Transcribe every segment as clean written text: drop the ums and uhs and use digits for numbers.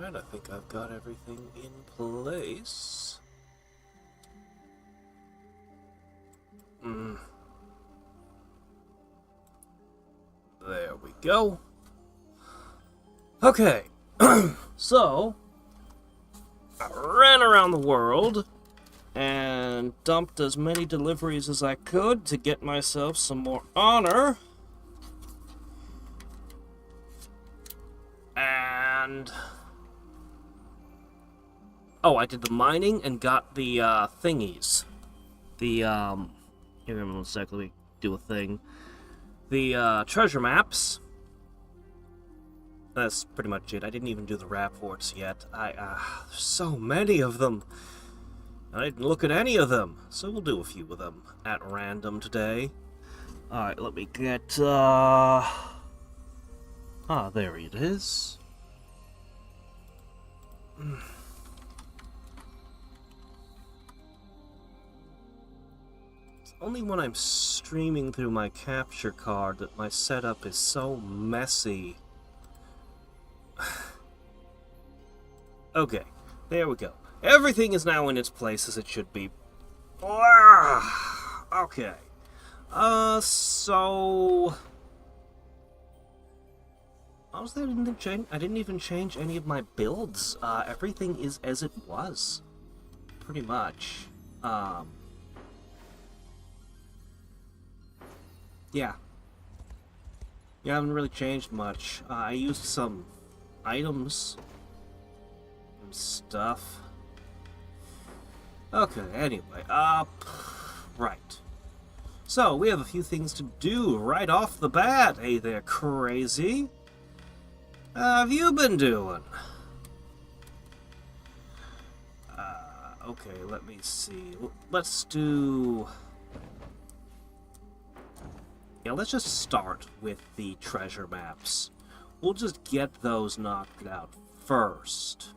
Alright, I think I've got everything in place. There we go. Okay, so I ran around the world and dumped as many deliveries as I could to get myself some more honor. And oh, I did the mining and got the thingies. The here in one sec, let me do a thing. The treasure maps. That's pretty much it. I didn't even do the rapports yet. There's so many of them. I didn't look at any of them, so we'll do a few of them at random today. Alright, let me get, there it is. It's only when I'm streaming through my capture card that my setup is so messy. Okay, there we go. Everything is now in its place as it should be. Okay. So honestly, I didn't even change any of my builds. Everything is as it was. Pretty much. Yeah. Yeah, I haven't really changed much. I used some items and stuff. Okay, anyway, right. So, we have a few things to do right off the bat. Hey there, crazy. How have you been doing? Okay, let me see. Let's do... Yeah, let's just start with the treasure maps. We'll just get those knocked out first.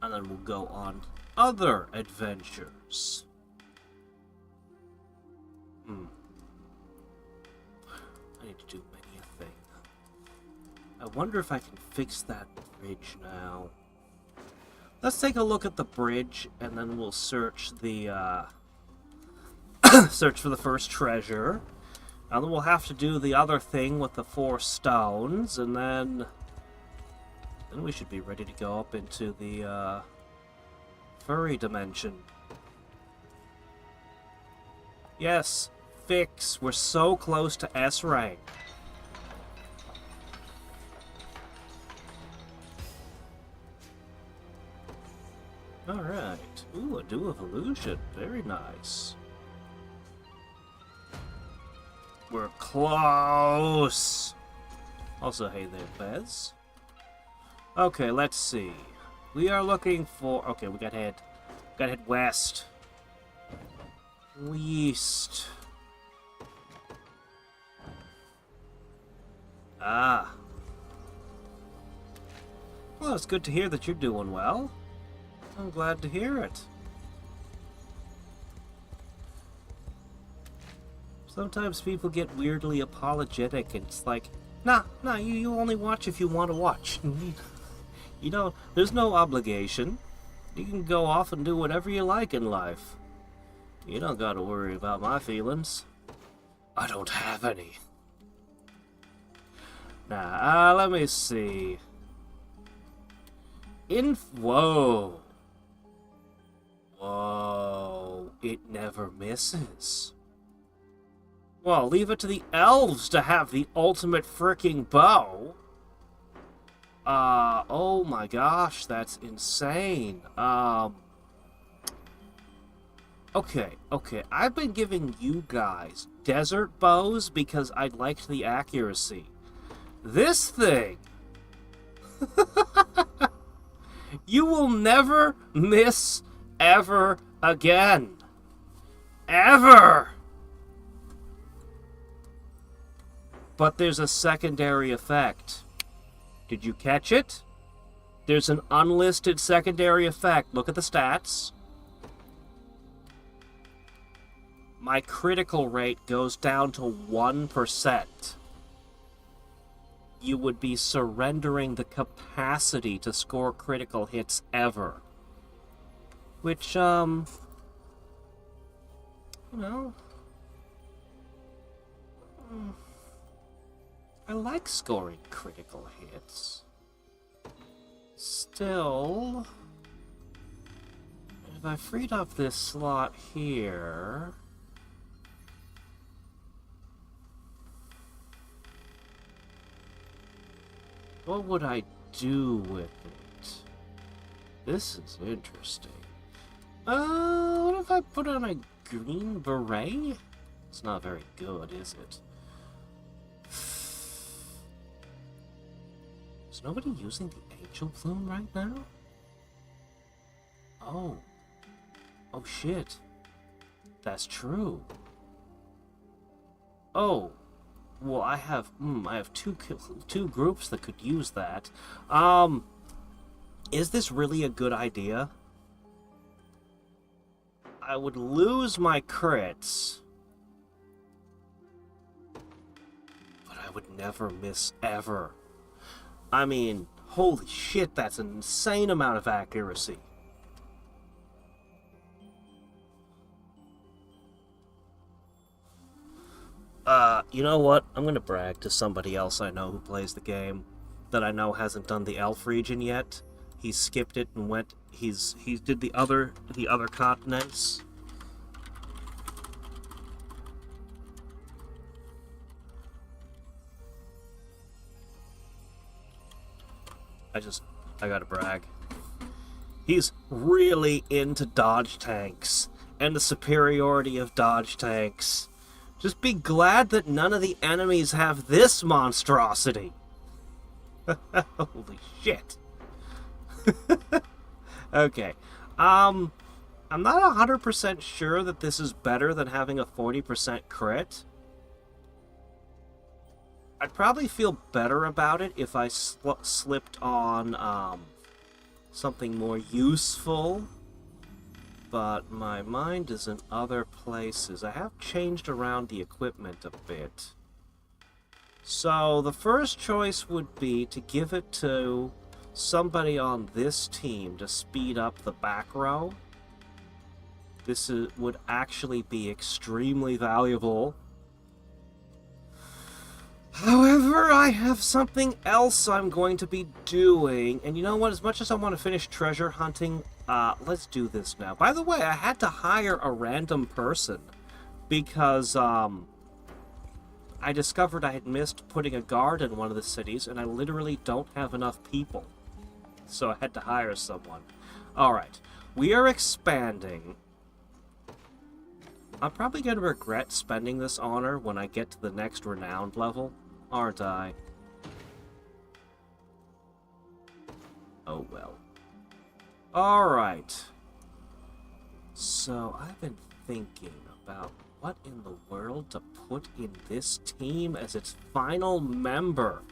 And then we'll go on other adventures. I need to do many a thing. I wonder if I can fix that bridge now. Let's take a look at the bridge, and then we'll search the, search for the first treasure. And then we'll have to do the other thing with the 4 stones, and then we should be ready to go up into the, furry dimension. Yes, fix. We're so close to S rank. Alright. Ooh, a dual evolution. Very nice. We're close. Also, hey there, Bez. Okay, let's see. We are looking for... Okay, we gotta head west. East. Ah. Well, it's good to hear that you're doing well. I'm glad to hear it. Sometimes people get weirdly apologetic, and it's like, nah, you only watch if you want to watch. You know, there's no obligation. You can go off and do whatever you like in life. You don't gotta worry about my feelings. I don't have any. Nah, let me see. Whoa. Whoa. It never misses. Well, leave it to the elves to have the ultimate freaking bow. Oh my gosh, that's insane. Okay, I've been giving you guys desert bows because I liked the accuracy. This thing! You will never miss ever again. Ever! But there's a secondary effect. Did you catch it? There's an unlisted secondary effect. Look at the stats. My critical rate goes down to 1%. you would be surrendering the capacity to score critical hits ever. Which, you know, I like scoring critical hits. Still, if I freed up this slot here... what would I do with it? This is interesting. What if I put on a green beret? It's not very good, is it? Is nobody using the angel plume right now? Oh. Oh shit. That's true. Oh. Well, I have two groups that could use that. Is this really a good idea? I would lose my crits, but I would never miss ever. I mean, holy shit, that's an insane amount of accuracy. You know what? I'm gonna brag to somebody else I know who plays the game, that I know hasn't done the Elf region yet. He skipped it and went. He did the other continents. I gotta brag. He's really into dodge tanks and the superiority of dodge tanks. Just be glad that none of the enemies have this monstrosity. Holy shit. Okay. I'm not 100% sure that this is better than having a 40% crit. I'd probably feel better about it if I slipped on something more useful. But my mind is in other places. I have changed around the equipment a bit. So the first choice would be to give it to somebody on this team to speed up the back row. This would actually be extremely valuable. However, I have something else I'm going to be doing. And you know what? As much as I want to finish treasure hunting, let's do this now. By the way, I had to hire a random person because I discovered I had missed putting a guard in one of the cities, and I literally don't have enough people. So I had to hire someone. Alright, we are expanding. I'm probably going to regret spending this honor when I get to the next renowned level, aren't I? Oh well. Alright. So, I've been thinking about what in the world to put in this team as its final member.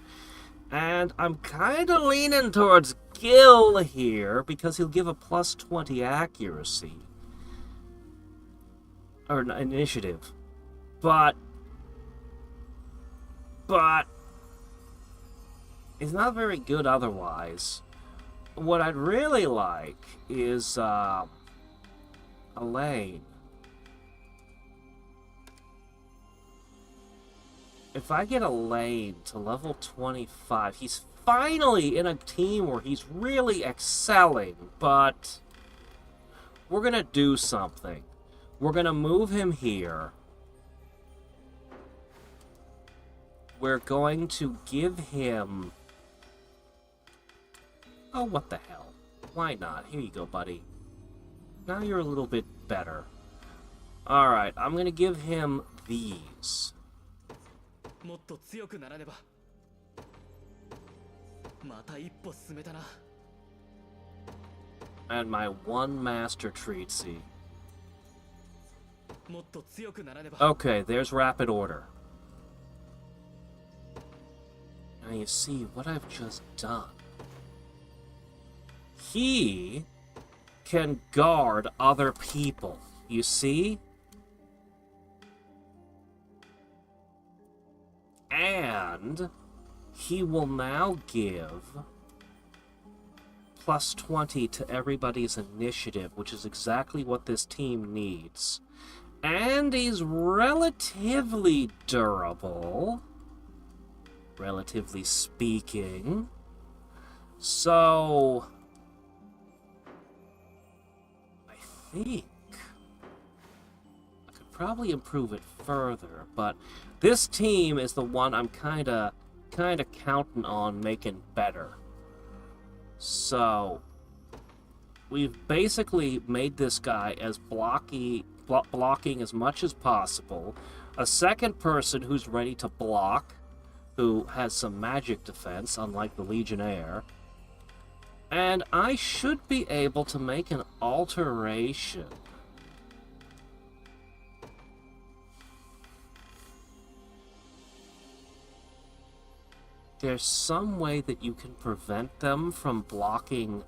And I'm kind of leaning towards Gil here, because he'll give a plus 20 accuracy. Or initiative. But it's not very good otherwise. What I'd really like is Elaine. If I get Elaine to level 25, he's finally in a team where he's really excelling, but we're gonna do something. We're gonna move him here. We're going to give him... oh, what the hell. Why not? Here you go, buddy. Now you're a little bit better. Alright, I'm gonna give him these. And my one master treatsy. Okay, there's rapid order. Now you see what I've just done. He can guard other people. You see? And he will now give plus 20 to everybody's initiative, which is exactly what this team needs. And he's relatively durable, relatively speaking. So I think I could probably improve it further, but this team is the one I'm kind of counting on making better. So we've basically made this guy as blocking as much as possible. A second person who's ready to block, who has some magic defense, unlike the Legionnaire. And I should be able to make an alteration. There's some way that you can prevent them from blocking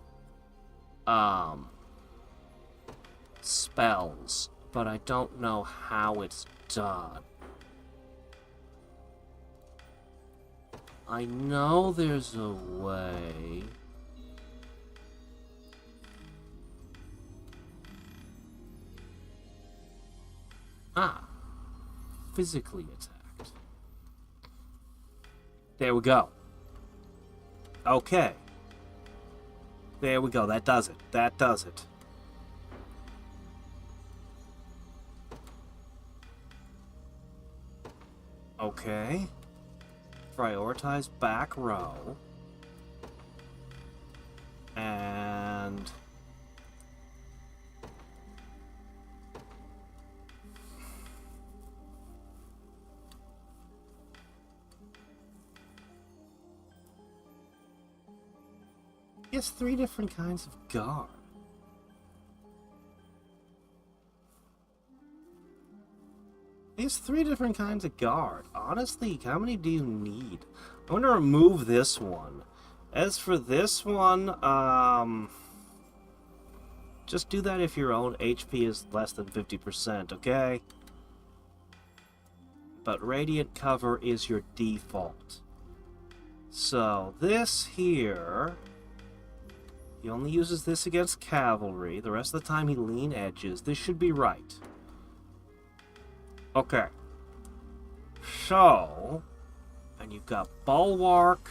spells, but I don't know how it's done. I know there's a way. Physically attacked. There we go. Okay. There we go. That does it. That does it. Okay. Prioritize back row. And he has 3 different kinds of guard. He has 3 different kinds of guard. Honestly, how many do you need? I'm going to remove this one. As for this one, just do that if your own HP is less than 50%, okay? But Radiant Cover is your default. So, this here, he only uses this against cavalry. The rest of the time he lean edges. This should be right. Okay. So, and you've got Bulwark.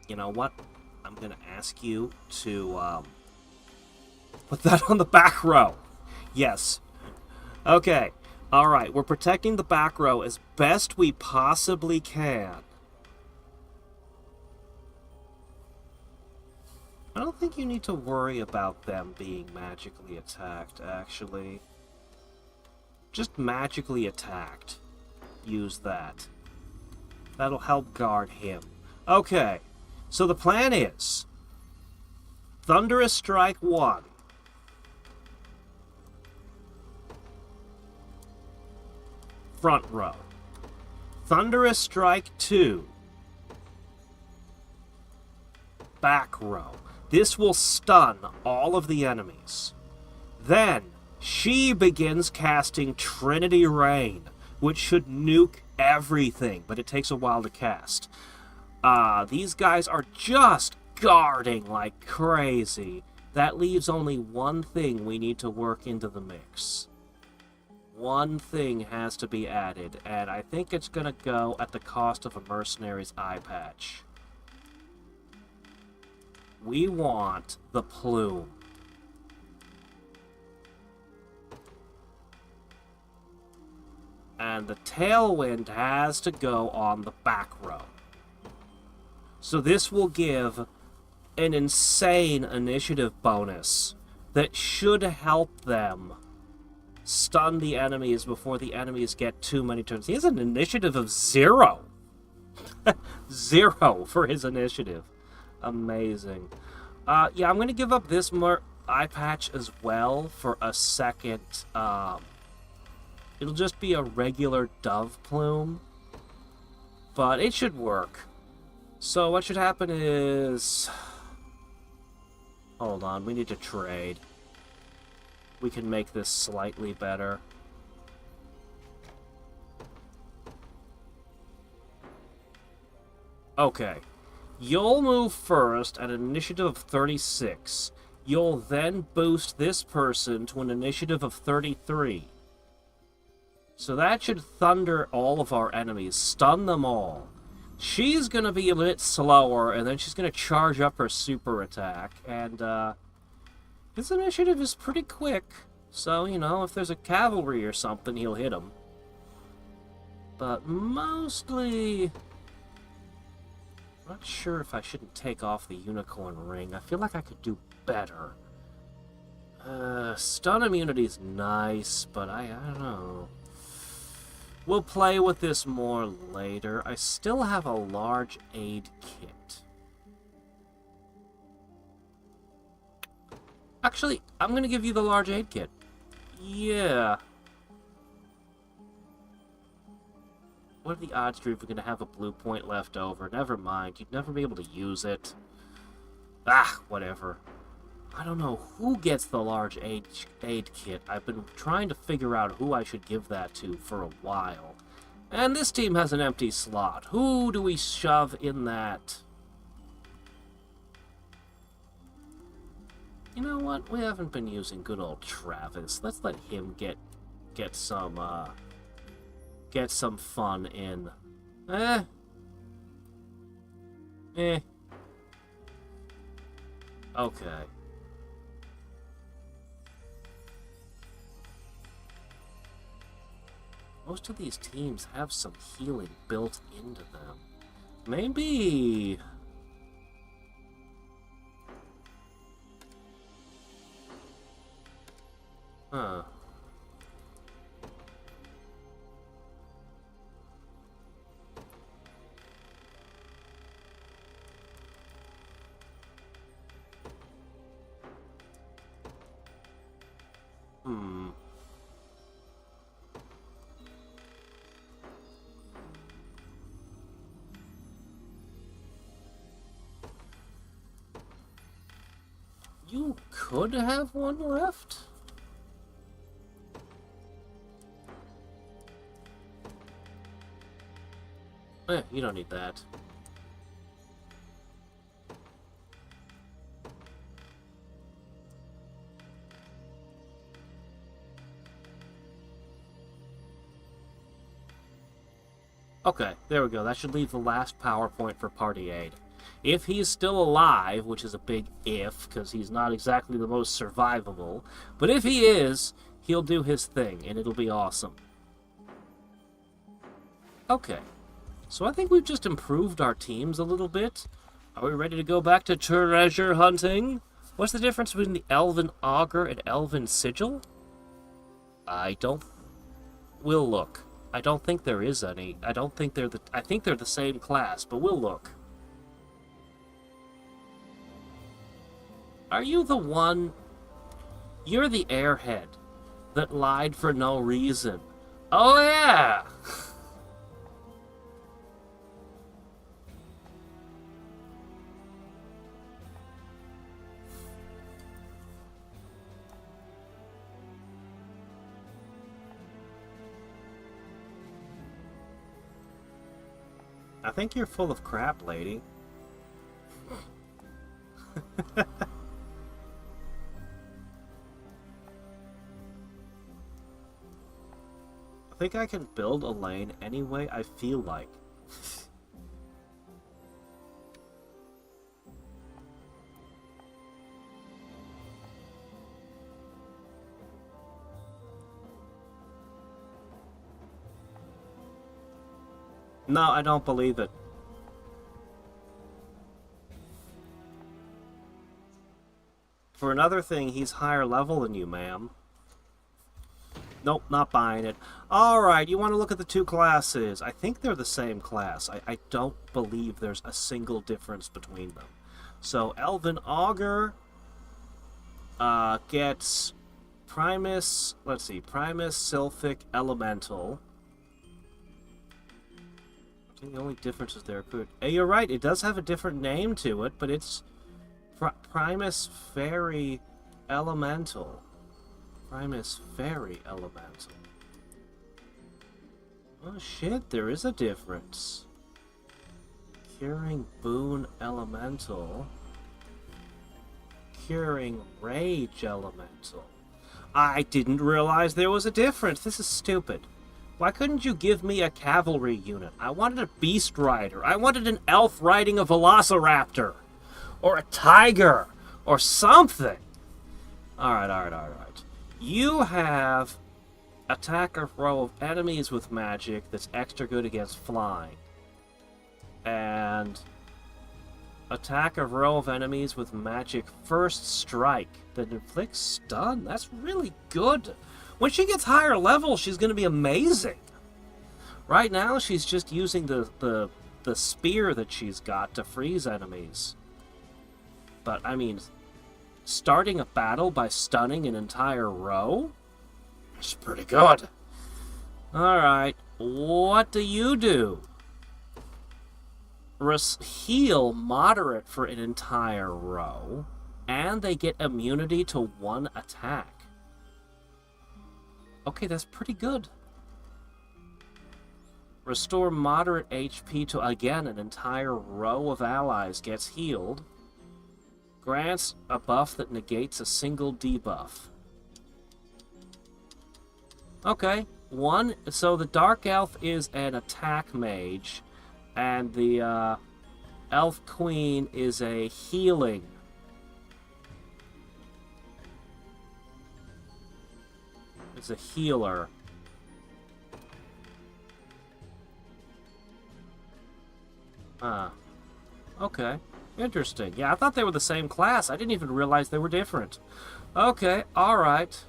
You know what? I'm going to ask you to put that on the back row. Yes. Okay. Alright, we're protecting the back row as best we possibly can. I don't think you need to worry about them being magically attacked, actually. Just magically attacked. Use that. That'll help guard him. Okay, so the plan is Thunderous Strike 1. Front row. Thunderous Strike 2. Back row. This will stun all of the enemies. Then, she begins casting Trinity Rain, which should nuke everything, but it takes a while to cast. These guys are just guarding like crazy. That leaves only one thing we need to work into the mix. One thing has to be added, and I think it's gonna go at the cost of a mercenary's eye patch. We want the plume. And the tailwind has to go on the back row. So this will give an insane initiative bonus that should help them stun the enemies before the enemies get too many turns. He has an initiative of 0. 0 for his initiative. Amazing. Yeah, I'm going to give up this eye patch as well for a second. It'll just be a regular dove plume, but it should work. So what should happen is... Hold on, we need to trade. we can make this slightly better. Okay. You'll move first at an initiative of 36. You'll then boost this person to an initiative of 33. So that should thunder all of our enemies, stun them all. She's going to be a bit slower, and then she's going to charge up her super attack. And his initiative is pretty quick. So, you know, if there's a cavalry or something, he'll hit him. But mostly... not sure if I shouldn't take off the unicorn ring. I feel like I could do better. Stun immunity is nice, but I don't know. We'll play with this more later. I still have a large aid kit. Actually, I'm going to give you the large aid kit. Yeah. What are the odds, Drew, if we're going to have a blue point left over? Never mind. You'd never be able to use it. Ah, whatever. I don't know who gets the large aid kit. I've been trying to figure out who I should give that to for a while. And this team has an empty slot. Who do we shove in that? You know what? We haven't been using good old Travis. Let's let him get some fun in. Okay. Most of these teams have some healing built into them. Maybe... huh. You could have one left? You don't need that. Okay, there we go. That should leave the last power point for Party Aid. If he's still alive, which is a big if, because he's not exactly the most survivable, but if he is, he'll do his thing, and it'll be awesome. Okay, so I think we've just improved our teams a little bit. Are we ready to go back to treasure hunting? What's the difference between the Elven Augur and Elven Sigil? We'll look. I don't think there is any. I think they're the same class, but we'll look. Are you the one... You're the airhead that lied for no reason. Oh, yeah! I think you're full of crap, lady. I think I can build a lane any way I feel like. No, I don't believe it. For another thing, he's higher level than you, ma'am. Nope, not buying it. Alright, you want to look at the two classes. I think they're the same class. I don't believe there's a single difference between them. So, Elven Augur gets Primus, let's see, Primus, Sylphic, Elemental. I think the only difference is there could... Hey, you're right, it does have a different name to it, but it's Primus, Fairy, Elemental. Primus Fairy Elemental. Oh shit, there is a difference. Curing Boon Elemental. Curing Rage Elemental. I didn't realize there was a difference. This is stupid. Why couldn't you give me a cavalry unit? I wanted a beast rider. I wanted an elf riding a velociraptor. Or a tiger. Or something. Alright. You have attack a row of enemies with magic that's extra good against flying. And attack a row of enemies with magic first strike that inflicts stun. That's really good. When she gets higher level, she's going to be amazing. Right now, she's just using the spear that she's got to freeze enemies. But, I mean, starting a battle by stunning an entire row? That's pretty good. Alright, what do you do? Heal moderate for an entire row, and they get immunity to one attack. Okay, that's pretty good. Restore moderate HP to, again, an entire row of allies gets healed. Grants a buff that negates a single debuff. Okay, so the Dark Elf is an attack mage, and the Elf Queen is a healing. It's a healer. Okay. Interesting. Yeah, I thought they were the same class. I didn't even realize they were different. Okay, alright.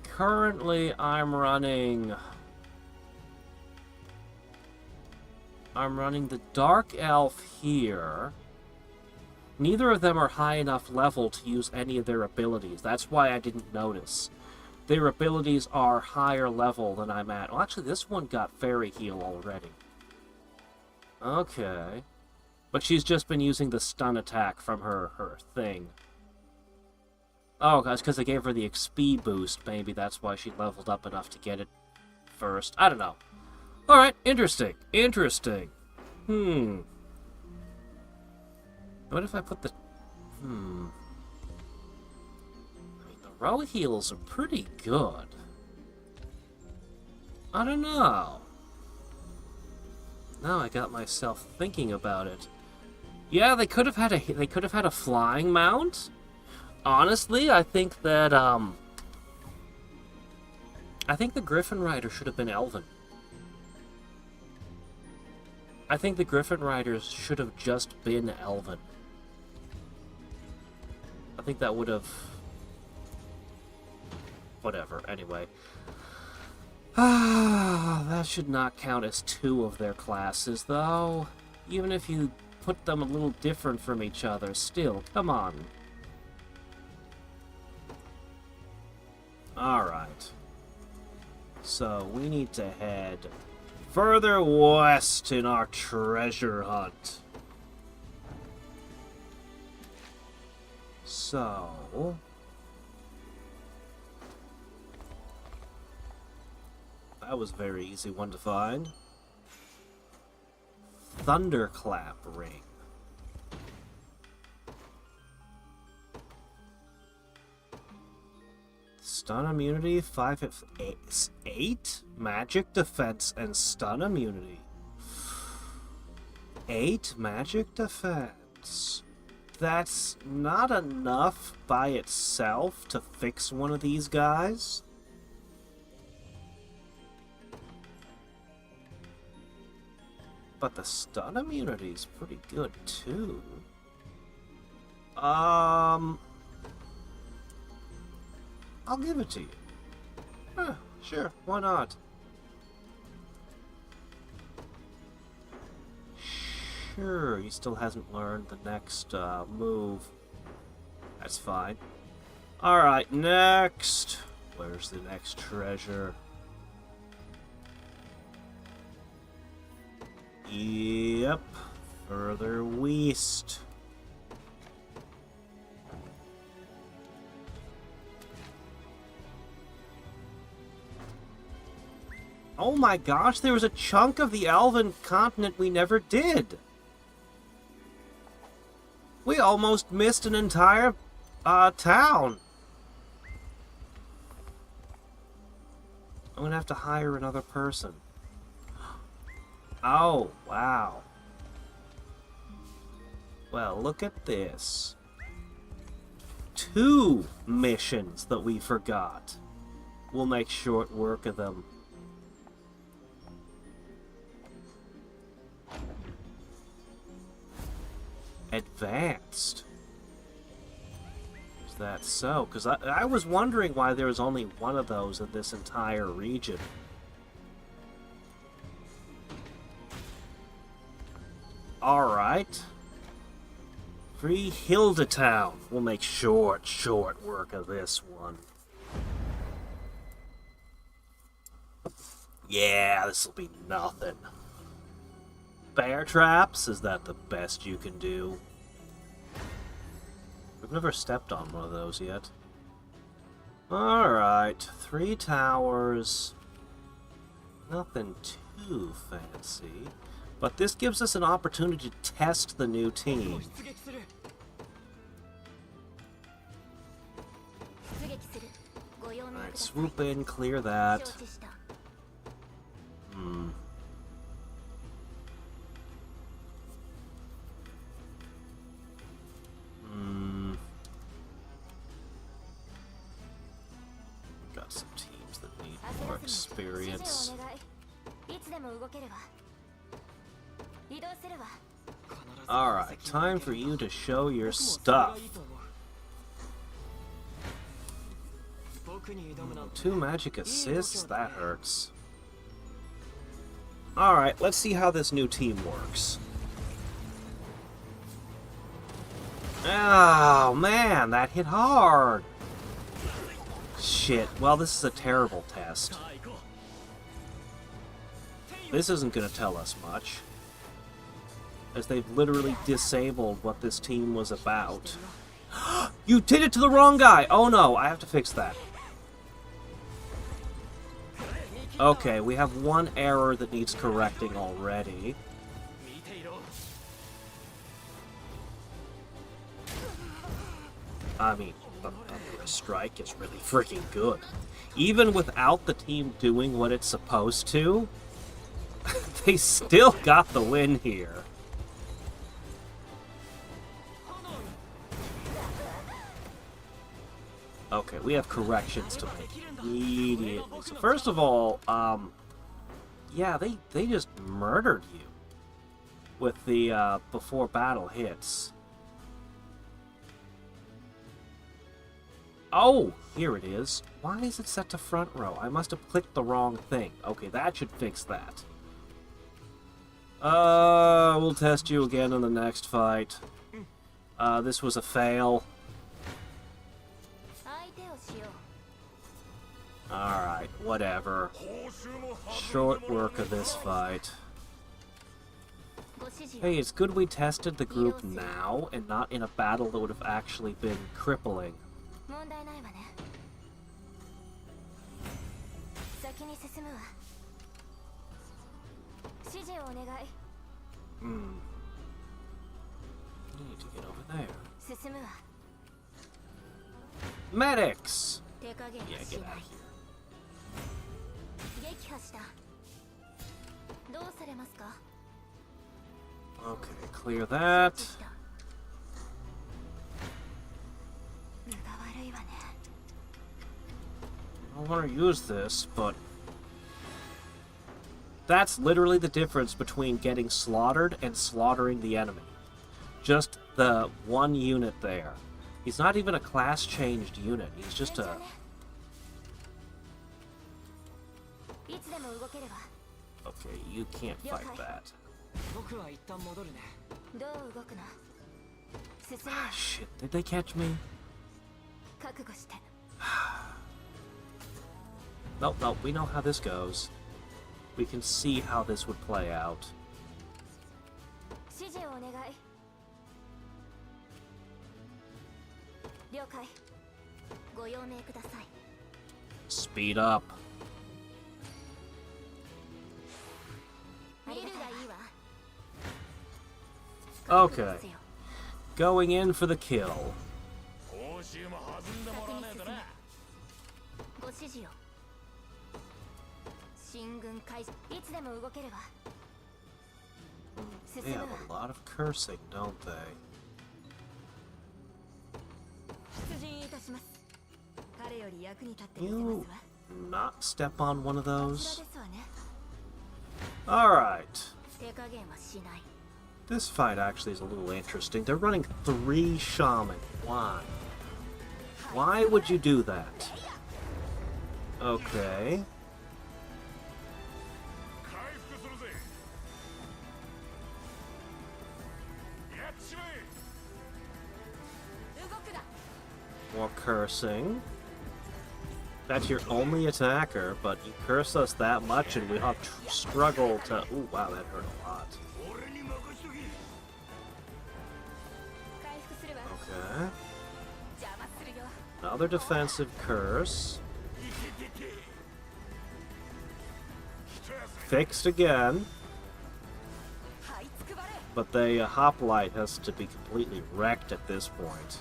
Currently, I'm running the Dark Elf here. Neither of them are high enough level to use any of their abilities. That's why I didn't notice. Their abilities are higher level than I'm at. Well, actually, this one got Fairy Heal already. Okay. But she's just been using the stun attack from her thing. Oh, that's because I gave her the XP boost. Maybe that's why she leveled up enough to get it first. I don't know. Alright, interesting. Interesting. What if I put the... Row heals are pretty good. I don't know. Now I got myself thinking about it. Yeah, they could have had a flying mount. Honestly, I think that I think the Griffin Rider should have been Elven. I think the Griffin Riders should have just been Elven. I think that would have... Whatever, anyway. That should not count as two of their classes, though. Even if you put them a little different from each other, still, come on. Alright. So, we need to head further west in our treasure hunt. So... That was a very easy one to find. Thunderclap Ring. Stun immunity, 8 magic defense and stun immunity. 8 magic defense. That's not enough by itself to fix one of these guys. But the stun immunity is pretty good, too. I'll give it to you. Sure, why not? Sure, he still hasn't learned the next move. That's fine. Alright, next. Where's the next treasure? Yep. Further west. Oh my gosh, there was a chunk of the Elven continent we never did. We almost missed an entire town. I'm gonna have to hire another person. Oh, wow. Well, look at this. 2 missions that we forgot. We'll make short work of them. Advanced. Is that so? Because I was wondering why there was only one of those in this entire region. Alright. Free Hilda Town. We'll make short work of this one. Yeah, this'll be nothing. Bear traps? Is that the best you can do? We've never stepped on one of those yet. Alright, 3 towers. Nothing too fancy. But this gives us an opportunity to test the new team. Alright, swoop in, clear that. Got some teams that need more experience. Alright, time for you to show your stuff. 2 magic assists? That hurts. Alright, let's see how this new team works. Oh, man, that hit hard. Shit, well, this is a terrible test. This isn't going to tell us much, as they've literally disabled what this team was about. You did it to the wrong guy! Oh no, I have to fix that. Okay, we have 1 error that needs correcting already. I mean, the Thunderous Strike is really freaking good. Even without the team doing what it's supposed to, they still got the win here. Okay, we have corrections to make immediately. So first of all, yeah, they just murdered you with the before battle hits. Oh, here it is. Why is it set to front row? I must have clicked the wrong thing. Okay, that should fix that. We'll test you again in the next fight. This was a fail. Alright, whatever. Short work of this fight. Hey, it's good we tested the group now, and not in a battle that would have actually been crippling. You need to get over there. Medics! Yeah, get out of here. Okay, clear that. I don't want to use this, but that's literally the difference between getting slaughtered and slaughtering the enemy. Just the 1 unit there. He's not even a class-changed unit. He's just a... Okay, you can't fight that. Ah, shit. Did they catch me? Nope, nope. We know how this goes. We can see how this would play out. Speed up. Okay. Going in for the kill. They have a lot of cursing, don't they? You not step on one of those? Alright. This fight actually is a little interesting. They're running 3 shaman. Why? Why would you do that? Okay. More cursing. That's your only attacker, but you curse us that much and we have struggled to... Ooh, wow, that hurt a lot. Okay. Another defensive curse. Fixed again. But the hoplite has to be completely wrecked at this point.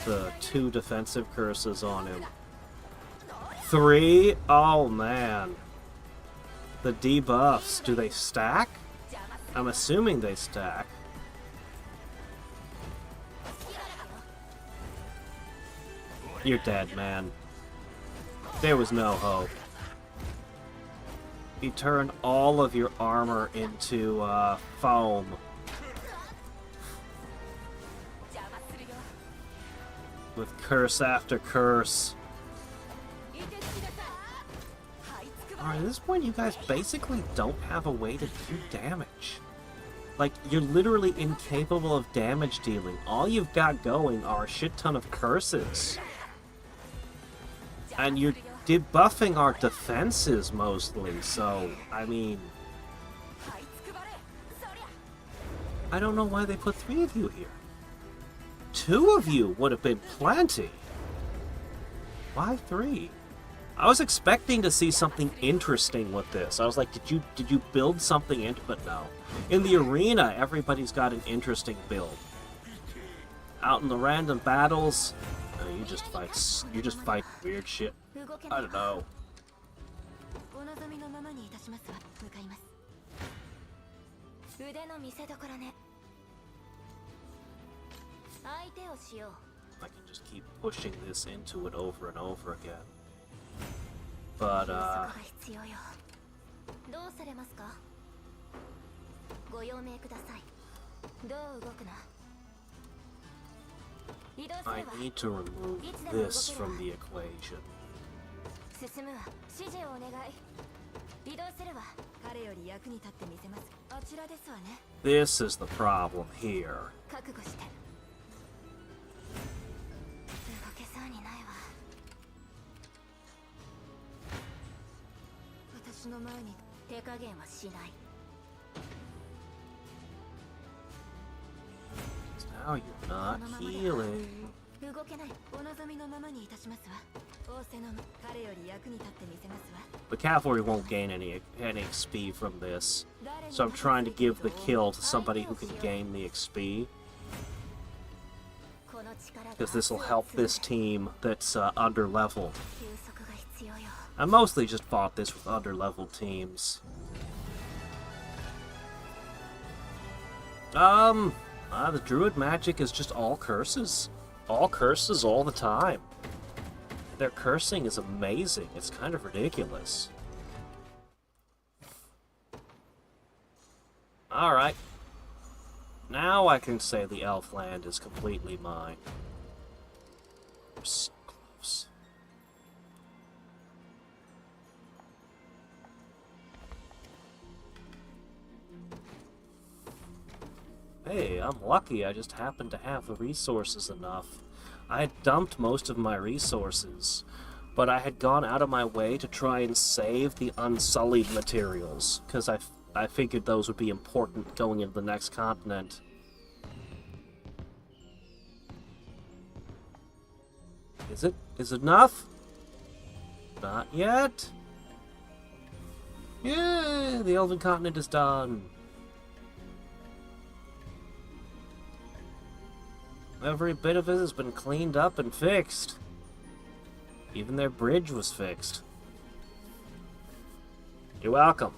The 2 defensive curses on him. 3? Oh man. The debuffs, do they stack? I'm assuming they stack. You're dead, man. There was no hope. You turned all of your armor into foam. With curse after curse. Alright, at this point you guys basically don't have a way to do damage. Like, you're literally incapable of damage dealing. All you've got going are a shit ton of curses. And you're debuffing our defenses mostly, so, I mean... I don't know why they put 3 of you here. 2 of you would have been plenty. Why 3? I was expecting to see something interesting with this. I was like, did you build something into? But no. In the arena, everybody's got an interesting build. Out in the random battles, you just fight weird shit. I don't know. I can just keep pushing this into it over and over again. But, I need to remove this from the equation. This is the problem here. Now you're not healing. The cavalry won't gain any XP from this, so I'm trying to give the kill to somebody who can gain the XP. Because this will help this team that's under-leveled. I mostly just fought this with under-leveled teams. The druid magic is just all curses. All curses all the time. Their cursing is amazing. It's kind of ridiculous. Alright. Now I can say the elf land is completely mine. We're so close. Hey, I'm lucky I just happened to have the resources enough. I had dumped most of my resources, but I had gone out of my way to try and save the unsullied materials, because I figured those would be important going into the next continent. Is it? Is it enough? Not yet. Yeah, the Elven continent is done. Every bit of it has been cleaned up and fixed. Even their bridge was fixed. You're welcome.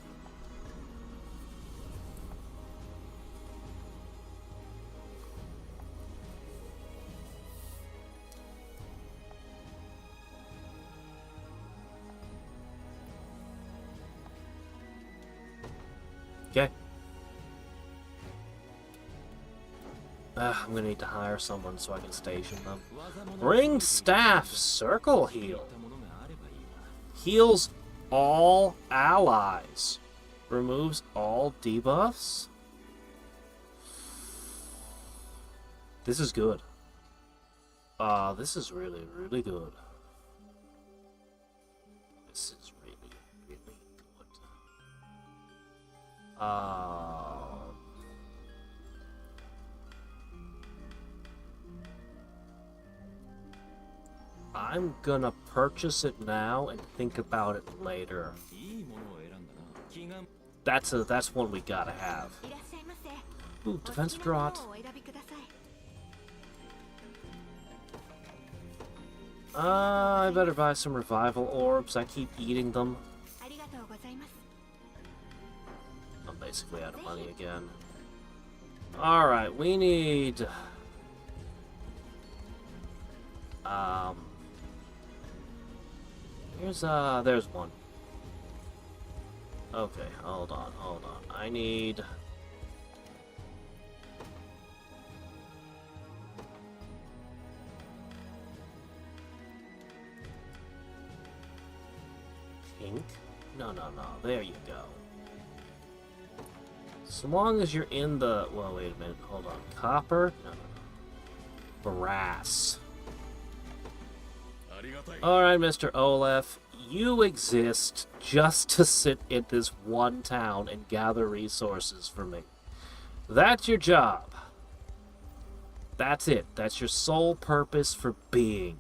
Okay. I'm gonna need to hire someone so I can station them. Ring staff, circle heal. Heals all allies. Removes all debuffs. This is good. This is really, really good. This is really, really good. I'm gonna purchase it now and think about it later. That's one we gotta have. Ooh, defensive draught. I better buy some revival orbs. I keep eating them. I'm basically out of money again. Alright, we need... there's one. Okay, hold on. I need... Pink? No, there you go. So long as you're in the... Well, wait a minute, hold on. Copper? No. Brass. Alright, Mr. Olaf, you exist just to sit in this one town and gather resources for me. That's your job. That's it. That's your sole purpose for being.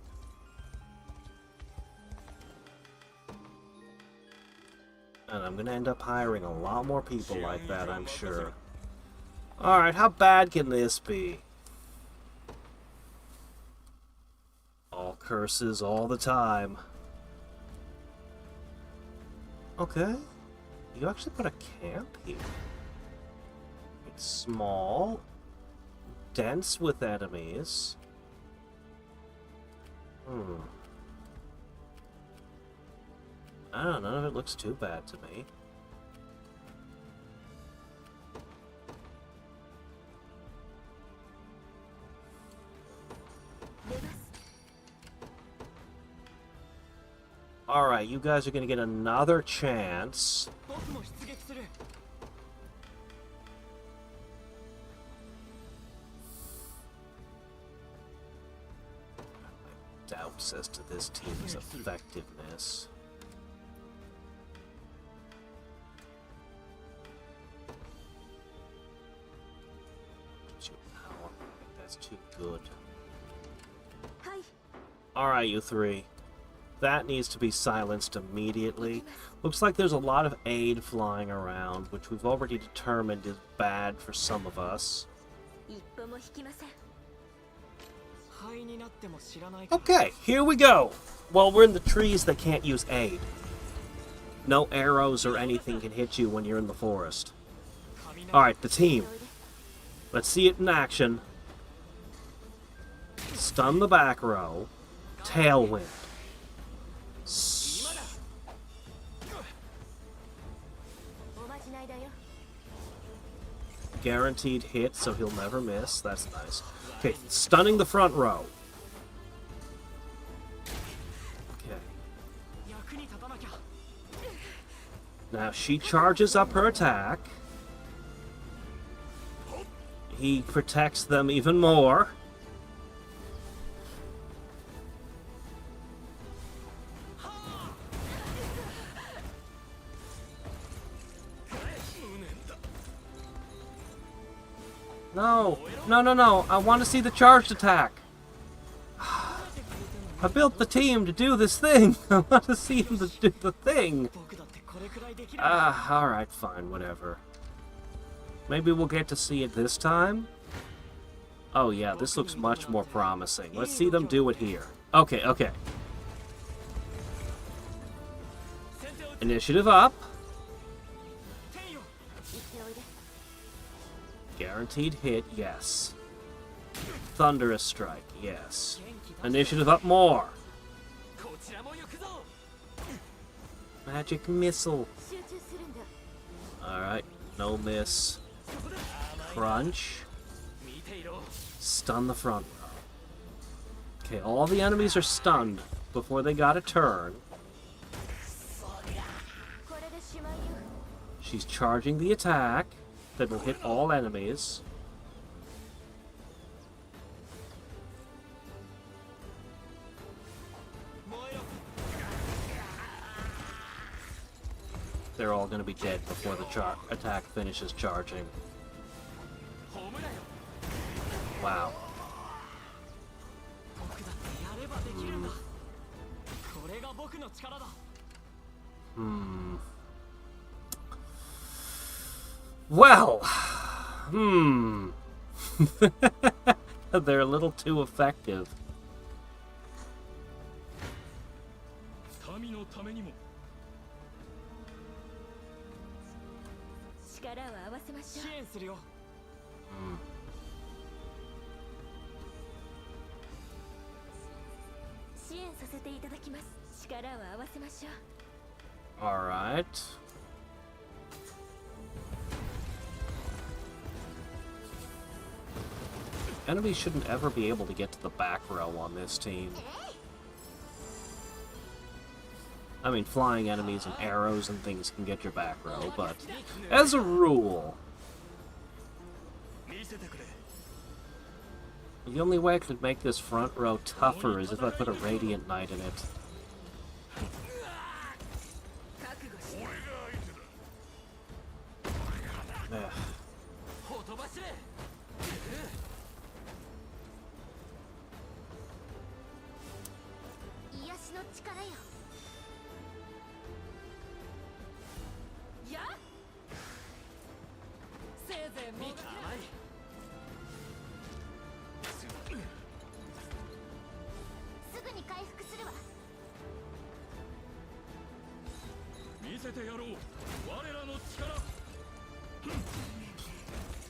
And I'm gonna end up hiring a lot more people like that, I'm sure. Alright, how bad can this be? All curses all the time. Okay. You actually put a camp here. It's small, dense with enemies. I don't know, none of it looks too bad to me. Alright, you guys are gonna get another chance. Doubts as to this team's effectiveness. That's too good. Alright, you three. That needs to be silenced immediately. Looks like there's a lot of aid flying around, which we've already determined is bad for some of us. Okay, here we go. Well, we're in the trees that can't use aid. No arrows or anything can hit you when you're in the forest. Alright, the team. Let's see it in action. Stun the back row. Tailwind. Guaranteed hit, so he'll never miss. That's nice. Okay, stunning the front row. Okay. Now she charges up her attack. He protects them even more. No. No, no, no. I want to see the charged attack. I built the team to do this thing. I want to see him to do the thing. Alright, fine, whatever. Maybe we'll get to see it this time? Oh yeah, this looks much more promising. Let's see them do it here. Okay, okay. Initiative up. Guaranteed hit, yes. Thunderous strike, yes. Initiative up more. Magic missile. Alright, no miss. Crunch. Stun the front row. Okay, all the enemies are stunned before they got a turn. She's charging the attack that will hit all enemies. They're all going to be dead before the attack finishes charging. Wow. Well, they're a little too effective. All right. Enemies shouldn't ever be able to get to the back row on this team. I mean, flying enemies and arrows and things can get your back row, but as a rule, the only way I could make this front row tougher is if I put a Radiant Knight in it. Ugh.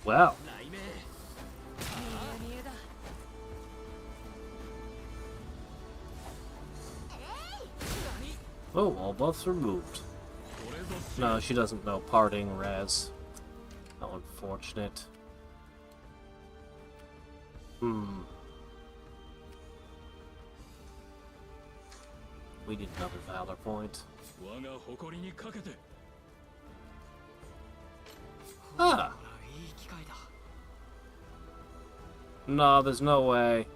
Well. Oh, all buffs removed. No, she doesn't know parting res. How unfortunate. We need another Valor point. Ah! No, there's no way.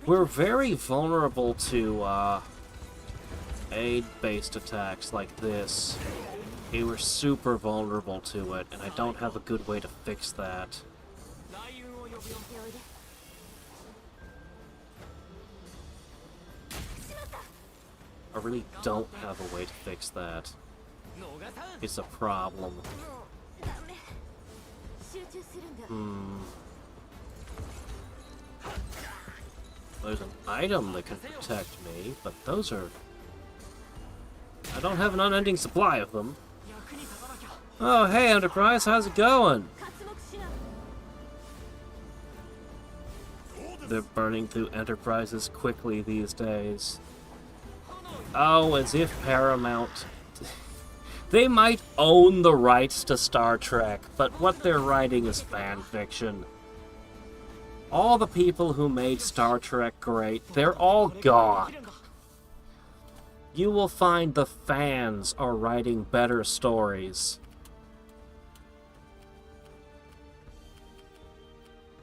We're very vulnerable to aid-based attacks like this. We were super vulnerable to it, and I don't have a good way to fix that. I really don't have a way to fix that. It's a problem. There's an item that can protect me, but those are... I don't have an unending supply of them. Oh, hey, Enterprise, how's it going? They're burning through Enterprises quickly these days. Oh, as if Paramount... They might own the rights to Star Trek, but what they're writing is fan fiction. All the people who made Star Trek great, they're all gone. You will find the fans are writing better stories.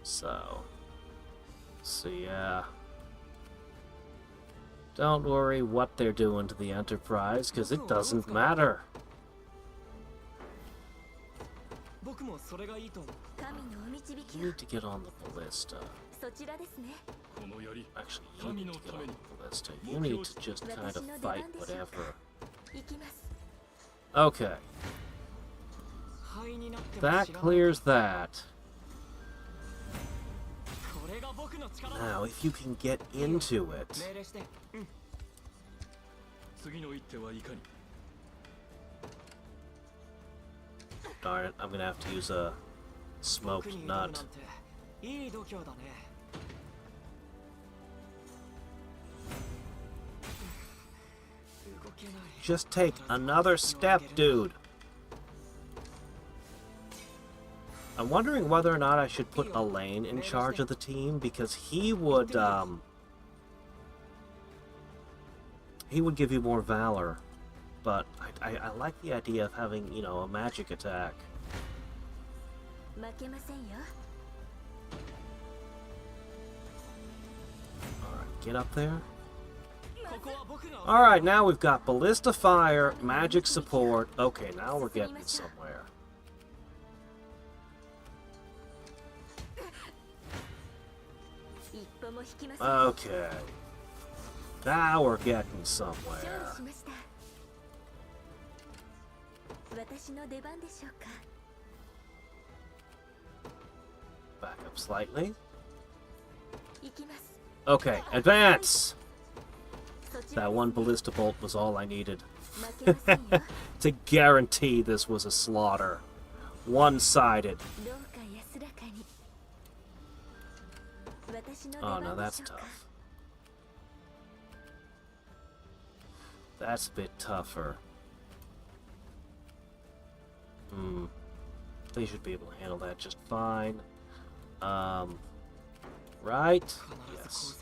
So yeah. Don't worry what they're doing to the Enterprise, because it doesn't matter. You need to get on the ballista. Actually, you need to get on the ballista. You need to just kind of fight whatever. Okay. That clears that. Now, if you can get into it... Darn it, I'm gonna have to use a smoked nut. Just take another step, dude. I'm wondering whether or not I should put Elaine in charge of the team, because he would give you more valor. But I like the idea of having, you know, a magic attack. Alright, get up there. Alright, now we've got Ballista Fire, Magic Support. Okay, now we're getting somewhere. Okay. Now we're getting somewhere. Back up slightly. Okay, advance! That one ballista bolt was all I needed. To guarantee this was a slaughter. One-sided. Oh no, that's tough. That's a bit tougher. They should be able to handle that just fine. Right? Yes.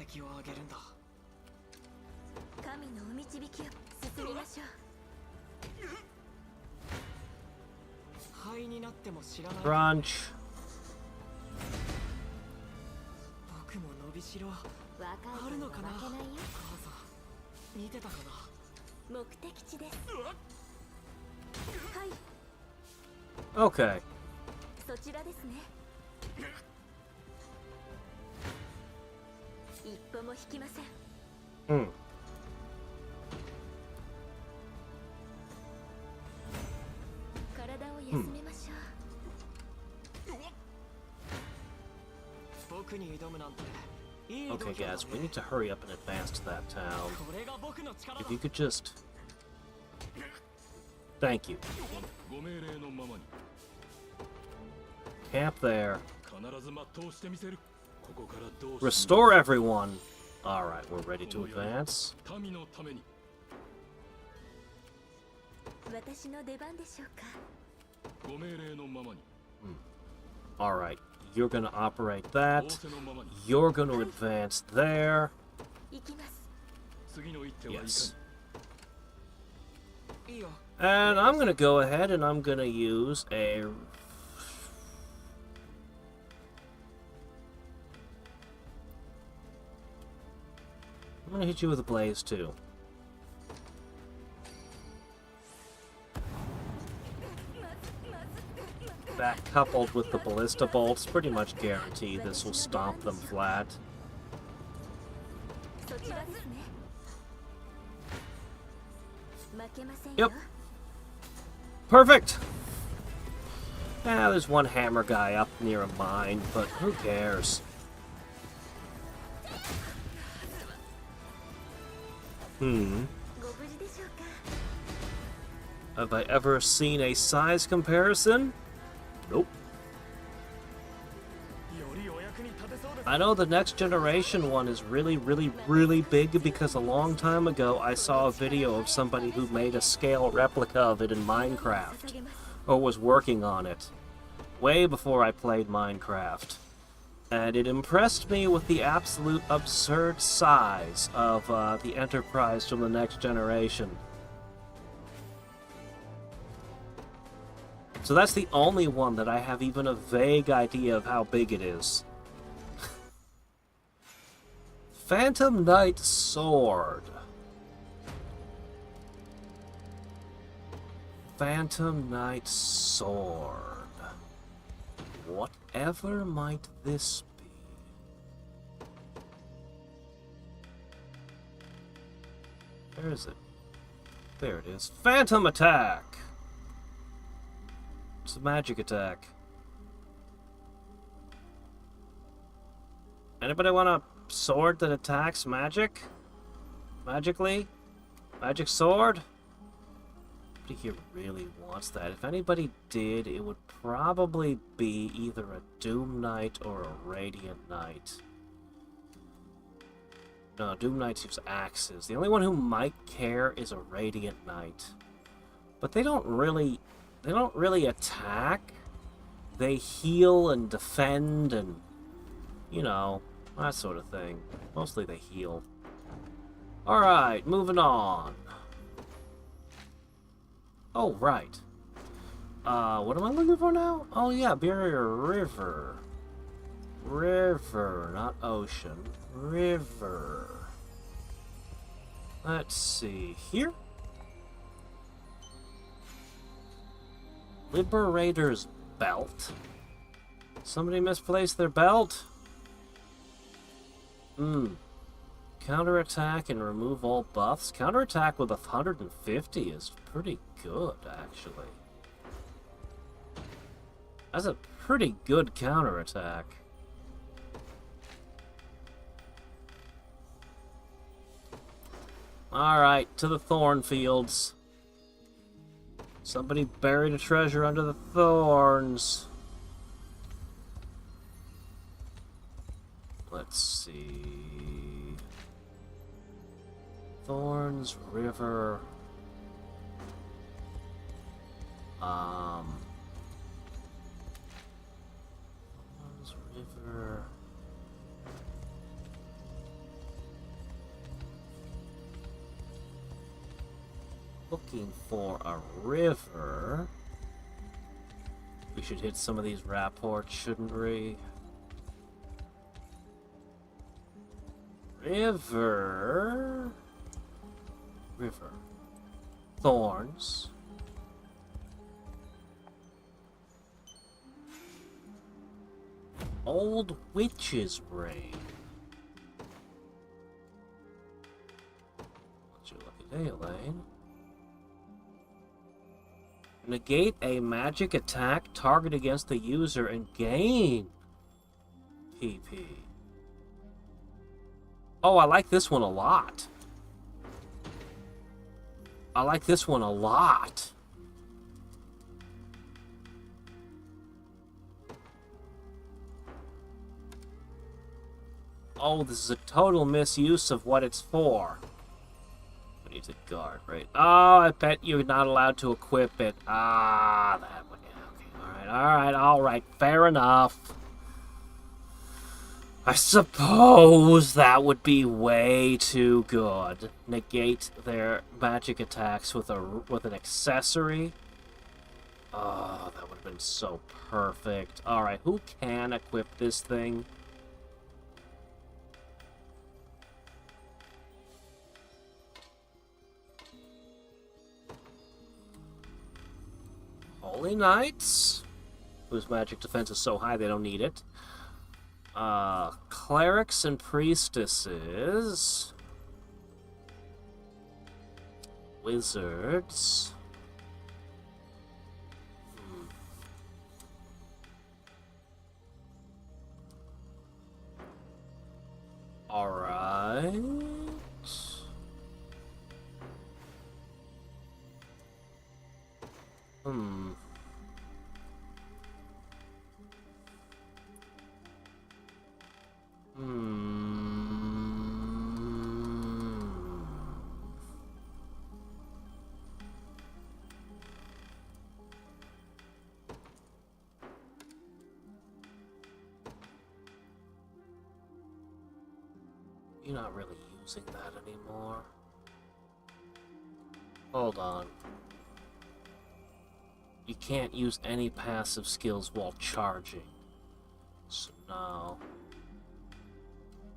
Crunch. Okay. Okay, guys, we need to hurry up and advance to that town. If you could just... Thank you. Camp there. Restore everyone! Alright, we're ready to advance. Alright, you're gonna operate that. You're gonna advance there. Yes. And I'm gonna go ahead and I'm gonna use a... I'm gonna hit you with a blaze too. That coupled with the ballista bolts pretty much guarantee this will stomp them flat. Yep. Perfect! Ah, there's one hammer guy up near a mine, but who cares? Have I ever seen a size comparison? Nope. I know the next generation one is really, really, really big because a long time ago I saw a video of somebody who made a scale replica of it in Minecraft, or was working on it, way before I played Minecraft. And it impressed me with the absolute absurd size of the Enterprise from the next generation. So that's the only one that I have even a vague idea of how big it is. Phantom Knight Sword. Phantom Knight Sword. Whatever might this be? Where is it? There it is. Phantom attack! It's a magic attack. Anybody want a sword that attacks magic? Magically? Magic sword? Nobody here really wants that. If anybody did, it would probably be either a Doom Knight or a Radiant Knight. No, Doom Knights use axes. The only one who might care is a Radiant Knight. But they don't really attack. They heal and defend and, you know, that sort of thing. Mostly they heal. Alright, moving on. Oh, right. What am I looking for now? Oh, yeah, Barrier River. River, not ocean. River. Let's see. Here? Liberator's belt. Somebody misplaced their belt? Counterattack and remove all buffs. Counterattack with 150 is pretty good, actually. That's a pretty good counterattack. Alright, to the Thornfields. Somebody buried a treasure under the thorns. Let's see. Thorns, River. Thorns, River. Looking for a river. We should hit some of these rapports, shouldn't we? River. River. Thorns. Old Witch's Ring. What's your lucky day, Elaine? Negate a magic attack target against the user and gain PP. Oh, I like this one a lot. I like this one a lot. Oh, this is a total misuse of what it's for. We need to guard, right? Oh, I bet you're not allowed to equip it. Ah, that one. Yeah, okay, all right. Fair enough. I suppose that would be way too good. Negate their magic attacks with an accessory. Oh, that would have been so perfect. All right, who can equip this thing? Holy Knights, whose magic defense is so high they don't need it. Clerics and priestesses. Wizards. Alright. You're not really using that anymore. Hold on. You can't use any passive skills while charging. So no.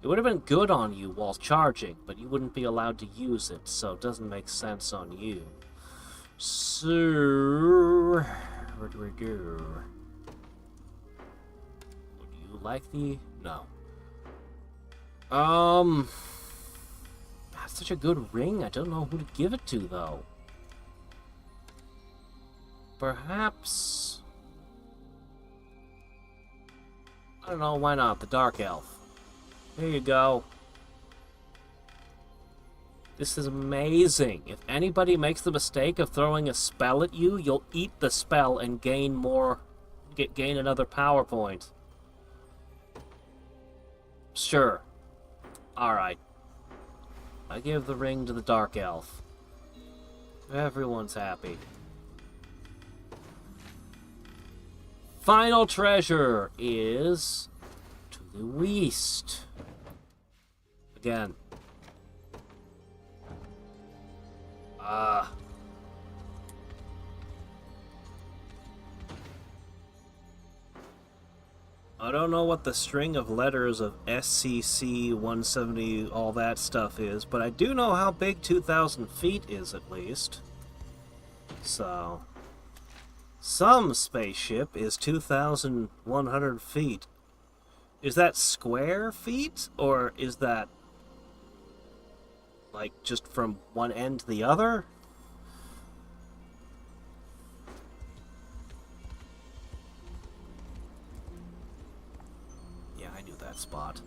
It would have been good on you while charging, but you wouldn't be allowed to use it, so it doesn't make sense on you. So, what do we do? like the... No. That's such a good ring. I don't know who to give it to, though. Perhaps... I don't know, why not? The Dark Elf. Here you go. This is amazing. If anybody makes the mistake of throwing a spell at you, you'll eat the spell and gain more... gain another power point. Sure. Alright. I give the ring to the Dark Elf. Everyone's happy. Final treasure is to the east. Again. I don't know what the string of letters of SCC 170, all that stuff is, but I do know how big 2,000 feet is, at least. So, some spaceship is 2,100 feet. Is that square feet, or is that, like, just from one end to the other? Spot.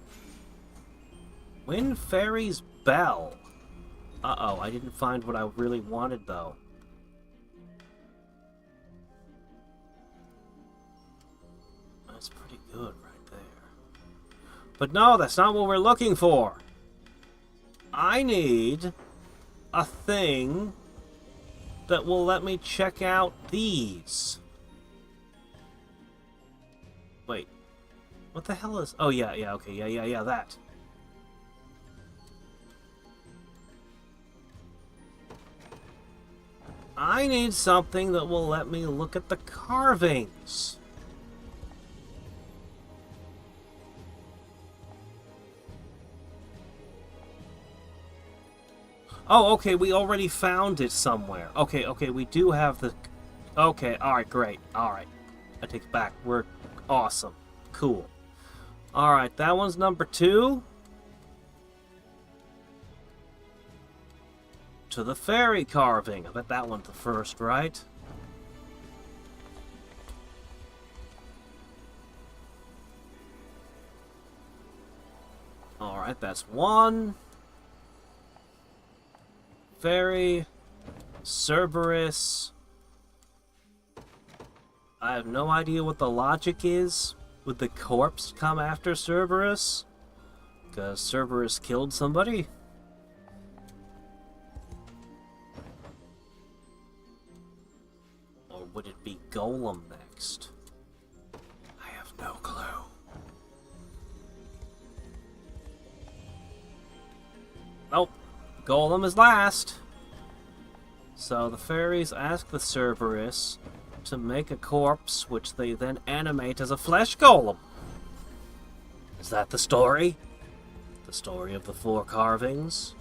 Wind Fairy's Bell. Uh-oh, I didn't find what I really wanted, though. That's pretty good right there. But no, that's not what we're looking for. I need a thing that will let me check out these. Wait. What the hell is... Oh, yeah, okay, yeah, that. I need something that will let me look at the carvings. Oh, okay, we already found it somewhere. Okay, we do have the... Okay, alright, great, alright. I take it back, we're awesome. Cool. Alright, that one's number 2. To the fairy carving. I bet that one's the first, right? Alright, that's 1. Fairy. Cerberus. I have no idea what the logic is. Would the corpse come after Cerberus? Because Cerberus killed somebody? Or would it be Golem next? I have no clue. Nope. Golem is last. So the fairies ask the Cerberus to make a corpse, which they then animate as a flesh golem. Is that the story? The story of the 4 carvings?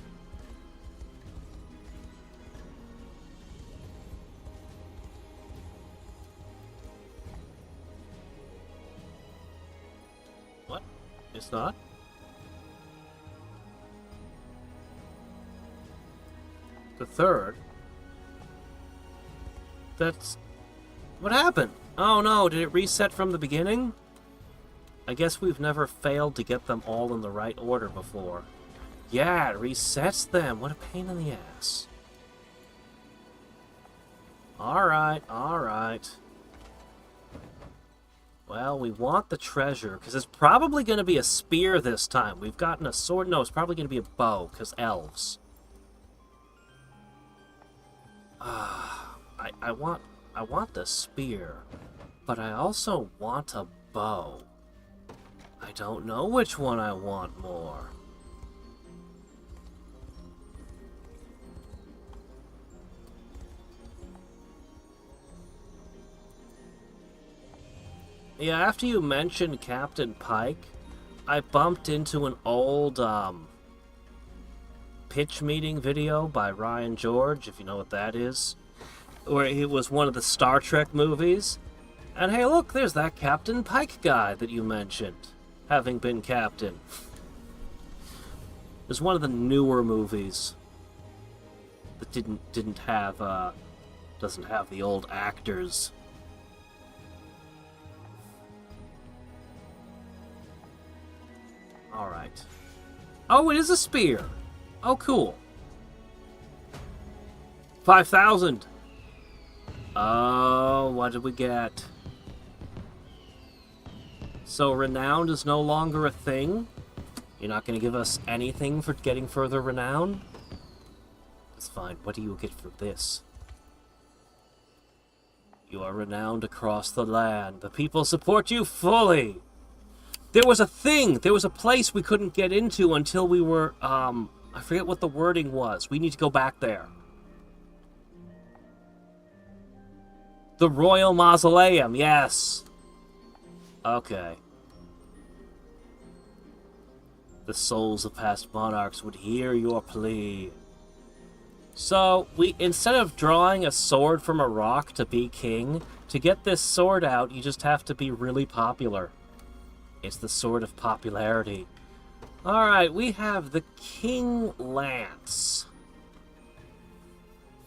What? It's not? The 3rd? That's... What happened? Oh no, did it reset from the beginning? I guess we've never failed to get them all in the right order before. Yeah, it resets them. What a pain in the ass. Alright. Well, we want the treasure, because it's probably going to be a spear this time. We've gotten a sword. No, it's probably going to be a bow, because elves. I want the spear, but I also want a bow. I don't know which one I want more. Yeah, after you mentioned Captain Pike, I bumped into an old, pitch meeting video by Ryan George, if you know what that is. Where it was one of the Star Trek movies. And hey, look, there's that Captain Pike guy that you mentioned. having been captain. It was one of the newer movies that didn't have doesn't have the old actors. All right. Oh, it is a spear. Oh, cool. 5,000. Oh, what did we get? So renowned is no longer a thing? You're not going to give us anything for getting further renown? That's fine. What do you get for this? You are renowned across the land. The people support you fully. There was a thing. There was a place we couldn't get into until we were, I forget what the wording was. We need to go back there. The Royal Mausoleum, yes. Okay. The souls of past monarchs would hear your plea. So, instead of drawing a sword from a rock to be king, to get this sword out, you just have to be really popular. It's the sword of popularity. Alright, we have the King Lance.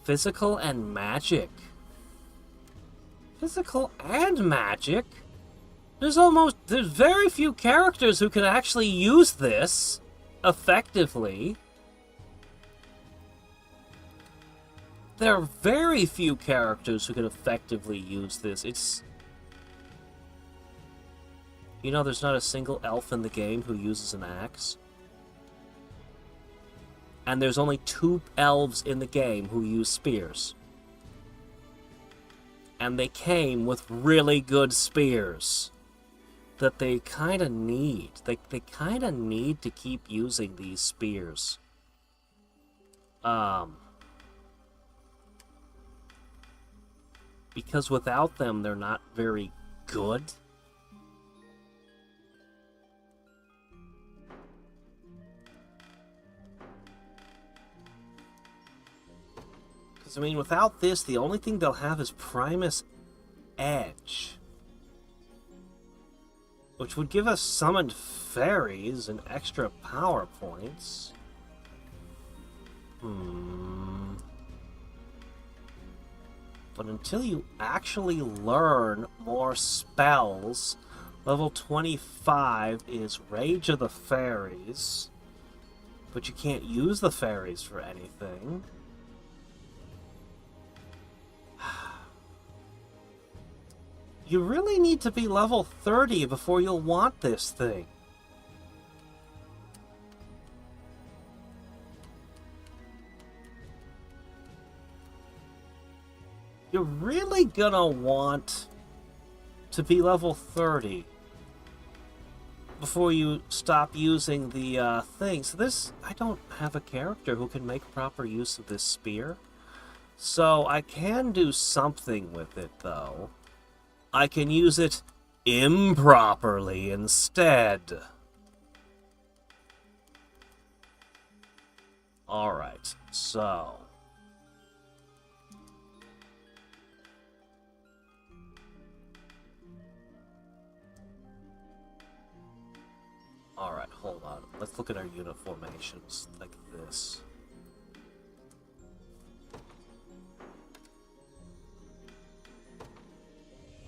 Physical and magic. Physical and magic? There's very few characters who can actually use this effectively. There are very few characters who can effectively use this. It's... You know, there's not a single elf in the game who uses an axe. And there's only 2 elves in the game who use spears. And they came with really good spears that they kind of need. They kind of need to keep using these spears. Because without them, they're not very good. Because, I mean, without this, the only thing they'll have is Primus Edge. Which would give us summoned fairies and extra power points. But until you actually learn more spells, level 25 is Rage of the Fairies. But you can't use the fairies for anything. You really need to be level 30 before you'll want this thing. You're really gonna want to be level 30 before you stop using the thing. So this, I don't have a character who can make proper use of this spear. So I can do something with it, though. I can use it improperly instead. Alright, so... Alright, hold on. Let's look at our unit formations like this.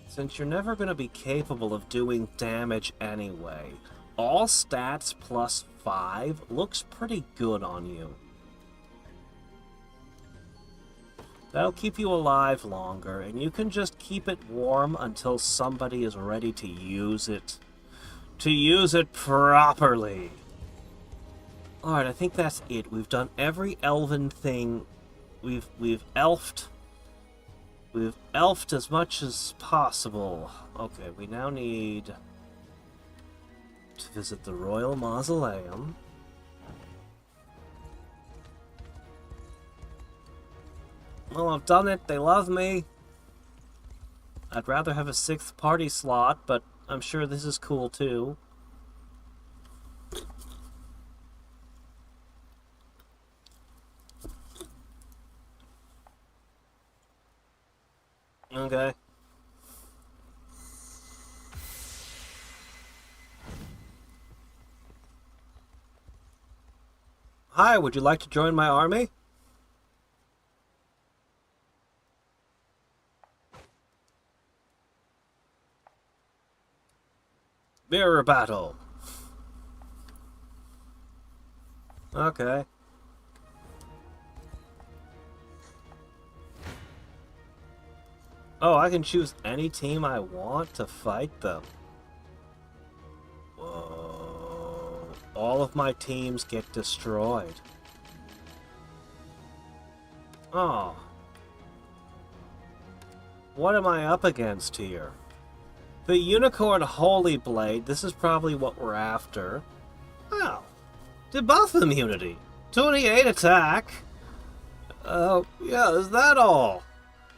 Since you're never going to be capable of doing damage anyway, all stats plus 5 looks pretty good on you. That'll keep you alive longer, and you can just keep it warm until somebody is ready to use it. To use it properly. Alright, I think that's it. We've done every elven thing. We've elfed. We've elfed as much as possible. Okay, we now need to visit the Royal Mausoleum. Well, I've done it. They love me. I'd rather have a 6th party slot, but I'm sure this is cool too. Okay. Hi, would you like to join my army? Mirror battle. Okay. Oh, I can choose any team I want to fight them. Whoa. All of my teams get destroyed. Oh. What am I up against here? The Unicorn Holy Blade. This is probably what we're after. Wow. Debuff immunity. 28 attack. Yeah, is that all?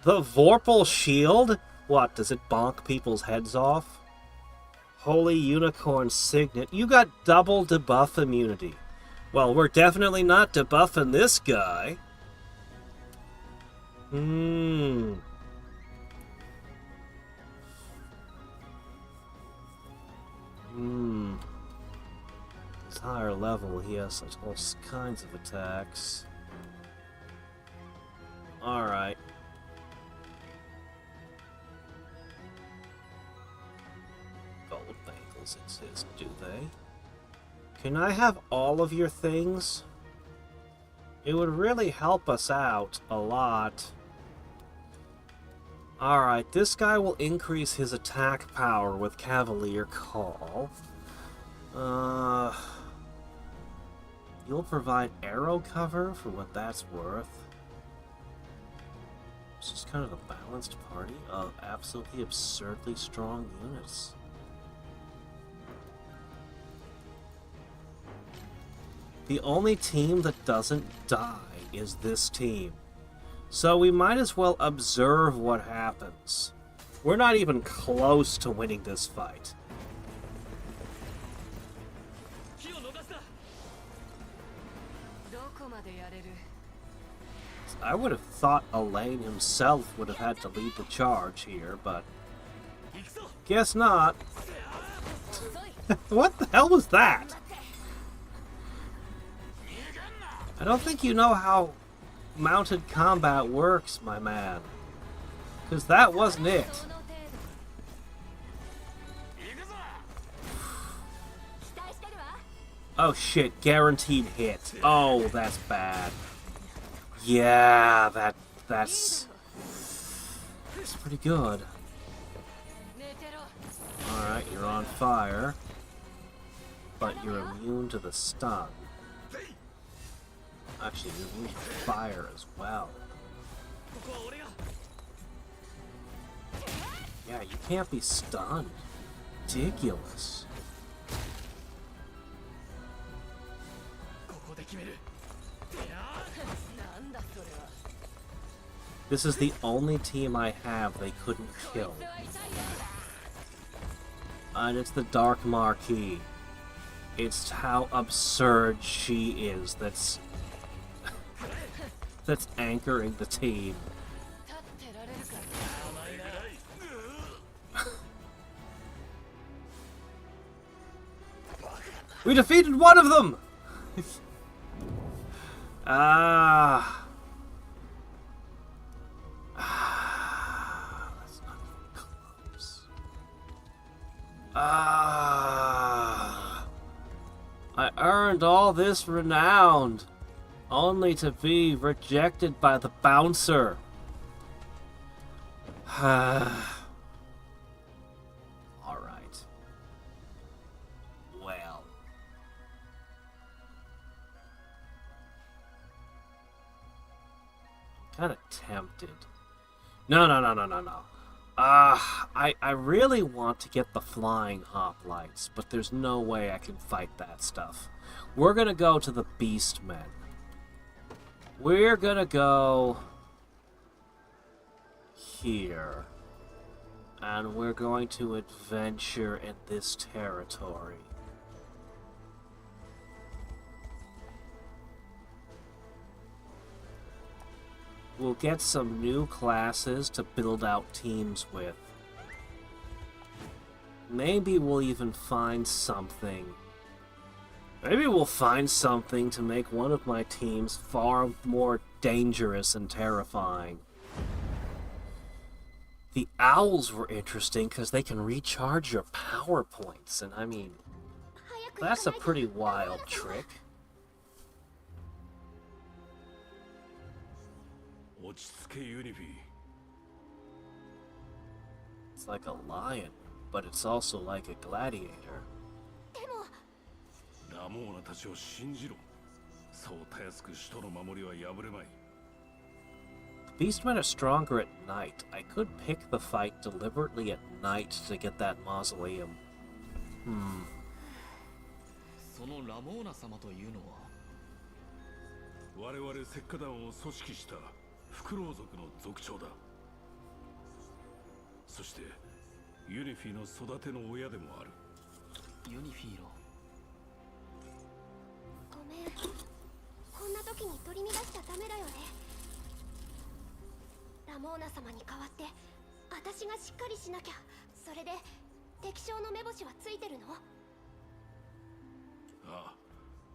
The Vorpal Shield? What, does it bonk people's heads off? Holy Unicorn Signet. You got double debuff immunity. Well, we're definitely not debuffing this guy. He's higher level, he has all kinds of attacks. Alright. Gold bangles exist, do they? Can I have all of your things? It would really help us out a lot. Alright, this guy will increase his attack power with Cavalier Call. You'll provide arrow cover for what that's worth. This is kind of a balanced party of absolutely absurdly strong units. The only team that doesn't die is this team. So we might as well observe what happens. We're not even close to winning this fight. I would have thought Elaine himself would have had to lead the charge here, but guess not. What the hell was that? I don't think you know how mounted combat works, my man. Because that wasn't it. Oh shit, guaranteed hit. Oh, that's bad. Yeah, that's pretty good. Alright, you're on fire. But you're immune to the stun. Actually, you're immune to fire as well. Yeah, you can't be stunned. Ridiculous. This is the only team I have they couldn't kill. And it's the Dark Marquis. It's how absurd she is that's anchoring the team. We defeated one of them! That's not even close. I earned all this renown, only to be rejected by the bouncer. Alright. Well. Kinda tempted. No. I really want to get the flying hoplites, but there's no way I can fight that stuff. We're gonna go to the Beastmen. We're gonna go here. And we're going to adventure in this territory. We'll get some new classes to build out teams with. Maybe we'll even find something Maybe we'll find something to make one of my teams far more dangerous and terrifying. The owls were interesting because they can recharge your power points, and I mean, that's a pretty wild trick. It's like a lion, but it's also like a gladiator. Beastmen are stronger at night. I could pick the fight deliberately at night to get that mausoleum. そのラモーナ様というのは我々石化団を組織したフクロウ族の族長だ。そしてユニフィの育ての親でもある。ユニフィロ。ごめん。こんな時に取り乱しちゃダメだよね。ラモーナ様に代わって私がしっかりしなきゃ。それで敵将の目星はついてるの？ああ、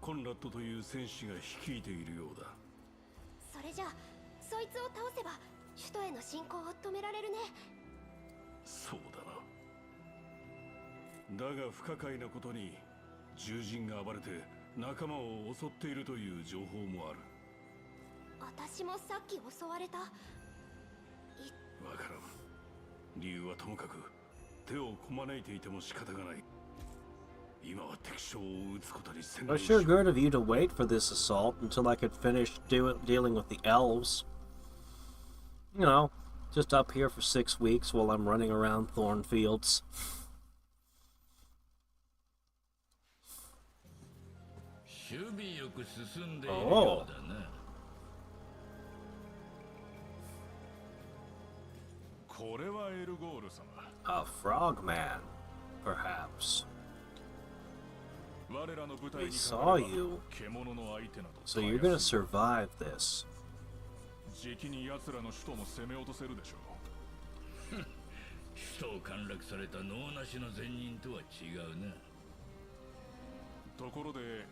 コンラッドという戦士が率いているようだ。それじゃあそいつを倒せば首都への侵攻を止められるね。そうだな。だが不可解なことに獣人が暴れて仲間を襲っているという情報もある。私もさっき襲われた。わからん。理由はともかく手をこまねいていても仕方がない。It was sure good of you to wait for this assault until I could finish dealing with the elves. You know, just up here for 6 weeks while I'm running around Thornfields. Oh. A frogman, perhaps. We saw you, so you're gonna survive this. じきに奴らの首都も攻め落とせるでしょう。首都を陥落された能なしの善人とは違うな。ところで、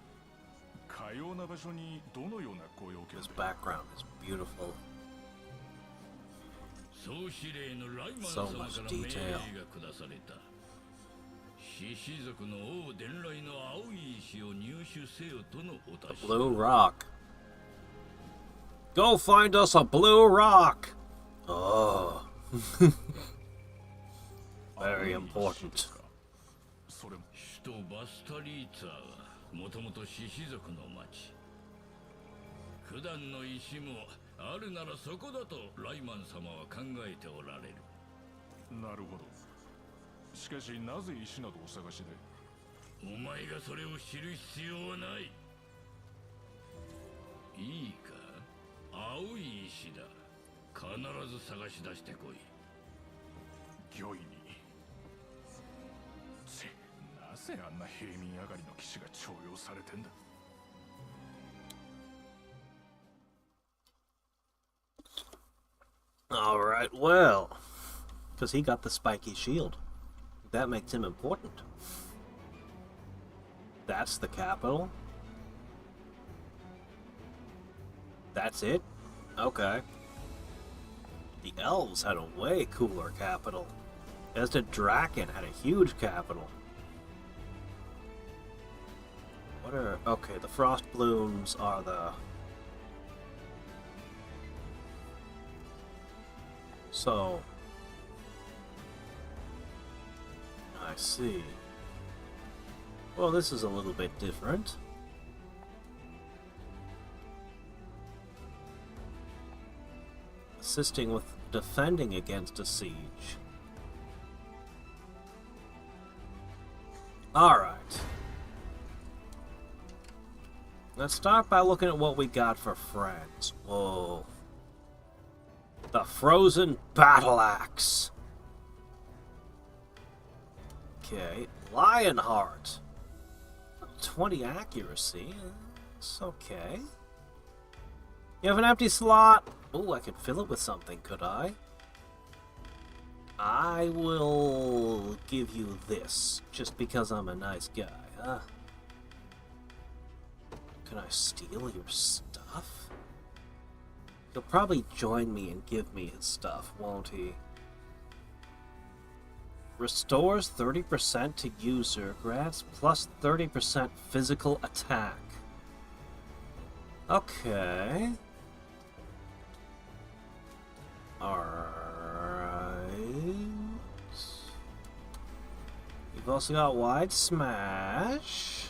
かような場所にどのようなご用件で？ This background is beautiful. 総司令のライマン様から命令が下された。獅子族の王伝来の青い石を入手せよとのお達し。The blue rock. Go find us a blue rock. Oh. Very important. 首都バスタリーツァーはもともと獅子族の町。普段の石もあるならそこだとライマン様は考えておられる。なるほど。しかしなぜ石などお探しで？お前がそれを知る必要はない。いいか、青い石だ。必ず探し出してこい。御意に。なぜあんな平民上がりの騎士が重用されてんだ。Alright, well, because he got the spiky shield. That makes him important. That's the capital. That's it? Okay. The elves had a way cooler capital. As did Draken had a huge capital. What are... Okay, the frost blooms are the... So... I see. Well, this is a little bit different. Assisting with defending against a siege. Alright. Let's start by looking at what we got for friends. Whoa. The Frozen Battle Axe. Okay. Lionheart. 20 accuracy. It's okay. You have an empty slot. Oh, I could fill it with something, could I? I will give you this, just because I'm a nice guy, huh? Can I steal your stuff? He'll probably join me and give me his stuff, won't he? Restores 30% to user, grants plus 30% physical attack. Okay. Alright. You've also got Wide Smash.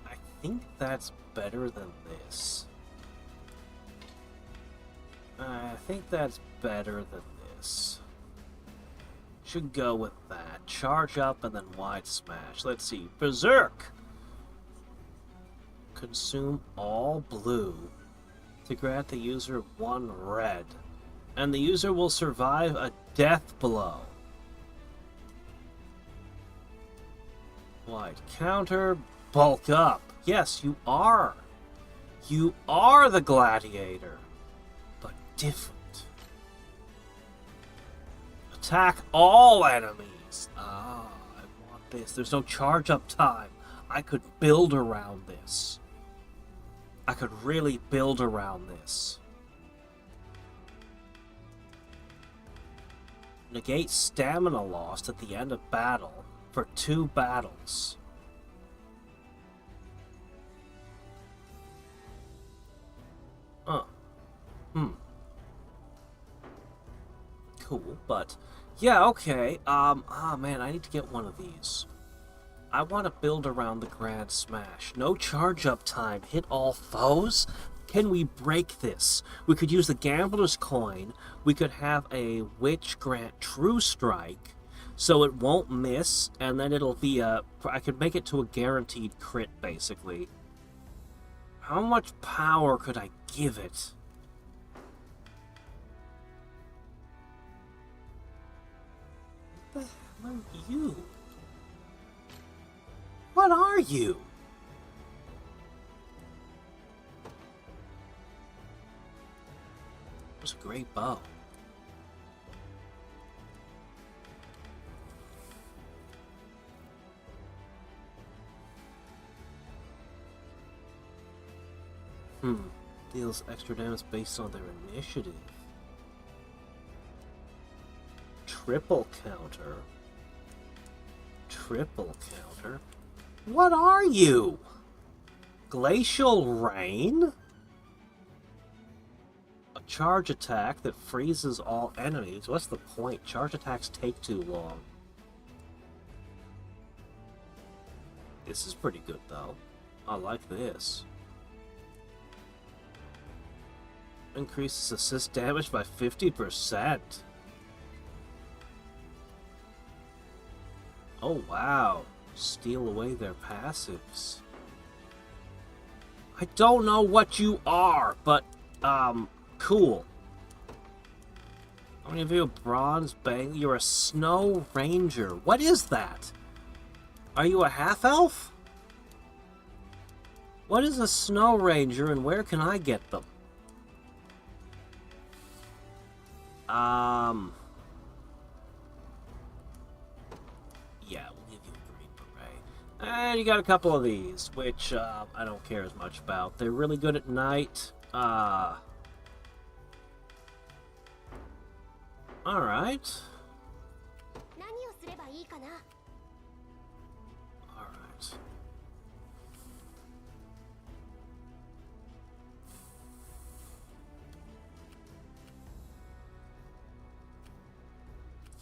I think that's better than this. I think that's better than this. Should go with that. Charge up and then Wide Smash. Let's see. Berserk! Consume all blue to grant the user 1 red. And the user will survive a death blow. Wide counter. Bulk up. Yes, you are. You are the gladiator. But different. Attack all enemies. Ah, I want this. There's no charge up time. I could build around this. I could really build around this. Negate stamina lost at the end of battle for 2 battles. Cool, but yeah, okay. Man, I need to get one of these. I want to build around the Grand Smash. No charge up time. Hit all foes? Can we break this? We could use the Gambler's Coin. We could have a Witch grant True Strike, so it won't miss, and then it'll be a... I could make it to a guaranteed crit, basically. How much power could I give it? What the hell are you? What are you? That's a great bow. Deals extra damage based on their initiative. Triple counter. Triple counter. What are you? Glacial Rain? A charge attack that freezes all enemies. What's the point? Charge attacks take too long. This is pretty good, though. I like this. Increases assist damage by 50%. Oh, wow. Steal away their passives. I don't know what you are, but, cool. How many of you have bronze bang? You're a snow ranger. What is that? Are you a half-elf? What is a snow ranger and where can I get them? Yeah, we'll give you a green beret. And you got a couple of these, which I don't care as much about. They're really good at night. Alright. Alright.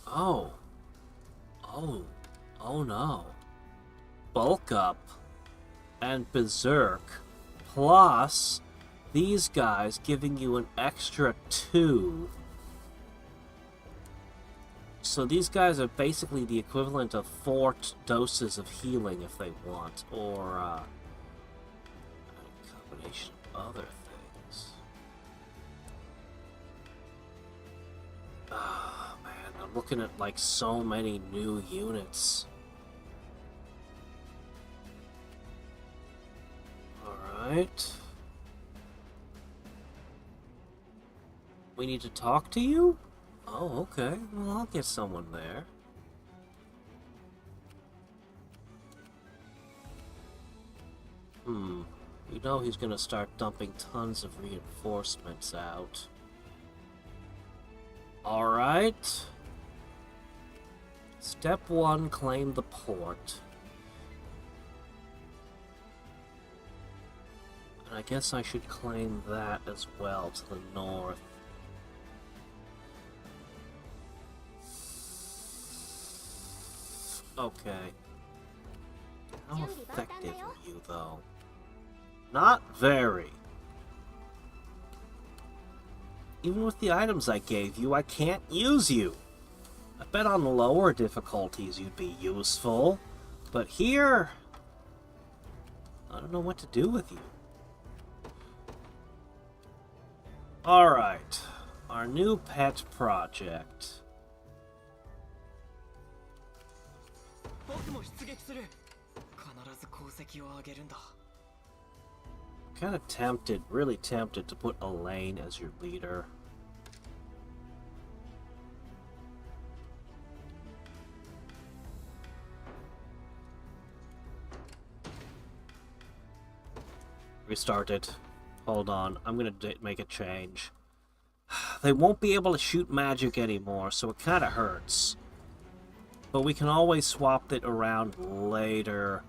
Oh. Oh. Oh no. Bulk up and Berserk plus these guys giving you an extra 2. So these guys are basically the equivalent of 4 doses of healing if they want, or a combination of other things. Oh man, I'm looking at like so many new units. Alright. We need to talk to you? Oh, okay. Well, I'll get someone there. You know he's gonna start dumping tons of reinforcements out. Alright. Step 1, claim the port. And I guess I should claim that as well to the north. Okay. How effective are you, though? Not very. Even with the items I gave you, I can't use you. I bet on lower difficulties you'd be useful. But here, I don't know what to do with you. Alright. Our new pet project. Kind of tempted, really tempted to put Elaine as your leader. Restart it. Hold on, I'm gonna make a change. They won't be able to shoot magic anymore, so it kind of hurts. But we can always swap it around later.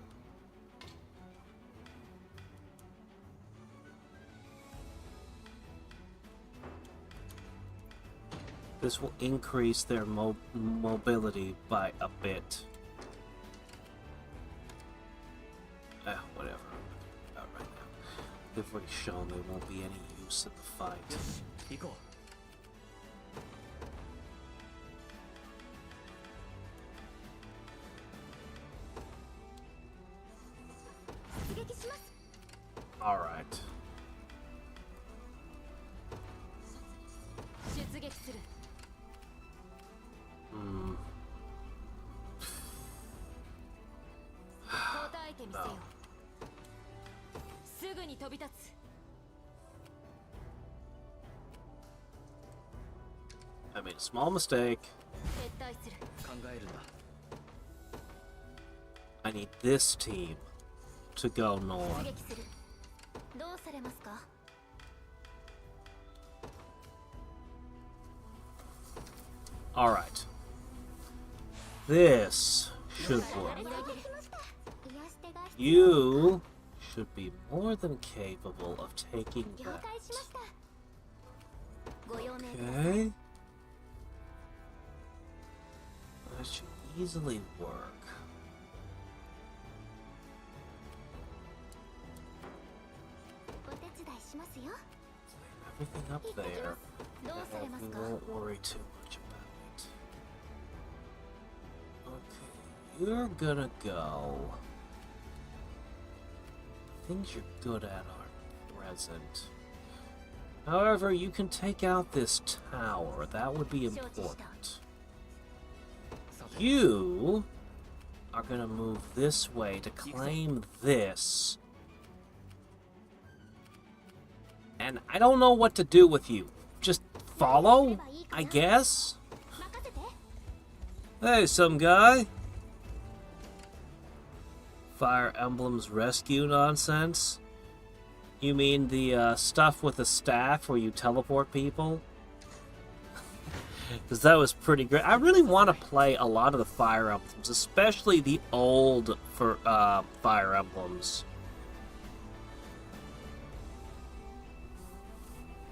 This will increase their mobility by a bit. Whatever. About right now. They've already shown they won't be any use in the fight. Alright. No. I made a small mistake. I need this team to go north. Alright. This should work. You should be more than capable of taking that. Okay. That should easily work. Everything up there, and we won't worry too much about it. Okay, you're gonna go. Things you're good at are present. However, you can take out this tower. That would be important. You are gonna move this way to claim this. And I don't know what to do with you. Just follow, I guess? Hey, some guy. Fire Emblem's rescue nonsense? You mean the stuff with the staff where you teleport people? Because that was pretty great. I really want to play a lot of the Fire Emblems, especially the old Fire Emblems.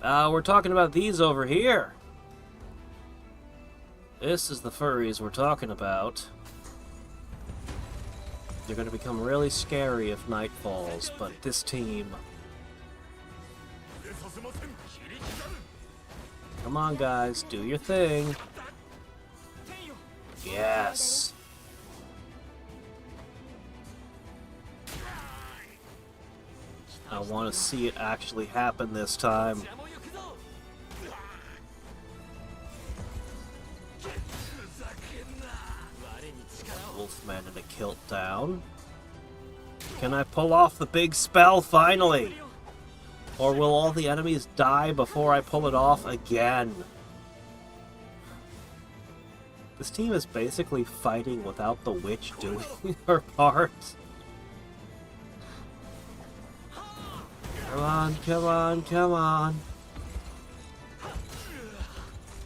We're talking about these over here. This is the furries we're talking about. They're going to become really scary if night falls, but this team... Come on, guys, do your thing. Yes. I want to see it actually happen this time. Wolfman in a kilt down. Can I pull off the big spell finally? Or will all the enemies die before I pull it off again? This team is basically fighting without the witch doing her part. Come on, come on, come on.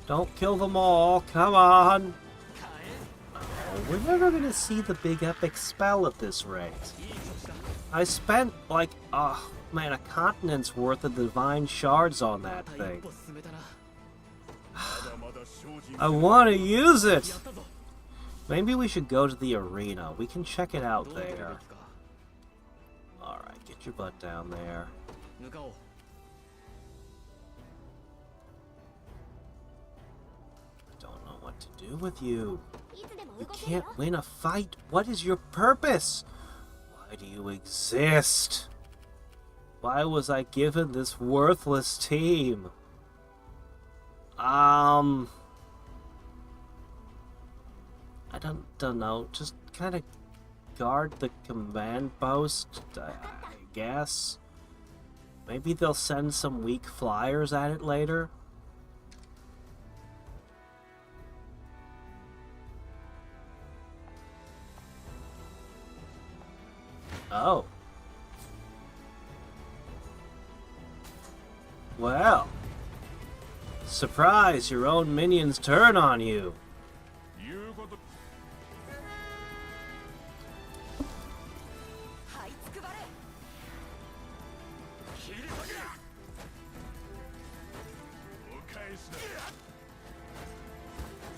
Don't kill them all, come on. Oh, we're never gonna see the big epic spell at this rate. I spent like, oh man, a continent's worth of divine shards on that thing. I want to use it! Maybe we should go to the arena. We can check it out there. Alright, get your butt down there. I don't know what to do with you. You can't win a fight. What is your purpose? Why do you exist? Why was I given this worthless team? I don't know. Just kind of guard the command post, I guess. Maybe they'll send some weak flyers at it later. Oh. Well. Surprise, your own minions turn on you.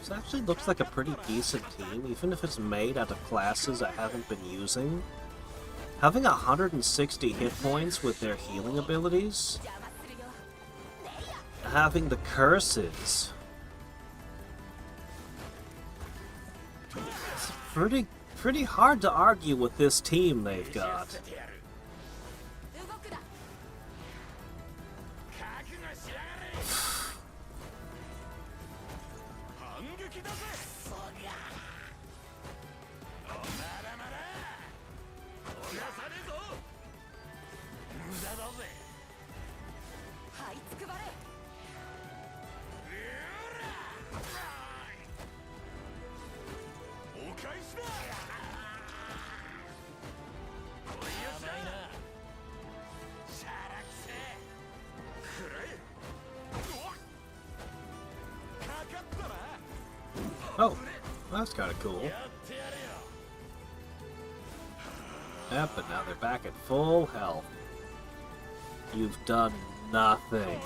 This actually looks like a pretty decent team, even if it's made out of classes I haven't been using. Having 160 hit points with their healing abilities, having the curses, it's pretty hard to argue with this team they've got. Oh, that's kind of cool. Yep, but now they're back at full health. You've done nothing.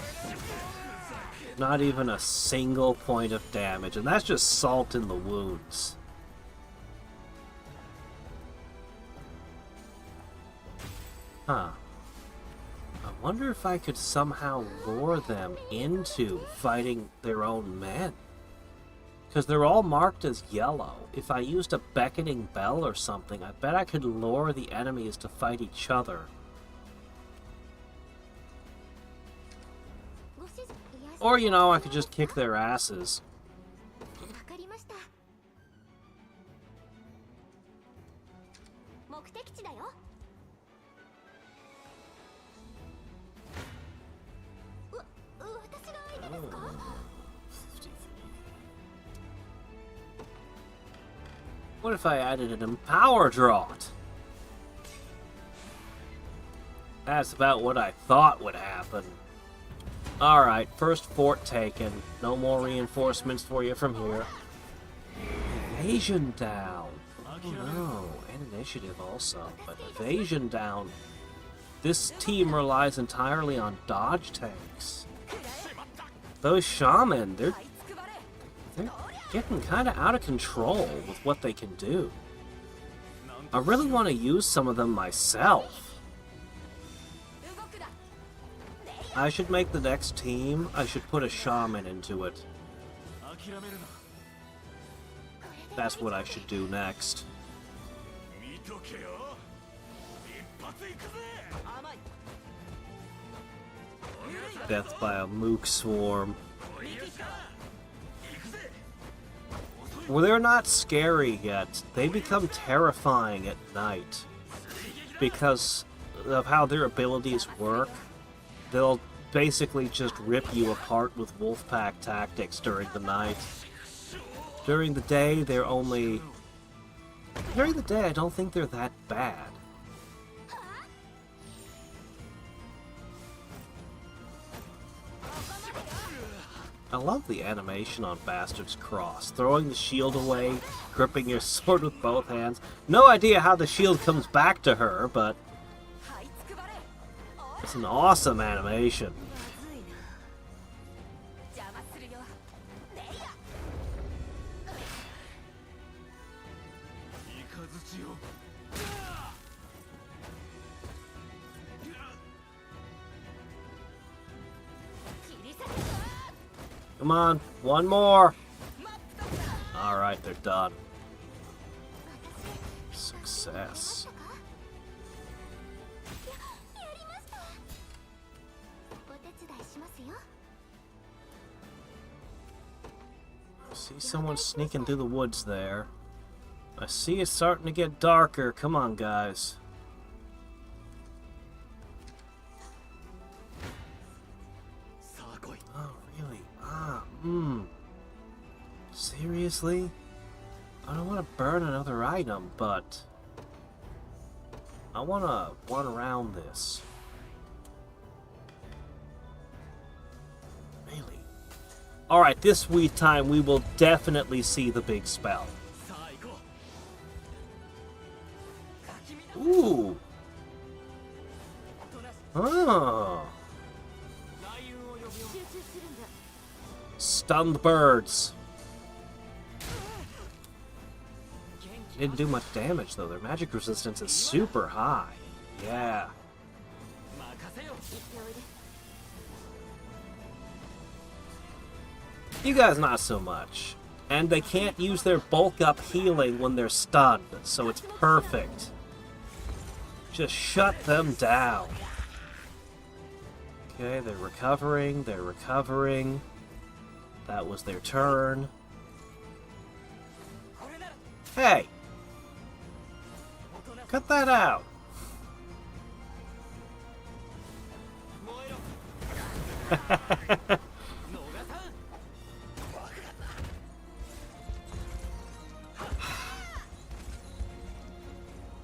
Not even a single point of damage, and that's just salt in the wounds. Huh. I wonder if I could somehow lure them into fighting their own men. Because they're all marked as yellow. If I used a beckoning bell or something, I bet I could lure the enemies to fight each other. Or, you know, I could just kick their asses. What if I added an Empower Draught? That's about what I thought would happen. Alright, first fort taken. No more reinforcements for you from here. Evasion down. Oh no, and initiative also. But evasion down. This team relies entirely on dodge tanks. Those shaman, they're getting kind of out of control with what they can do. I really want to use some of them myself. I should make the next team. I should put a shaman into it. That's what I should do next. Death by a mook swarm. Well, they're not scary yet. They become terrifying at night. Because of how their abilities work. They'll basically just rip you apart with wolfpack tactics during the night. During the day, they're only... During the day, I don't think they're that bad. I love the animation on Bastard's Cross. Throwing the shield away, gripping your sword with both hands. No idea how the shield comes back to her, but it's an awesome animation. Come on, one more. Alright, they're done. Success. I see someone sneaking through the woods there. I see it's starting to get darker. Come on, guys. Oh, really? Seriously? I don't want to burn another item, but I want to run around this. Really? Alright, this week time we will definitely see the big spell. Ooh. Oh. Stunned birds. Didn't do much damage though. Their magic resistance is super high. Yeah. You guys not so much. And they can't use their bulk up healing when they're stunned, so it's perfect. Just shut them down. Okay, they're recovering, they're recovering. That was their turn. Hey! Cut that out!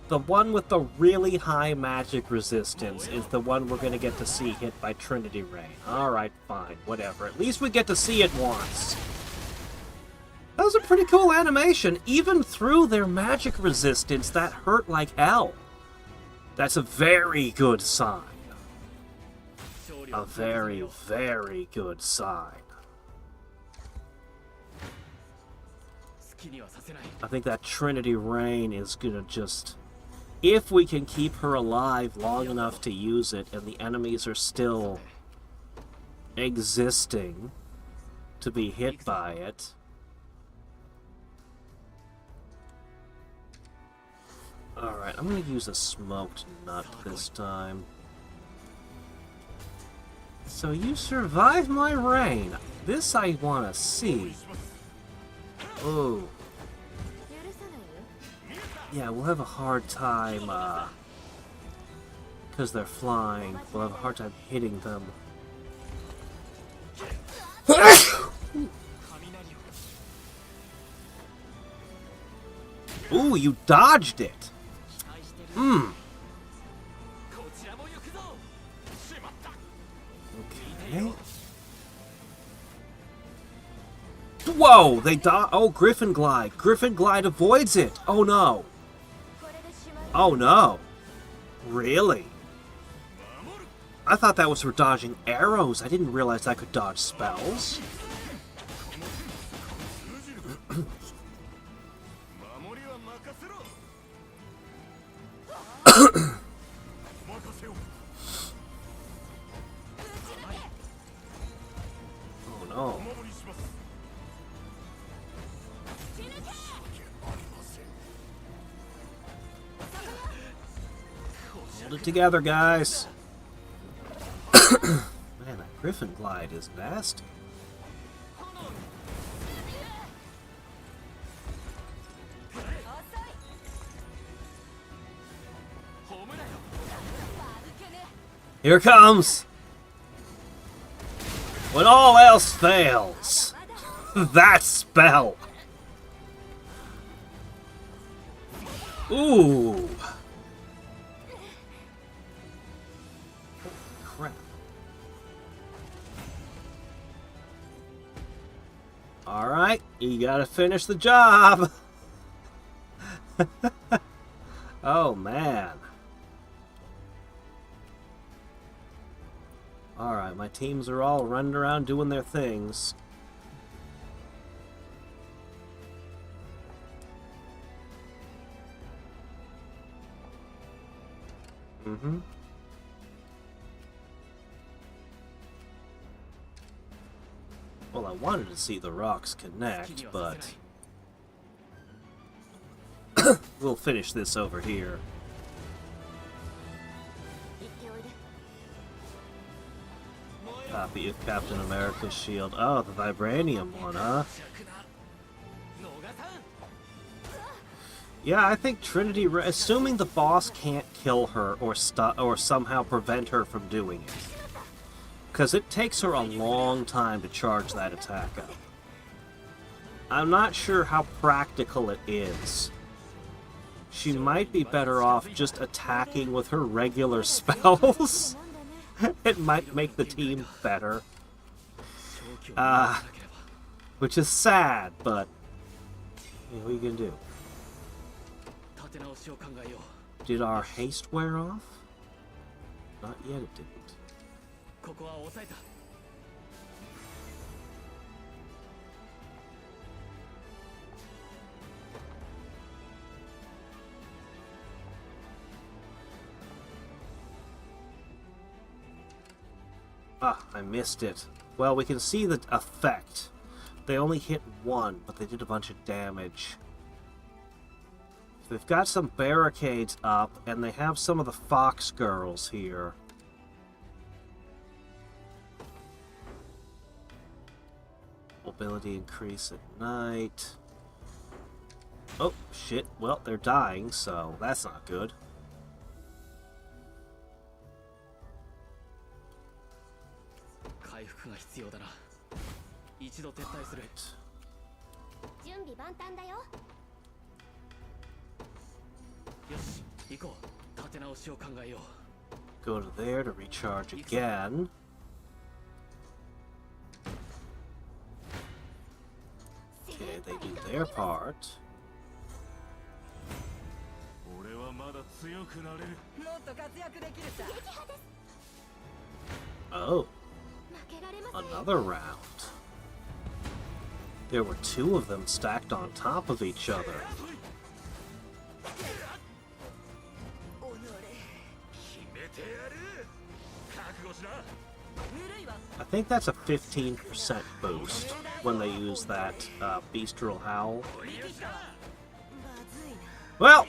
The one with the really high magic resistance is the one we're going to get to see hit by Trinity Rain. Alright, fine, whatever. At least we get to see it once. That was a pretty cool animation. Even through their magic resistance, that hurt like hell. That's a very good sign. A very, very good sign. I think that Trinity Rain is gonna just... If we can keep her alive long enough to use it, and the enemies are still existing to be hit by it... Alright, I'm gonna use a smoked nut this time. So you survived my rain. This I want to see. Oh. Yeah, we'll have a hard time, because they're flying. We'll have a hard time hitting them. Ooh, you dodged it! Hmm. Okay. Whoa! They die. Oh, Griffin Glide. Griffin Glide avoids it. Oh no. Oh no. Really? I thought that was for dodging arrows. I didn't realize I could dodge spells. Oh no. Hold it together, guys. Man, that Griffin Glide is nasty. Here it comes! When all else fails, that spell! Ooh! Holy crap. Alright, you gotta finish the job! Oh, man. Alright, my teams are all running around doing their things. Mm-hmm. Well, I wanted to see the rocks connect, but we'll finish this over here. Copy of Captain America's shield. Oh, the vibranium one, huh? Yeah, I think Trinity, assuming the boss can't kill her or somehow prevent her from doing it. Because it takes her a long time to charge that attack up. I'm not sure how practical it is. She might be better off just attacking with her regular spells. It might make the team better. Which is sad, but what are you gonna do? Did our haste wear off? Not yet, it didn't. Ah, I missed it. Well, we can see the effect. They only hit one, but they did a bunch of damage. They've got some barricades up, and they have some of the fox girls here. Mobility increase at night. Oh, shit. Well, they're dying, so that's not good. Go to there to recharge again. Okay, they do their part. Oh. Another round. There were two of them stacked on top of each other. I think that's a 15% boost when they use that Bestial Howl. Well,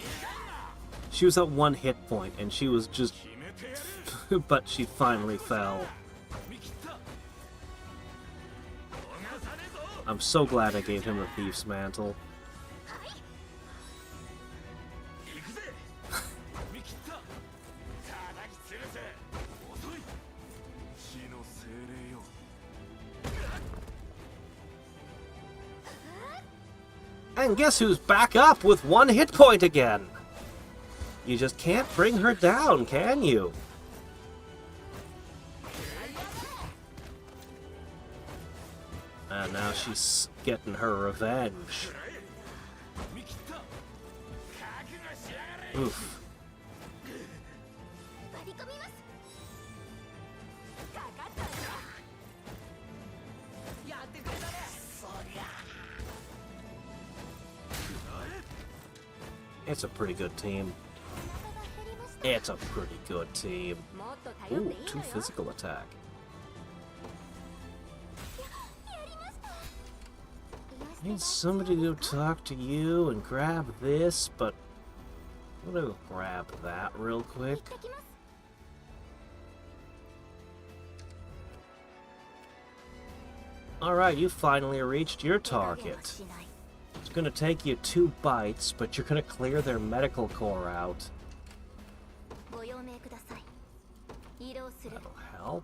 she was at 1 hit point and she was just... but she finally fell. I'm so glad I gave him a Thief's Mantle. And guess who's back up with 1 hit point again? You just can't bring her down, can you? And now she's getting her revenge. Oof. It's a pretty good team. It's a pretty good team. Ooh, 2 physical attack. I need somebody to talk to you and grab this, but I'm gonna grab that real quick. Alright, you finally reached your target. It's gonna take you 2 bites, but you're gonna clear their medical core out. That'll help.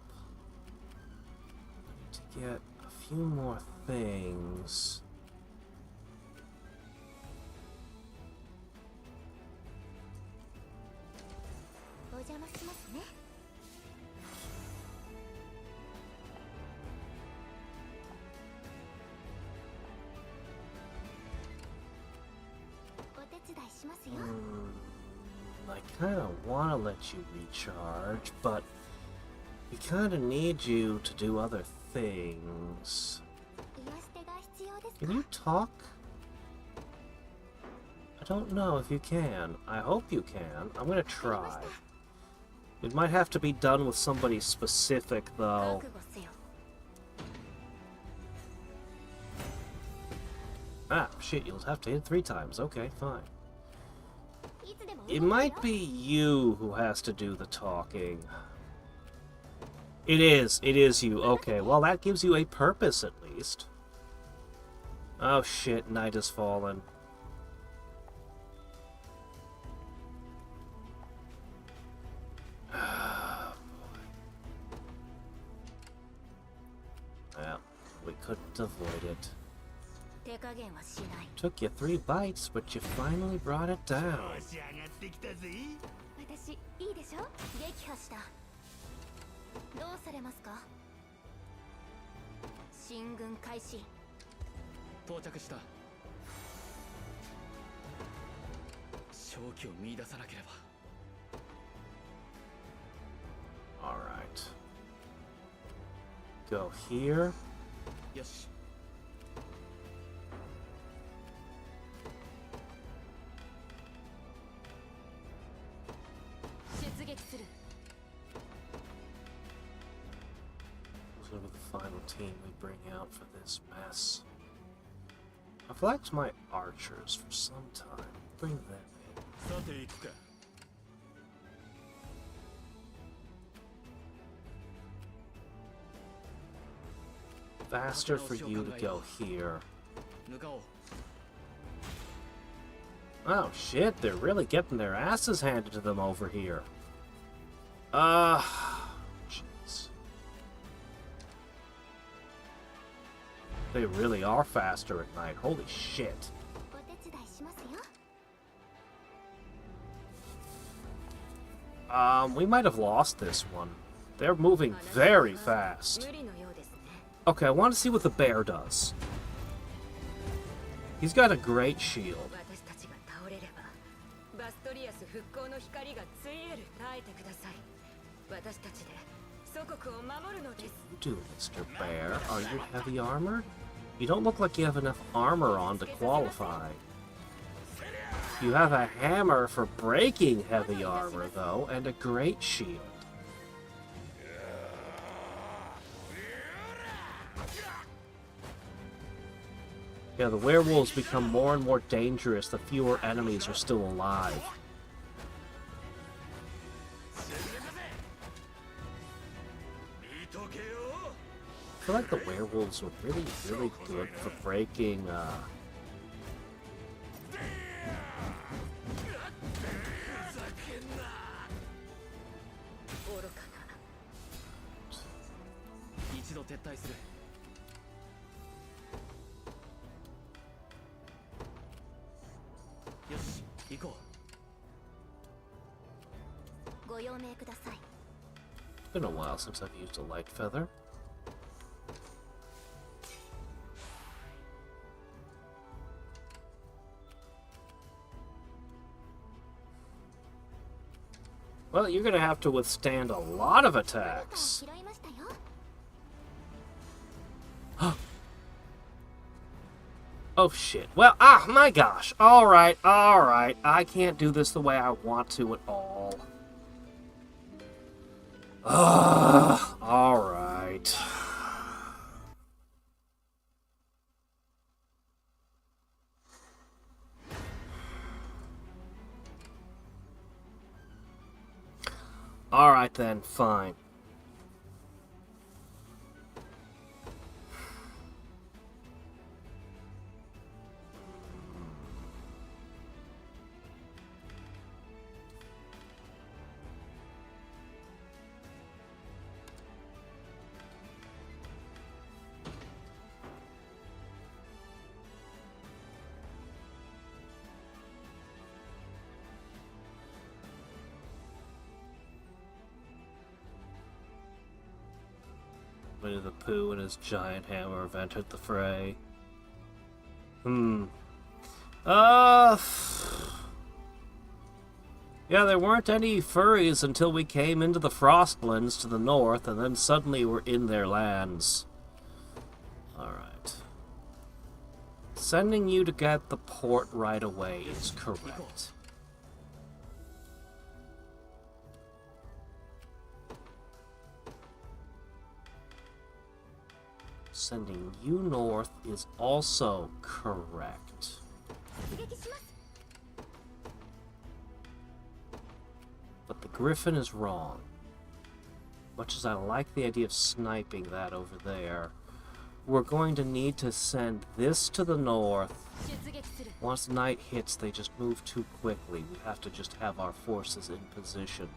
I need to get a few more things. I kind of want to let you recharge, but we kind of need you to do other things. Can you talk? I don't know if you can. I hope you can. I'm gonna try. It might have to be done with somebody specific, though. Ah, shit, you'll have to hit 3 times. Okay, fine. It might be you who has to do the talking. It is you. Okay, well, that gives you a purpose, at least. Oh, shit, night has fallen. Well, we couldn't avoid it. Took you 3 bites, but you finally brought it down. Alright. Go here. This will be the final team we bring out for this mess. I've liked my archers for some time. Bring them in. Faster for you to go here. Oh shit, they're really getting their asses handed to them over here. Jeez. They really are faster at night. Holy shit. We might have lost this one. They're moving very fast. Okay, I want to see what the bear does. He's got a great shield. What do you do, Mr. Bear? Are you heavy armored? You don't look like you have enough armor on to qualify. You have a hammer for breaking heavy armor, though, and a great shield. Yeah, the werewolves become more and more dangerous the fewer enemies are still alive. I feel like the werewolves were really, really good for breaking, It's been a while since I've used a light feather. Well, you're gonna have to withstand a lot of attacks. Oh shit. Well, my gosh. Alright, alright. I can't do this the way I want to at all. Alright. Alright then, fine. Winnie the Pooh and his giant hammer have entered the fray. Yeah, there weren't any furries until we came into the Frostlands to the north, and then suddenly we're in their lands. Alright. Sending you to get the port right away is correct. Sending you north is also correct. But the Griffin is wrong. Much as I like the idea of sniping that over there, we're going to need to send this to the north. Once night hits, they just move too quickly. We have to just have our forces in position.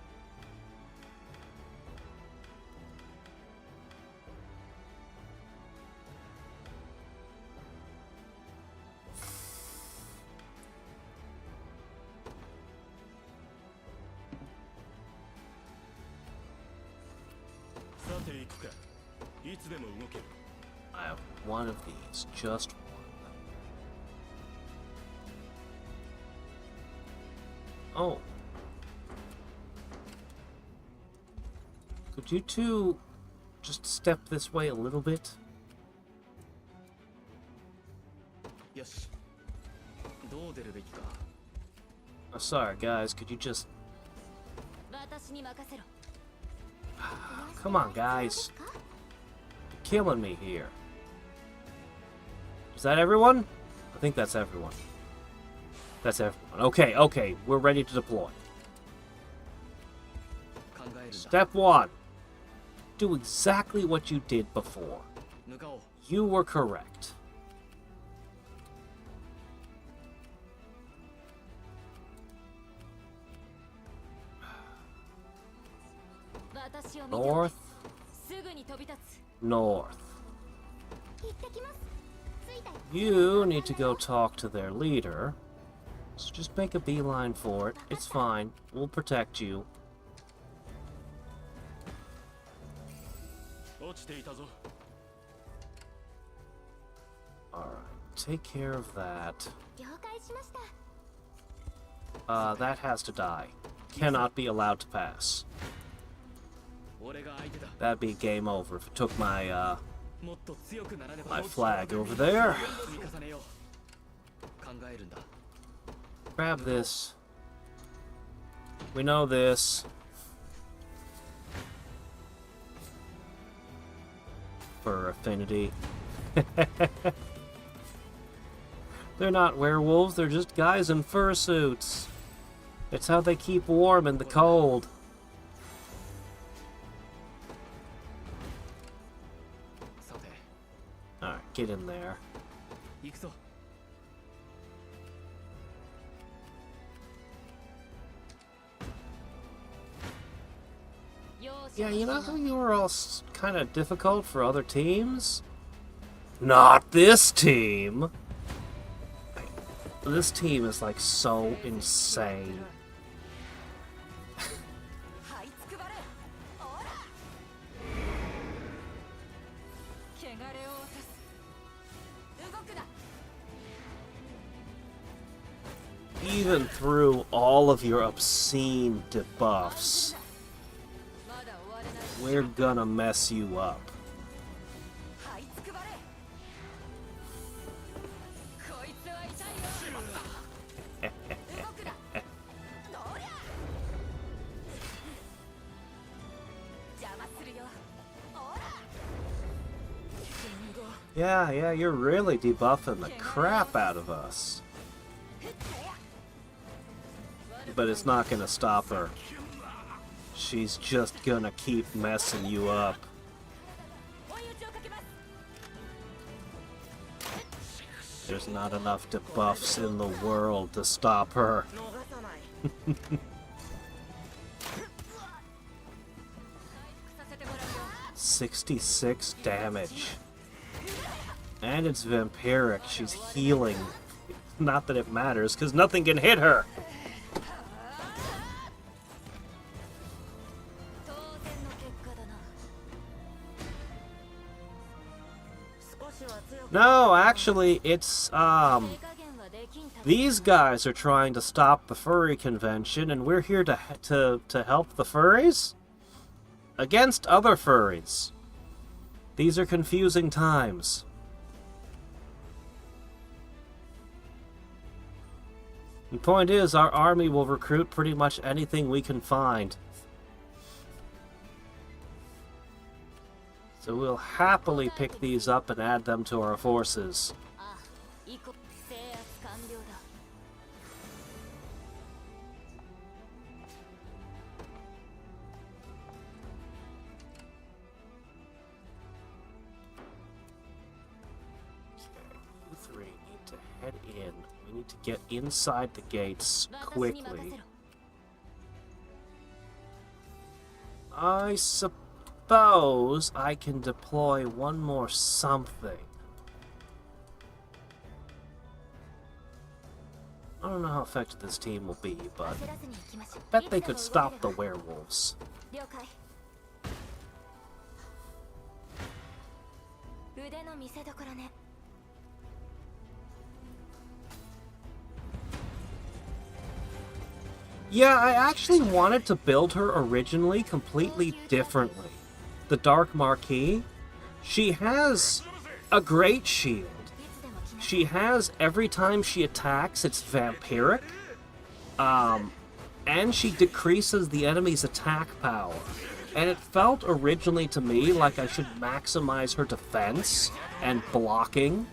I have one of these, just one. Oh. Could you two just step this way a little bit? Oh, sorry, guys, could you just... Come on, guys. You're killing me here. Is that everyone? I think that's everyone. That's everyone. Okay, okay, we're ready to deploy. Step 1. Do exactly what you did before. You were correct. North. North. You need to go talk to their leader. So just make a beeline for it. It's fine. We'll protect you. Alright, take care of that. That has to die. Cannot be allowed to pass. That'd be game over if it took my, my flag over there. Grab this. We know this. For affinity. They're not werewolves, they're just guys in fursuits. It's how they keep warm in the cold. Alright, get in there. Yeah, you know how you were all kind of difficult for other teams? Not this team! This team is like so insane. Even through all of your obscene debuffs, we're gonna mess you up. Yeah, you're really debuffing the crap out of us. But it's not gonna stop her. She's just gonna keep messing you up. There's not enough debuffs in the world to stop her. 66 damage. And it's vampiric. She's healing. Not that it matters, because nothing can hit her. No, actually, it's, These guys are trying to stop the furry convention, and we're here to help the furries? Against other furries. These are confusing times. The point is, our army will recruit pretty much anything we can find. So we'll happily pick these up and add them to our forces. Head in. We need to get inside the gates quickly. I suppose I can deploy one more something. I don't know how effective this team will be, but I bet they could stop the werewolves. Yeah, I actually wanted to build her originally completely differently. The Dark Marquis, she has a great shield. She has, every time she attacks, it's vampiric. And she decreases the enemy's attack power. And it felt originally to me like I should maximize her defense and blocking.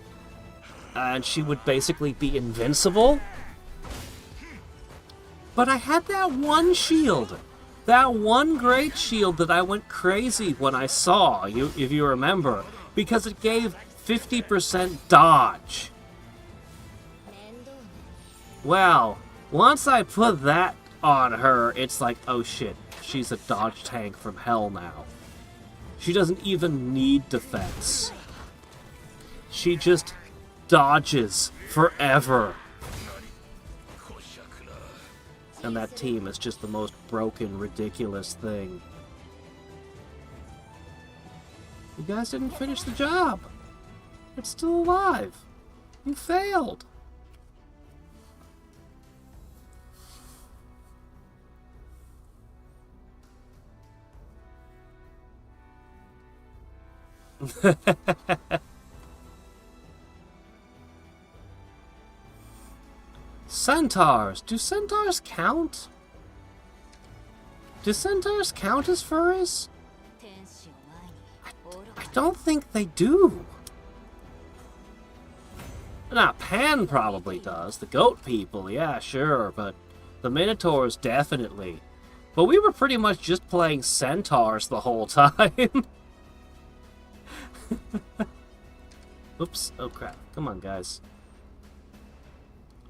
And she would basically be invincible. But I had that one shield, that one great shield that I went crazy when I saw, if you remember, because it gave 50% dodge. Well, once I put that on her, it's like, oh shit, she's a dodge tank from hell now. She doesn't even need defense. She just dodges forever. And that team is just the most broken, ridiculous thing. You guys didn't finish the job. It's still alive. You failed. Centaurs! Do centaurs count? Do centaurs count as furries? I don't think they do. Now, Pan probably does. The goat people, yeah, sure, but the Minotaurs definitely. But we were pretty much just playing centaurs the whole time. Oops, oh crap. Come on, guys.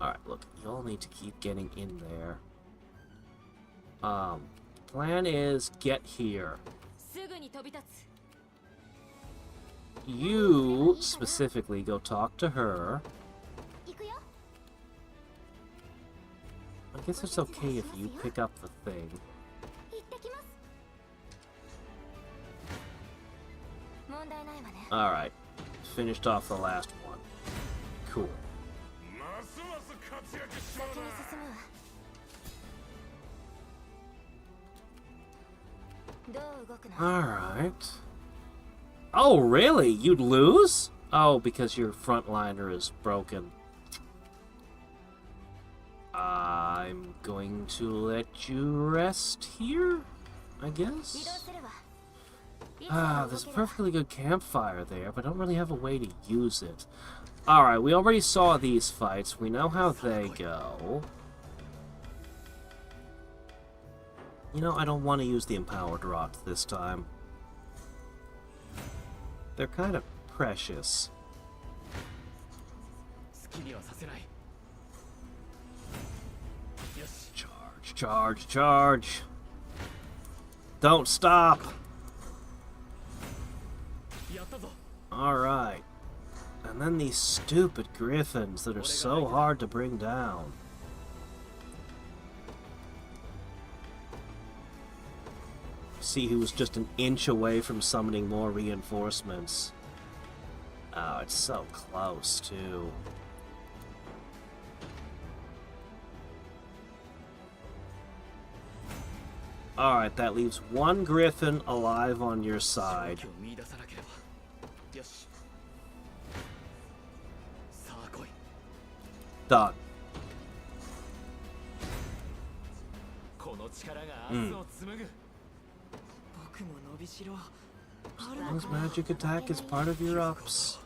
Alright, look, y'all need to keep getting in there. Plan is get here. You, specifically, go talk to her. I guess it's okay if you pick up the thing. Alright, finished off the last one. Cool. Alright. Oh, really? You'd lose? Oh, because your frontliner is broken. I'm going to let you rest here, I guess? There's a perfectly good campfire there, but I don't really have a way to use it. Alright, we already saw these fights. We know how they go. You know, I don't want to use the empowered rods this time. They're kind of precious. Charge, charge, charge! Don't stop! Alright. And then these stupid griffins that are so hard to bring down. See who was just an inch away from summoning more reinforcements. Oh, it's so close, too. Alright, that leaves one griffin alive on your side. 勝機を見出さなければ。よし。さあ来い。 Done. この力が明日を紡ぐ。僕も伸びしろ。あるの His かな。 magic attack is part of your ups.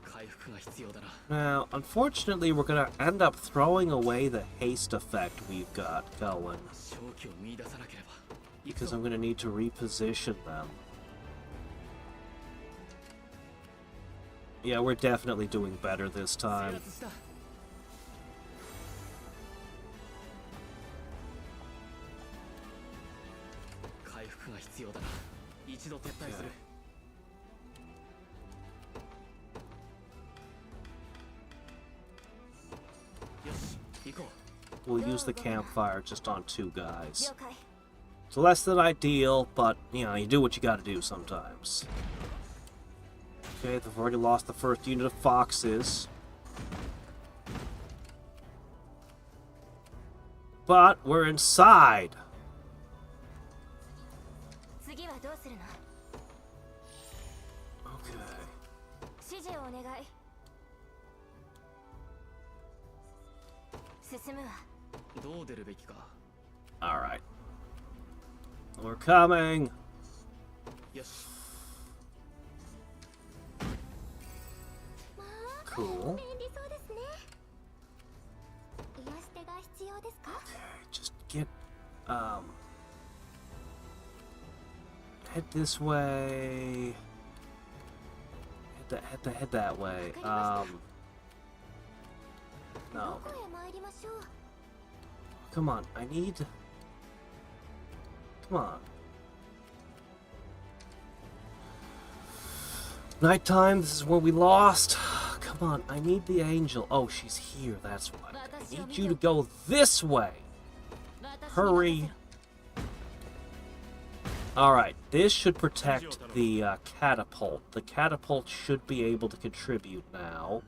回復が必要だな。 Now, unfortunately, we're gonna end up throwing away the haste effect we've got going. 勝機を見出さなければ。 Because I'm gonna need to reposition them. Yeah, we're definitely doing better this 制 time. 圧した。回復が必要だな。一度撤退する。 よし、行こう。 We'll use the campfire just on 2 guys. 了解 It's less than ideal, but, you know, you do what you gotta do sometimes. Okay, they've already lost the first unit of foxes. But we're inside. 次はどうするの Okay. 指示をお願い進むわどう出るべきか。 Alright. We're coming. よし。 Cool. 便利そうですね癒し手が必要ですか Okay, just get, head this way. Head that way. No. どこへ参りましょう Come on, I need... Come on. Nighttime, this is where we lost. Come on, I need the angel. Oh, she's here, that's why. I need you to go this way. Hurry. Alright, this should protect the catapult. The catapult should be able to contribute now.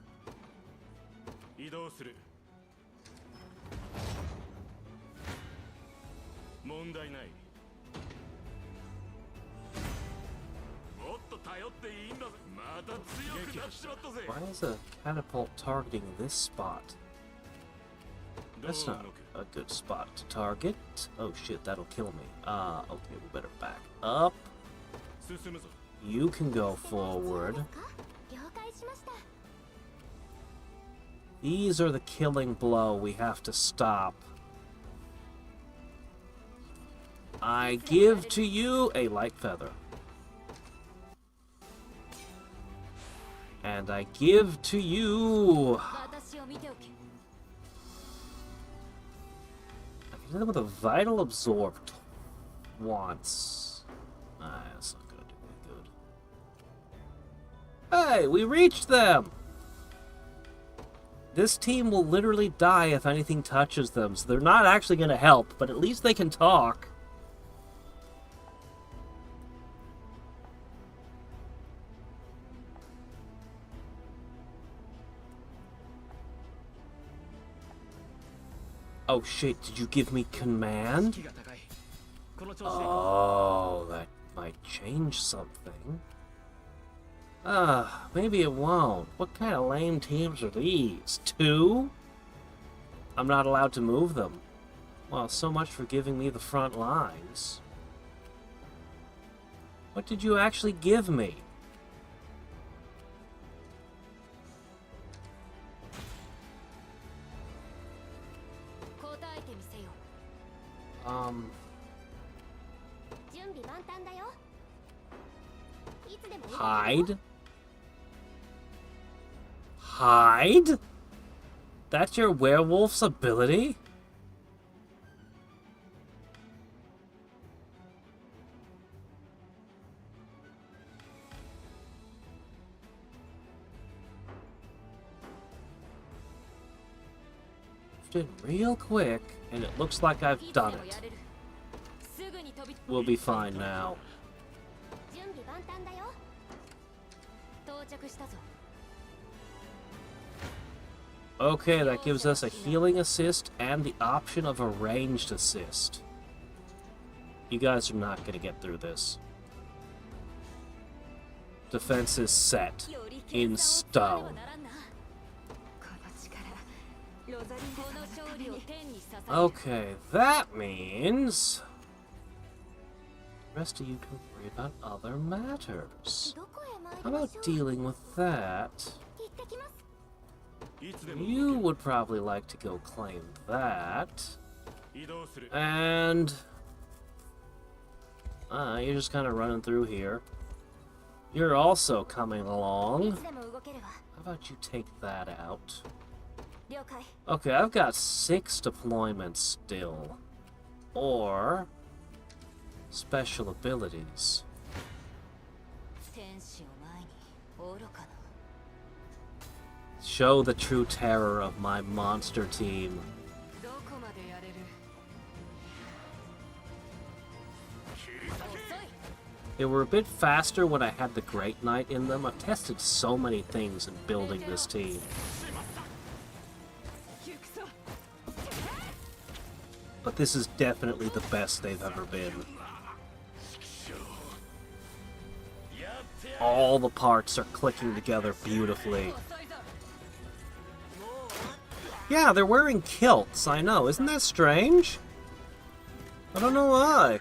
移動する。問題ない。もっと頼っていいんだぜ。また強くなっちまったぜ。 Why is a catapult targeting this spot? That's not a good spot to target. Oh shit, that'll kill me. Okay, we better back up. 進むぞ。 You can go forward. 了解しました These are the killing blow we have to stop. I give to you a light feather. And I give to you... 私を見ておけ I can hit them with a vital absorb once. That's not gonna do any good. Hey, we reached them! This team will literally die if anything touches them, so they're not actually gonna help, but at least they can talk. Oh shit, did you give me command? 気が高い。この調子で。 Oh, that might change something. Maybe it won't. What kind of lame teams are these? 2? I'm not allowed to move them. Well, so much for giving me the front lines. What did you actually give me? Um, 準備万端だよいつでもいいよ hide? Hide? That's your werewolf's ability? Did real quick, and it looks like I've いつで done もや it. れるすぐに飛び We'll be fine now. 準備万端だよ到着したぞ Okay, that gives us a healing assist and the option of a ranged assist. You guys are not going to get through this. Defense is set in stone. Okay, that means the rest of you can worry about other matters. How about dealing with that? You would probably like to go claim that. And you're just kind of running through here. You're also coming along. How about you take that out? Okay, I've got 6 deployments still. Or special abilities. Show the true terror of my monster team. They were a bit faster when I had the Great Knight in them. I've tested so many things in building this team. But this is definitely the best they've ever been. All the parts are clicking together beautifully. Yeah, they're wearing kilts, I know. Isn't that strange? I don't know why.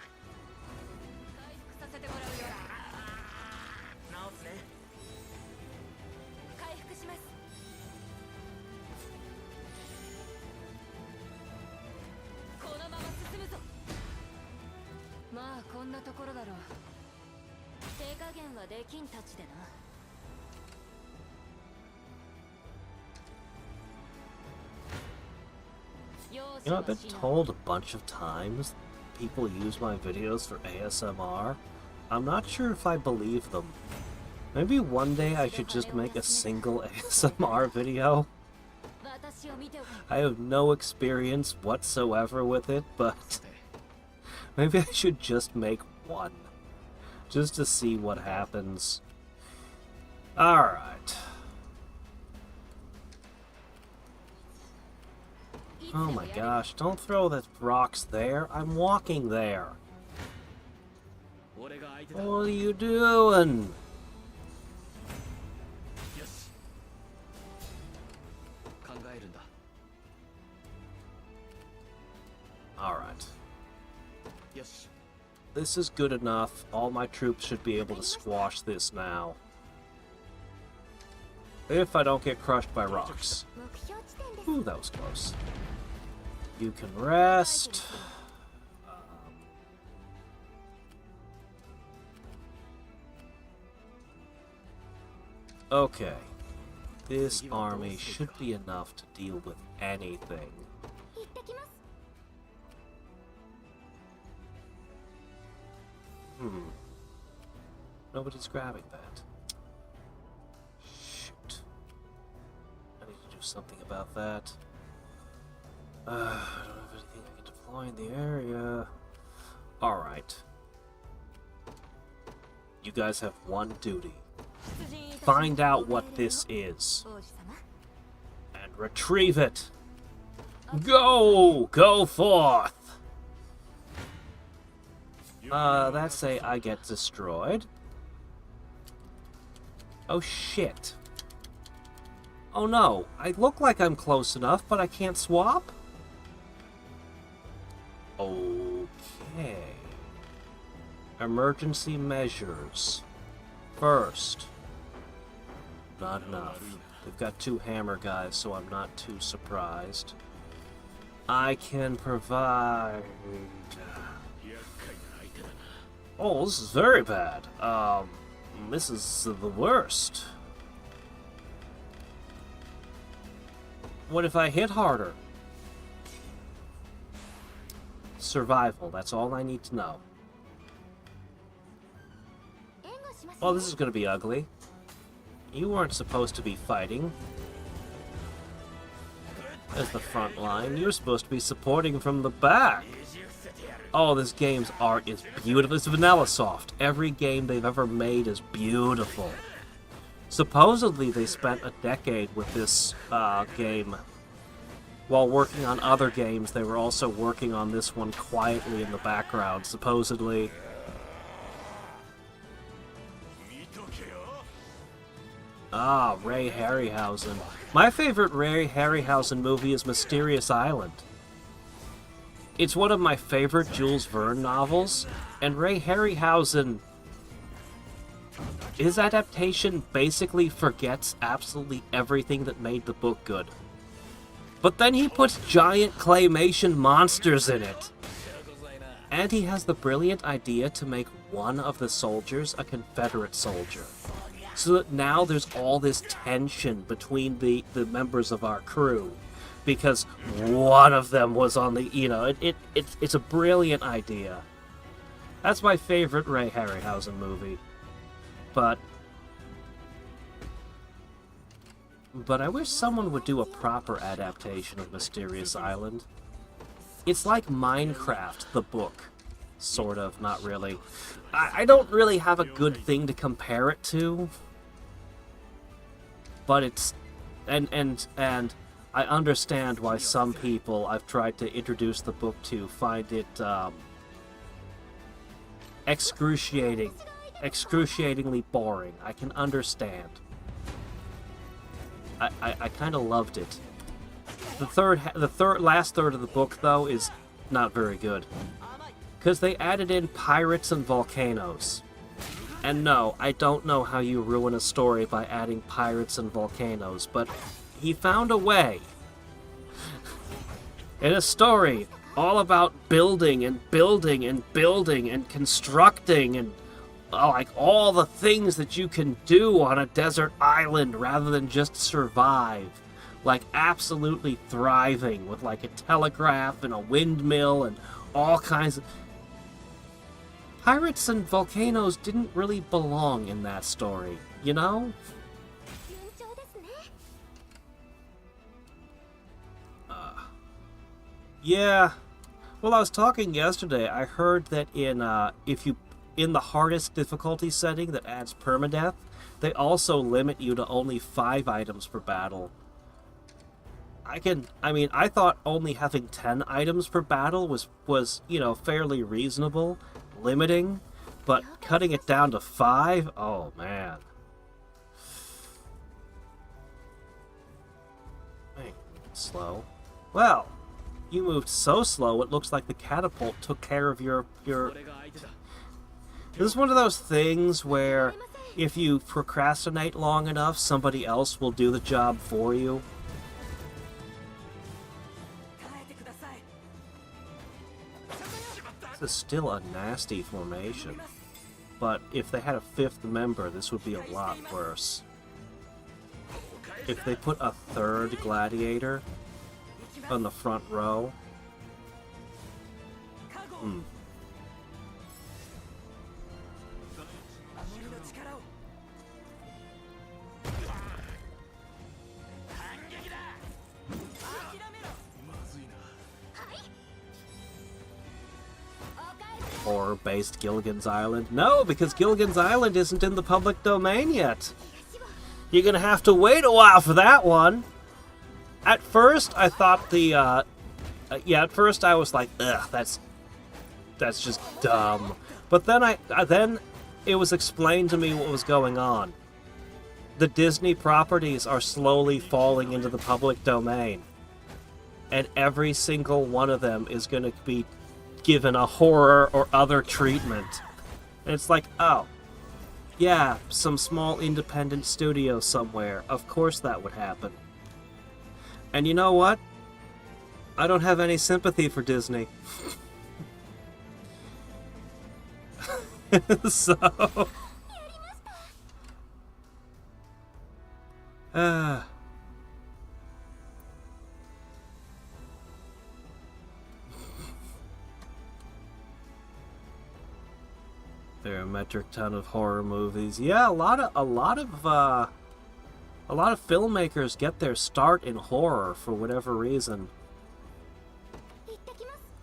You know, I've been told a bunch of times people use my videos for ASMR. I'm not sure if I believe them. Maybe one day I should just make a single ASMR video. I have no experience whatsoever with it, but maybe I should just make one. Just to see what happens. Alright. Oh my gosh, don't throw the rocks there. I'm walking there. What are you doing? Alright. This is good enough. All my troops should be able to squash this now. If I don't get crushed by rocks. Ooh, that was close. You can rest. Okay. This army should be enough to deal with anything. Nobody's grabbing that. Shoot. I need to do something about that. I don't have anything I can deploy in the area. Alright. You guys have one duty. Find out what this is. And retrieve it. Go! Go forth! That's say I get destroyed. Oh shit. Oh no, I look like I'm close enough, but I can't swap? Okay. Emergency measures. First. Not enough. They've got 2 hammer guys, so I'm not too surprised. I can provide... Oh, this is very bad. This is the worst. What if I hit harder? Survival, that's all I need to know. Oh, this is gonna be ugly. You weren't supposed to be fighting. There's the front line. You're supposed to be supporting from the back. Oh, this game's art is beautiful. It's vanilla soft. Every game they've ever made is beautiful. Supposedly, they spent a decade with this game. while working on other games, they were also working on this one quietly in the background, supposedly. Ah, Ray Harryhausen. My favorite Ray Harryhausen movie is Mysterious Island. It's one of my favorite Jules Verne novels, and Ray Harryhausen, his adaptation basically forgets absolutely everything that made the book good. But then he puts giant claymation monsters in it. And he has the brilliant idea to make one of the soldiers a Confederate soldier. So that now there's all this tension between the members of our crew. Because one of them was on the, you know, it's a brilliant idea. That's my favorite Ray Harryhausen movie. But I wish someone would do a proper adaptation of Mysterious Island. It's like Minecraft, the book. Sort of, not really. I don't really have a good thing to compare it to. But it's... And I understand why some people I've tried to introduce the book to find it excruciatingly boring. I can understand. I kind of loved it. The last third of the book, though, is not very good. Because they added in pirates and volcanoes. And no, I don't know how you ruin a story by adding pirates and volcanoes, but he found a way. In a story all about building and building and building and constructing and like all the things that you can do on a desert island rather than just survive. Like absolutely thriving with like a telegraph and a windmill and all kinds of... Pirates and volcanoes didn't really belong in that story, you know? Yeah. Well, I was talking yesterday. I heard that in the hardest difficulty setting that adds permadeath, they also limit you to only 5 items per battle. I thought only having 10 items per battle was, you know, fairly reasonable, limiting, but cutting it down to 5, oh man. Wait, slow. Well, you moved so slow it looks like the catapult took care of your... This is one of those things where if you procrastinate long enough, somebody else will do the job for you. This is still a nasty formation, but if they had a 5th member, this would be a lot worse. If they put a 3rd gladiator on the front row... Horror-based Gilligan's Island? No, because Gilligan's Island isn't in the public domain yet. You're gonna have to wait a while for that one. At first, I thought at first I was like, ugh, that's just dumb. But then then it was explained to me what was going on. The Disney properties are slowly falling into the public domain. And every single one of them is gonna be given a horror or other treatment. And it's like, oh, yeah, some small independent studio somewhere. Of course that would happen. And you know what? I don't have any sympathy for Disney. So... There are a metric ton of horror movies. Yeah, a lot of filmmakers get their start in horror for whatever reason.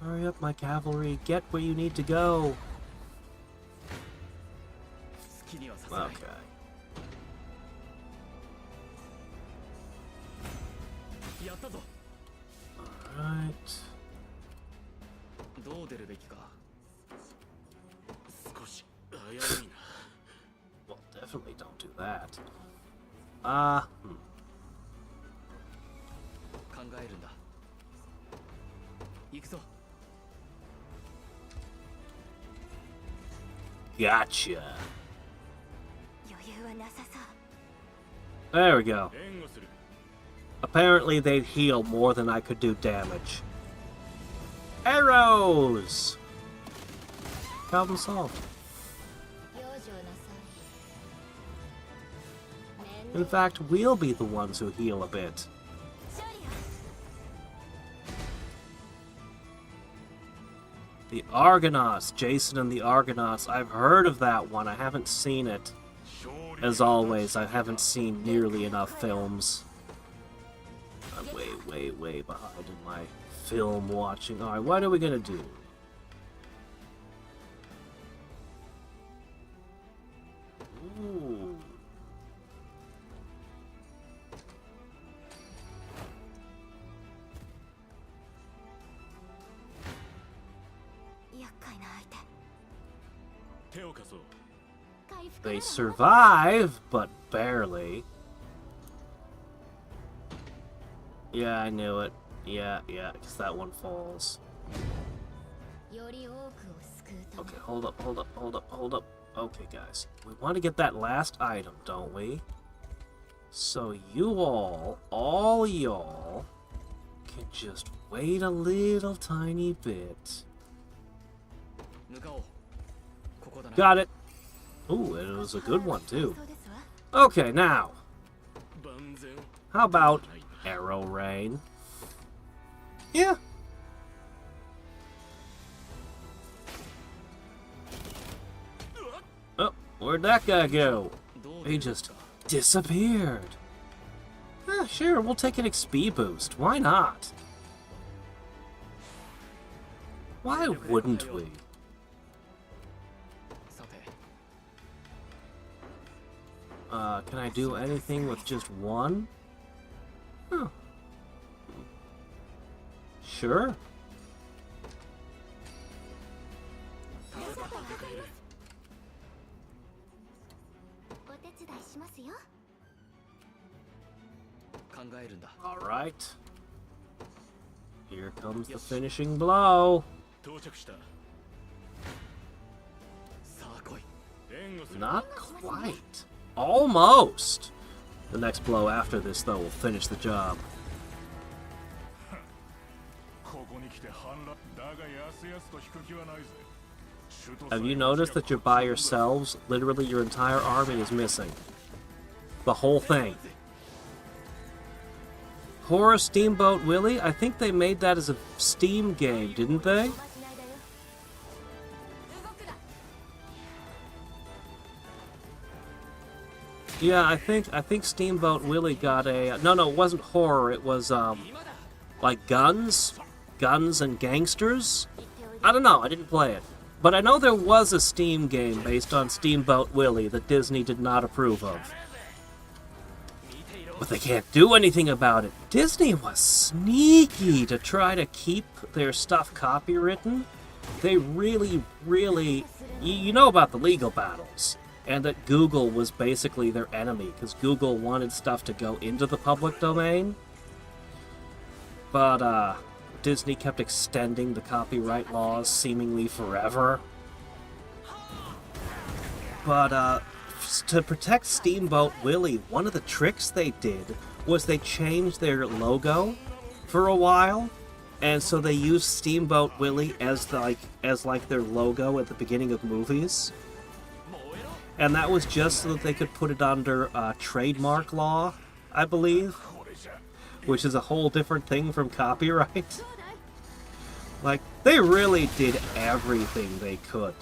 Hurry up, my cavalry. Get where you need to go. Okay. Alright. どう出るべきか。少し危ういな。 Well, definitely don't do that. 考えるんだ。行くぞ。 Gotcha. 余裕はなさそう。 There we go. 援護する。 Apparently they'd heal more than I could do damage. Arrows! Problem solved. 養生なさい。 In fact, we'll be the ones who heal a bit. 処理よ。 The Argonauts, Jason and the Argonauts. I've heard of that one. I haven't seen it. As always, I haven't seen nearly enough films. I'm way behind in my film watching. Alright, what are we gonna do? Ooh. They survive, but barely. Yeah, I knew it. Yeah, because that one falls. より多くを救うため。 Okay, hold up. Okay, guys. We want to get that last item, don't we? So you all y'all, can just wait a little tiny bit. 向かおう。ここだな。 Got it. Ooh, it was a good one, too. そうですわ。 Okay, now, 万全。 how about Arrow Rain? Yeah. Oh, where'd that guy go? どう He just disappeared. Sure, we'll take an XP boost. Why not? Why wouldn't we? さて。 Can I do anything with just one? Huh. Sure. お手伝いしますよ。 考えるんだ。 Alright. Here comes the finishing blow. 到着した。さあ来い。援護する。 Not quite. Almost. The next blow after this, though, will finish the job. ここに来て反乱だがやすやすと引く気はないぜ。 Have you noticed that you're by yourselves? Literally, your entire army is missing. The whole thing. Horror Steamboat Willie? I think they made that as a Steam game, didn't they? おまじないだよ。動くな。 Yeah, I think Steamboat Willie got a no, it wasn't horror. It was like guns and gangsters. I don't know. I didn't play it, but I know there was a Steam game based on Steamboat Willie that Disney did not approve of. But they can't do anything about it. Disney was sneaky to try to keep their stuff copywritten. They really, you know about the legal battles. And that Google was basically their enemy, because Google wanted stuff to go into the public domain. But, Disney kept extending the copyright laws seemingly forever. But, to protect Steamboat Willie, one of the tricks they did was they changed their logo for a while. And so they used Steamboat Willie as their logo at the beginning of movies. And that was just so that they could put it under trademark law, I believe. Which is a whole different thing from copyright. Like, they really did everything they could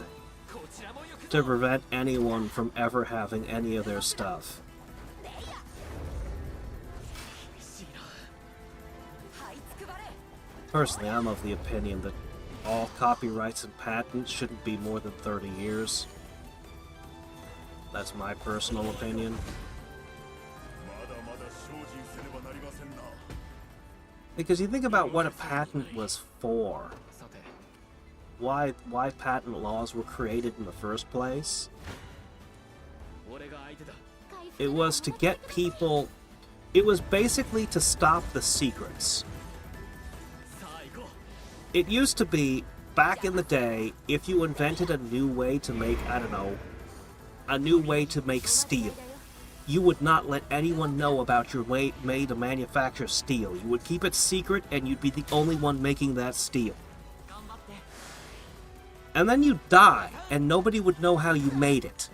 to prevent anyone from ever having any of their stuff. Personally, I'm of the opinion that all copyrights and patents shouldn't be more than 30 years. That's my personal opinion. まだまだ精進せねばなりませんな。Because you think about what a patent was for. さて Why patent laws were created in the first place. 俺が相手だ It was to get people... It was basically to stop the secrets. さあ行こ It used to be, back in the day, if you invented a new way to make, I don't know, a new way to make steel, you would not let anyone know about your way to manufacture steel. You would keep it secret, and you'd be the only one making that steel. う頑張って And then you'd die, and nobody would know how you made it.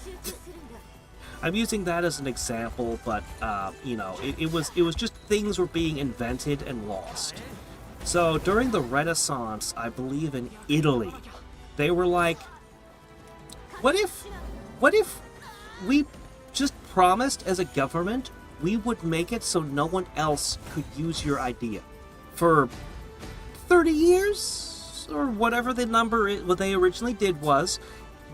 集中するんだ I'm using that as an example, but, you know, it was just things were being invented and lost. So, during the Renaissance, I believe in Italy, they were like, what if we just promised as a government we would make it so no one else could use your idea for 30 years or whatever the number what they originally did was,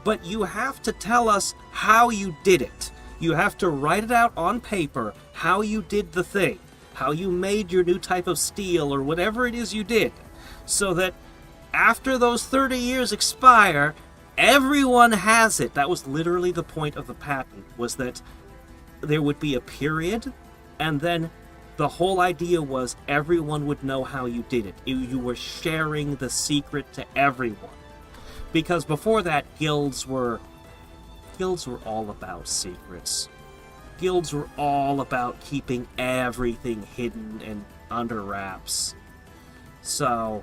but you have to tell us how you did it. You have to write it out on paper how you did the thing, how you made your new type of steel or whatever it is you did, so that after those 30 years expire, everyone has it. That was literally the point of the patent, was that there would be a period, and then the whole idea was everyone would know how you did it. You were sharing the secret to everyone. Because before that, guilds were all about secrets. Guilds were all about keeping everything hidden and under wraps. So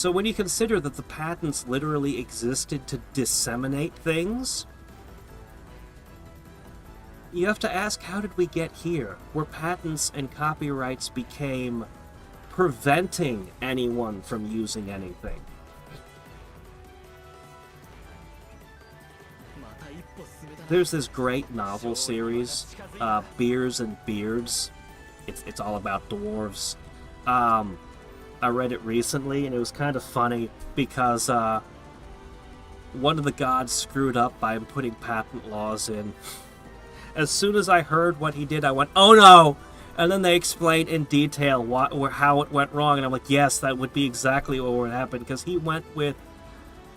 when you consider that the patents literally existed to disseminate things, you have to ask, how did we get here, where patents and copyrights became preventing anyone from using anything? また一歩進めたな There's this great novel series, Beers and Beards. It's all about dwarves. I read it recently, and it was kind of funny because one of the gods screwed up by putting patent laws in. As soon as I heard what he did, I went, "Oh no!" And then they explained in detail how it went wrong, and I'm like, yes, that would be exactly what would happen, because he went with,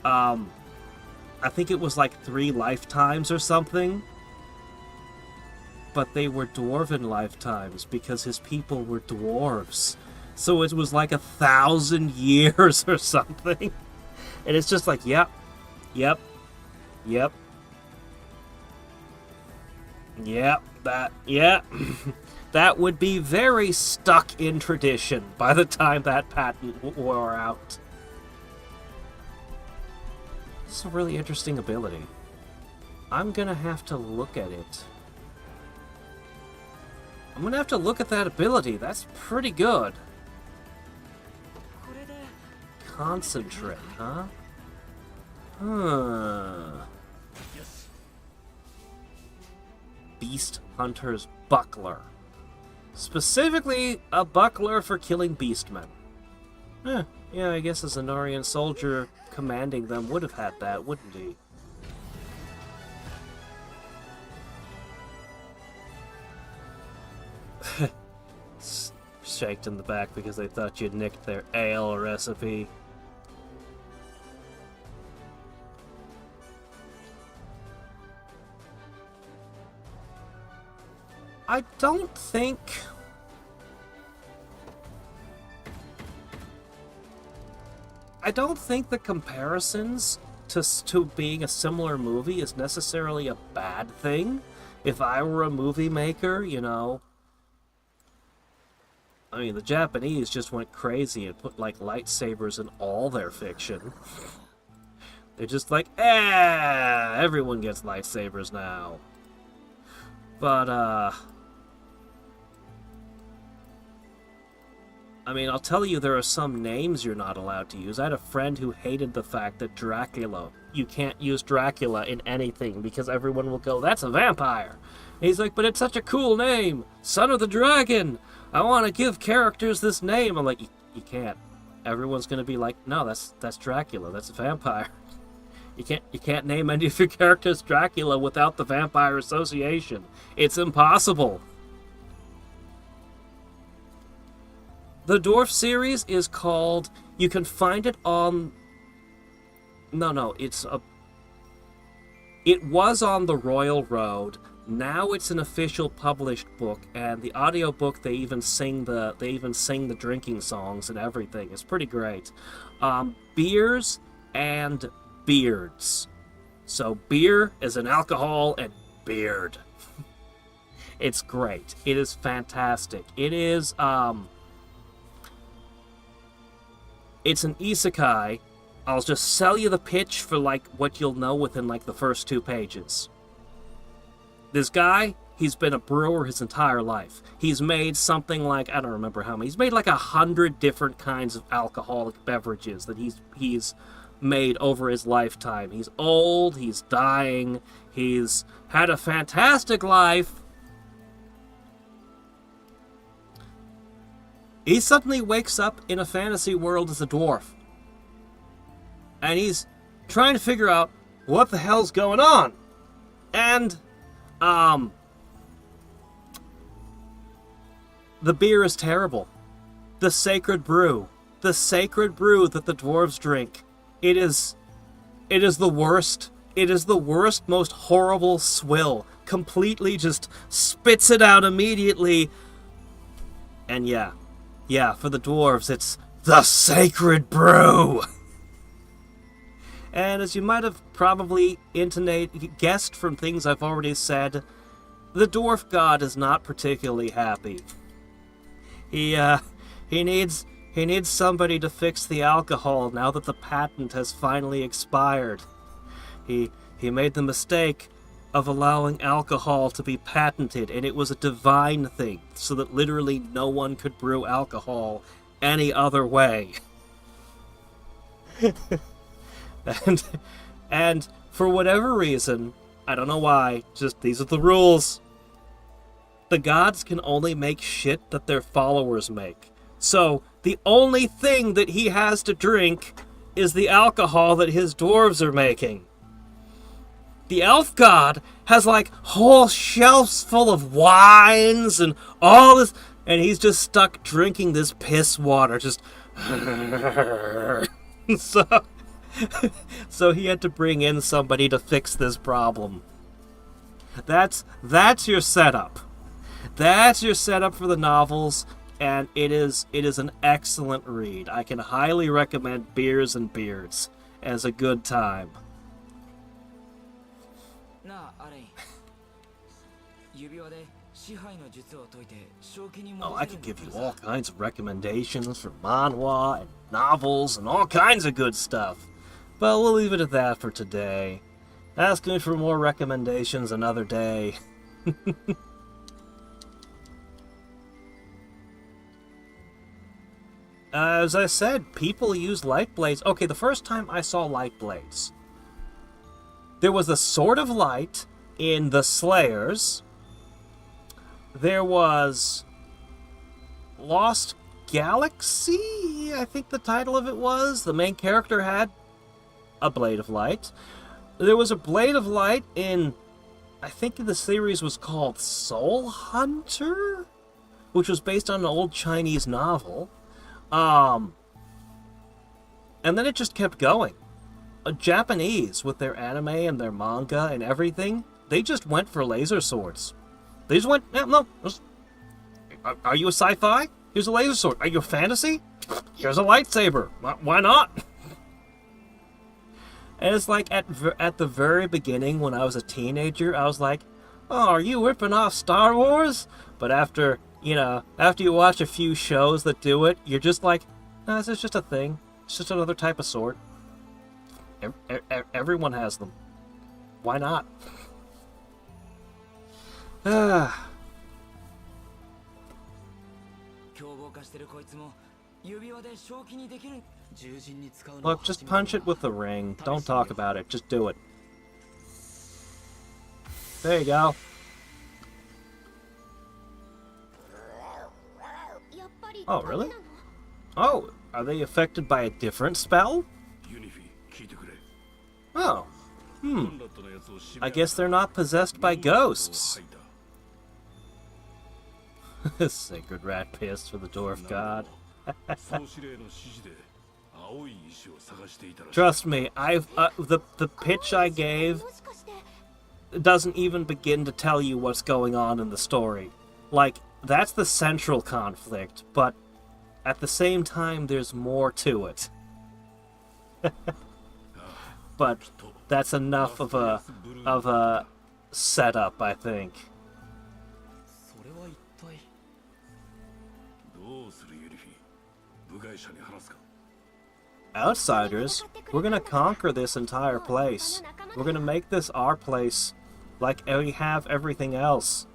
I think it was like 3 lifetimes or something, but they were dwarven lifetimes because his people were dwarves. So it was like 1,000 years or something. And it's just like, yep. That would be very stuck in tradition by the time that patent wore out. It's a really interesting ability. I'm gonna have to look at it. I'm gonna have to look at that ability. That's pretty good. これで Concentrate, huh? Huh. よし Beast Hunter's Buckler. Specifically, a buckler for killing beastmen. Yeah, I guess a Zenorian soldier commanding them would have had that, wouldn't he? Shaked in the back because they thought you nicked their ale recipe. I don't think... the comparisons to being a similar movie is necessarily a bad thing. If I were a movie maker, you know... I mean, the Japanese just went crazy and put, like, lightsabers in all their fiction. They're just like, everyone gets lightsabers now. But, I mean, I'll tell you, there are some names you're not allowed to use. I had a friend who hated the fact that Dracula, you can't use Dracula in anything because everyone will go, that's a vampire. And he's like, but it's such a cool name, Son of the Dragon. I want to give characters this name. I'm like, you can't. Everyone's gonna be like, no, that's Dracula. That's a vampire. You can't name any of your characters Dracula without the vampire association. It's impossible. The dwarf series is called... You can find it on... No, it's a... It was on the Royal Road. Now it's an official published book, and the audiobook they even sing the drinking songs and everything. It's pretty great. Beers and beards. So beer is an alcohol and beard. It's great. It is fantastic. It is it's an isekai. I'll just sell you the pitch for like what you'll know within like the first 2 pages. This guy, he's been a brewer his entire life. He's made something like, I don't remember how many, he's made like 100 different kinds of alcoholic beverages that he's made over his lifetime. He's old, he's dying, he's had a fantastic life. He suddenly wakes up in a fantasy world as a dwarf. And he's trying to figure out what the hell's going on. And, the beer is terrible. The sacred brew that the dwarves drink. It is the worst. It is the worst, most horrible swill. Completely just spits it out immediately. And yeah, for the dwarves, it's the sacred brew. And as you might have probably guessed from things I've already said, the dwarf god is not particularly happy. He needs somebody to fix the alcohol now that the patent has finally expired. He made the mistake of allowing alcohol to be patented, and it was a divine thing, so that literally no one could brew alcohol any other way. And for whatever reason, I don't know why, just these are the rules. The gods can only make shit that their followers make. So, the only thing that he has to drink is the alcohol that his dwarves are making. The elf god has like whole shelves full of wines and all this, and he's just stuck drinking this piss water, just... So he had to bring in somebody to fix this problem. That's your setup. That's your setup for the novels, and it is an excellent read. I can highly recommend Beers and Beards as a good time. Oh, I could give you all kinds of recommendations for manhwa and novels and all kinds of good stuff. But we'll leave it at that for today. Ask me for more recommendations another day. As I said, people use light blades. Okay, the first time I saw light blades, there was a Sword of Light in The Slayers. There was Lost Galaxy, I think the title of it was. The main character had a Blade of Light. There was a Blade of Light in, I think the series was called Soul Hunter, which was based on an old Chinese novel. And then it just kept going. Japanese, with their anime and their manga and everything, they just went for laser swords. They just went, no. Are you a sci-fi? Here's a laser sword. Are you a fantasy? Here's a lightsaber. Why not? And it's like at the very beginning when I was a teenager, I was like, oh, are you ripping off Star Wars? But after you watch a few shows that do it, you're just like, no, this is just a thing. It's just another type of sword. Everyone has them. Why not? Look, just punch it with the ring. Don't talk about it. Just do it. There you go. Oh, really? Oh, are they affected by a different spell? Oh. I guess they're not possessed by ghosts. Sacred rat piss for the dwarf god. 総司令の指示で青い石を探していたらしい。 Trust me, the pitch I gave もしかして doesn't even begin to tell you what's going on in the story. Like, that's the central conflict, but at the same time, there's more to it. But that's enough of a setup, I think. それは一体。どうするユリフィ、部外者に話すか。 Outsiders, we're gonna conquer this entire place. We're gonna make this our place, like we have everything else.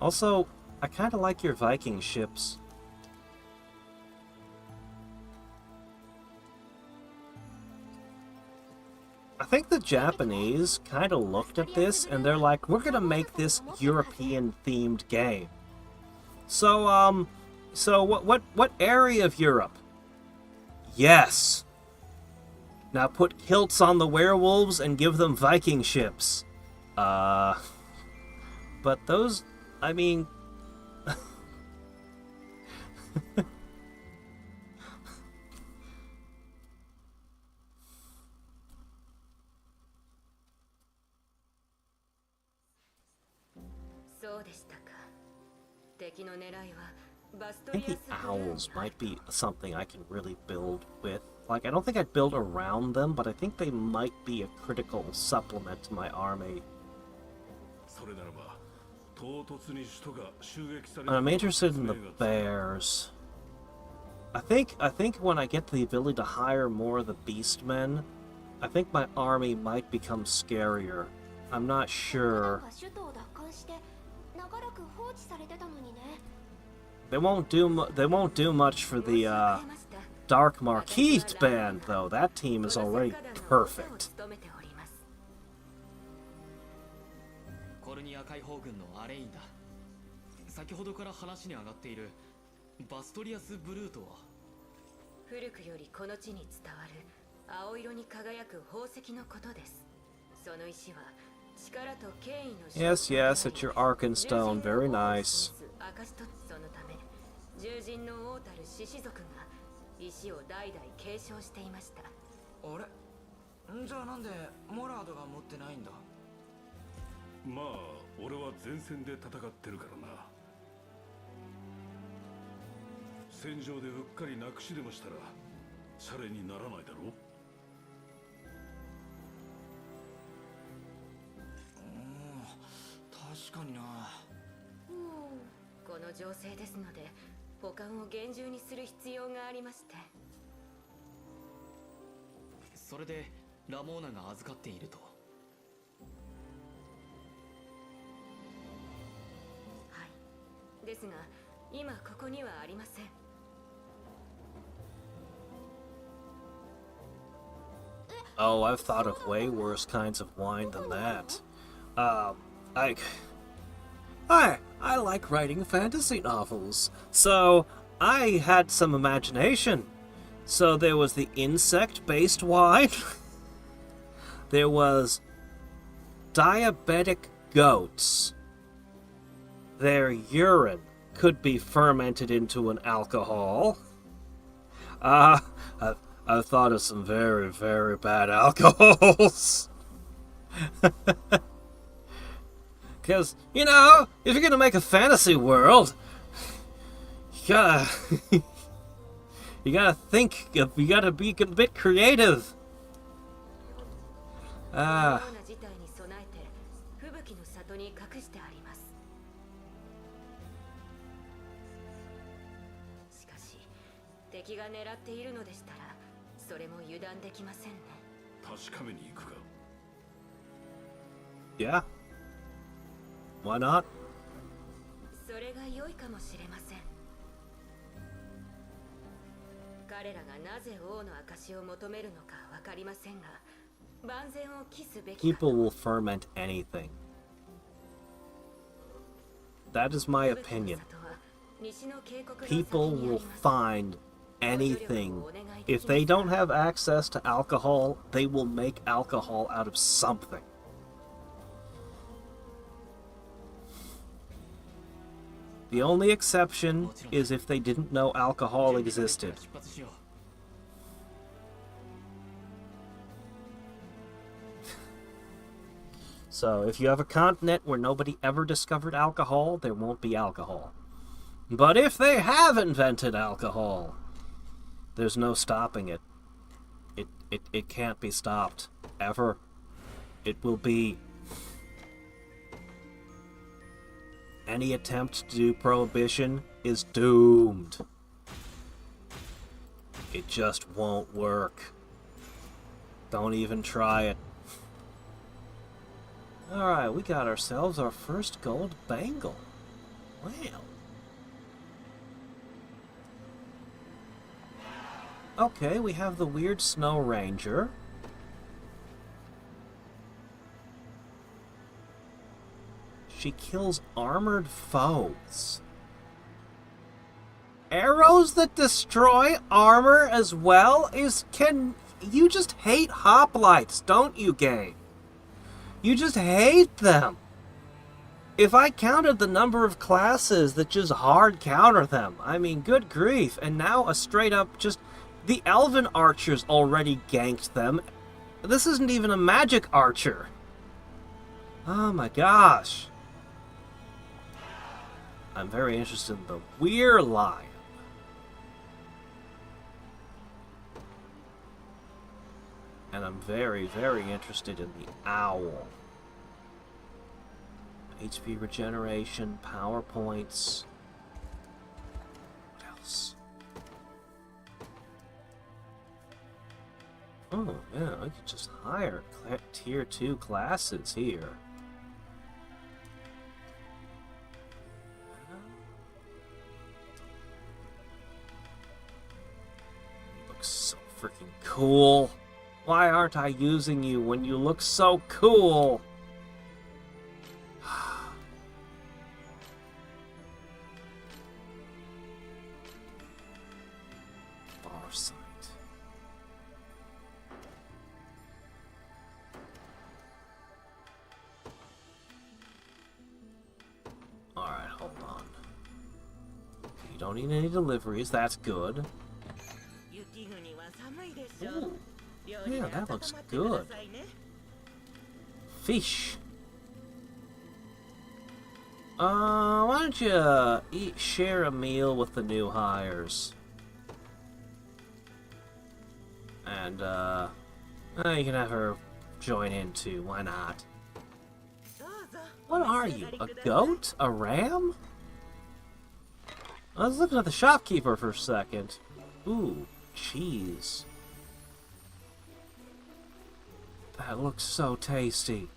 Also, I kind of like your Viking ships. I think the Japanese kind of looked at this and they're like, we're gonna make this European-themed game. So, what area of Europe? Yes. Now put kilts on the werewolves and give them Viking ships. But those, I mean... I think the owls might be something I can really build with. Like, I don't think I'd build around them, but I think they might be a critical supplement to my army. And I'm interested in the bears. I think when I get the ability to hire more of the beastmen, I think my army might become scarier. I'm not sure. 首都を奪還して長らく放置されてたのにね。 They won't do much for the Dark Marquis band, though. That team is already perfect. コルニア解放軍のアレインだ。先ほどから話に上がっているバストリアス・ブルートは古くよりこの地に伝わる青色に輝く宝石のことです。その石は力と権威の Yes, yes, it's your Arkenstone. Very nice. そのため獣人の王たる獅子族が石を代々継承していました。あれ？じゃあなんでモラードが持ってないんだ？まあ俺は前線で戦ってるからな。戦場でうっかりなくしでもしたらシャレにならないだろう。確かにな。この情勢ですので保管を厳重にする必要がありまして。それでラモーナが預かっていると。はい。ですが今ここにはありません。Oh, I've thought of way worse kinds of wine than that. I like writing fantasy novels, so I had some imagination. So there was the insect-based wine. There was diabetic goats. Their urine could be fermented into an alcohol. I've thought of some very, very bad alcohols. Because, you know, if you're gonna make a fantasy world, you gotta think, you gotta be a bit creative. 事態に備えて吹雪の里に隠してあります。しかし敵が狙っているのでしたらそれも油断できませんね。確かめに行くか。Yeah. Why not? それが良いかもしれません。彼らがなぜ王の証を求めるのかわかりませんが、万全を期すべき。People will ferment anything. That is my opinion. People will find anything. If they don't have access to alcohol, they will make alcohol out of something. The only exception is if they didn't know alcohol existed. 出発しよう。 So, if you have a continent where nobody ever discovered alcohol, there won't be alcohol. But if they have invented alcohol, there's no stopping it. It can't be stopped. Ever. It will be. Any attempt to do prohibition is doomed. It just won't work. Don't even try it. Alright, we got ourselves our first gold bangle. Wow. Okay, we have the weird Snow Ranger. She kills armored foes. Arrows that destroy armor as well? You just hate hoplites, don't you, game? You just hate them. If I counted the number of classes that just hard counter them, I mean, good grief. And now a straight up just... The elven archers already ganked them. This isn't even a magic archer. Oh my gosh. I'm very interested in the Weir Lion. And I'm very, very interested in the Owl. HP regeneration, power points. What else? Oh, yeah, I could just hire tier 2 classes here. You look so freaking cool. Why aren't I using you when you look so cool? Farsight. Alright, hold on. You don't need any deliveries, that's good. Ooh. Yeah, that looks good. Fish. Why don't you share a meal with the new hires? And, you can have her join in too, why not? What are you, a goat? A ram? I was looking at the shopkeeper for a second. Ooh, cheese. That looks so tasty.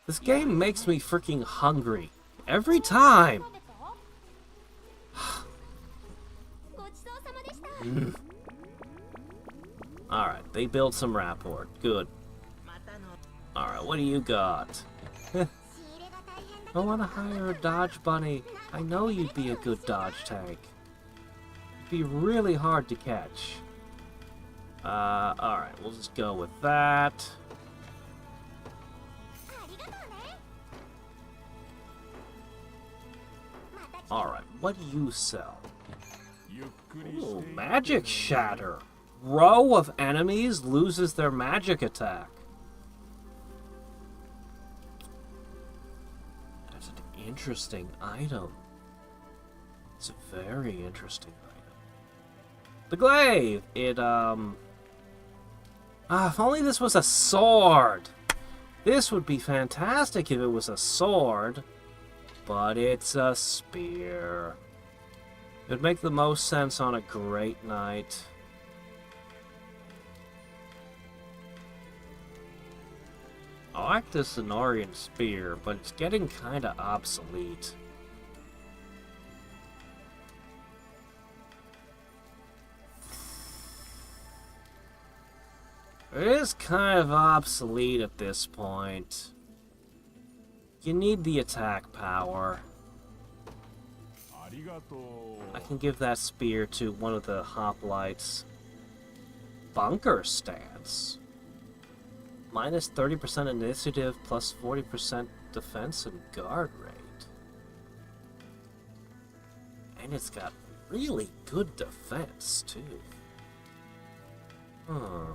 This game makes me freaking hungry. Every time! Alright, they build some rapport. Good. Alright, what do you got? I want to hire a dodge bunny. I know you'd be a good dodge tank. You'd be really hard to catch. Alright, we'll just go with that. Alright, what do you sell? Ooh, magic shatter. Row of enemies loses their magic attack. That's an interesting item. It's a very interesting item. The glaive! If only this was a sword! This would be fantastic if it was a sword. But it's a spear. It would make the most sense on a great night. I like this Zenorian spear, but it's getting kinda obsolete. It is kind of obsolete at this point. You need the attack power. I can give that spear to one of the hoplites. Bunker stance. Minus 30% initiative, plus 40% defense and guard rate. And it's got really good defense, too. Huh.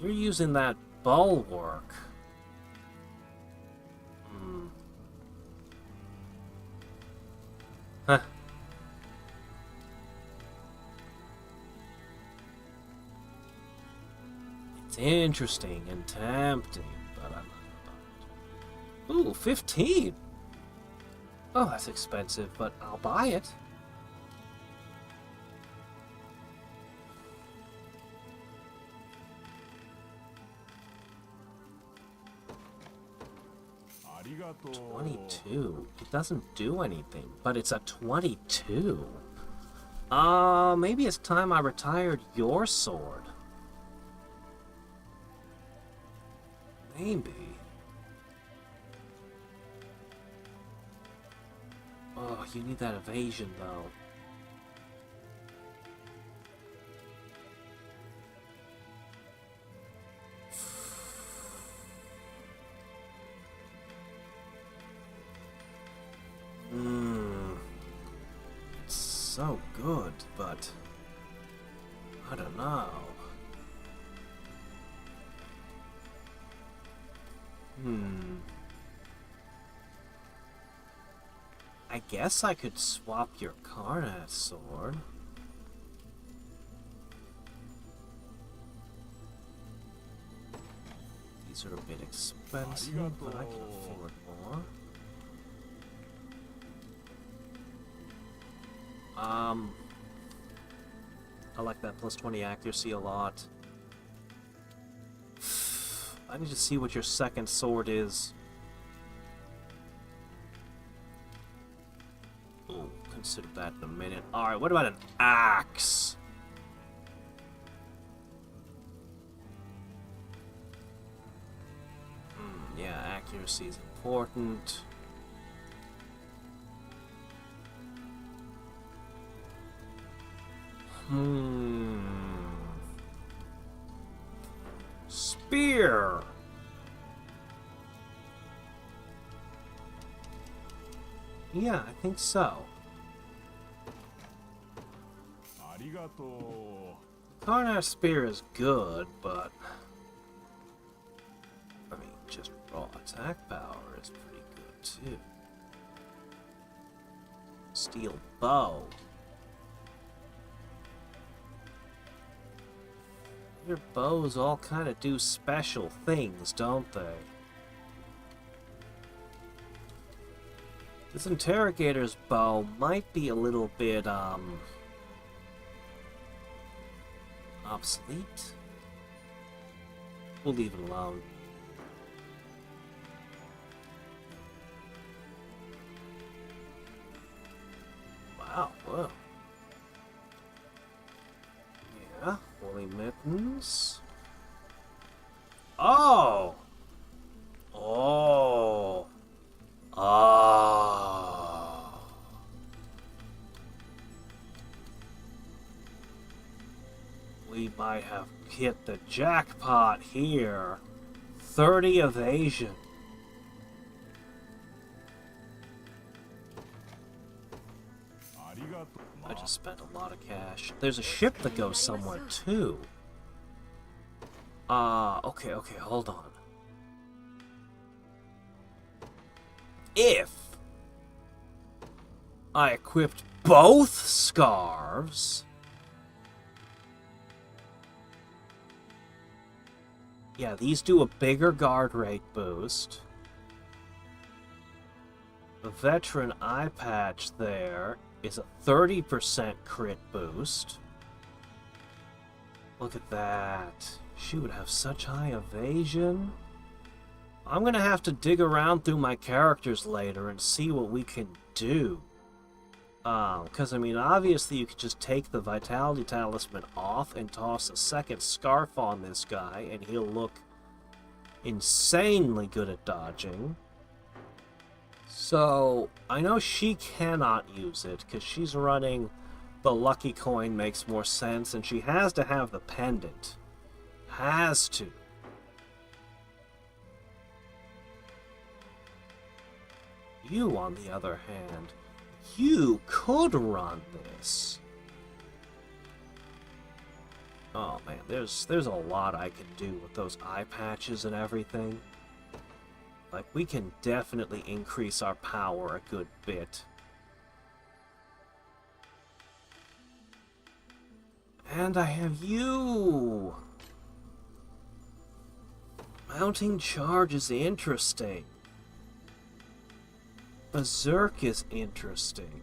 You're using that bulwark. Huh. It's interesting and tempting, but I'm not about it. Ooh, 15! Oh, that's expensive, but I'll buy it. Arigato. 22. It doesn't do anything, but it's a 22. Maybe it's time I retired your sword. Maybe. Oh, you need that evasion, though. It's so good, but I don't know. I guess I could swap your Karnat sword. These are a bit expensive, but I can afford more. I like that plus 20 accuracy a lot. I need to see what your second sword is. Oh, consider that in a minute. Alright, what about an axe? Yeah, accuracy is important. Spear! Yeah, I think so. Arigato. Karnat spear is good, but I mean, just raw attack power is pretty good too. Steel bow. Your bows all kind of do special things, don't they? This interrogator's bow might be a little bit, obsolete. We'll leave it alone. Wow, whoa. Yeah, woolly mittens. Oh! Oh! Oh! We might have hit the jackpot here. 30 evasion. I just spent a lot of cash. There's a ship that goes somewhere too. Okay, hold on. If I equipped both scarves, yeah, these do a bigger guard rate boost. The veteran eye patch there is a 30% crit boost. Look at that. She would have such high evasion. I'm gonna have to dig around through my characters later and see what we can do. Because, I mean, obviously you could just take the Vitality Talisman off and toss a second scarf on this guy, and he'll look insanely good at dodging. So, I know she cannot use it, because she's running the lucky coin makes more sense, and she has to have the pendant. Has to. You, on the other hand, you could run this. Oh man, there's a lot I can do with those eye patches and everything. Like, we can definitely increase our power a good bit. And I have you! Mounting charge is interesting. Berserk is interesting.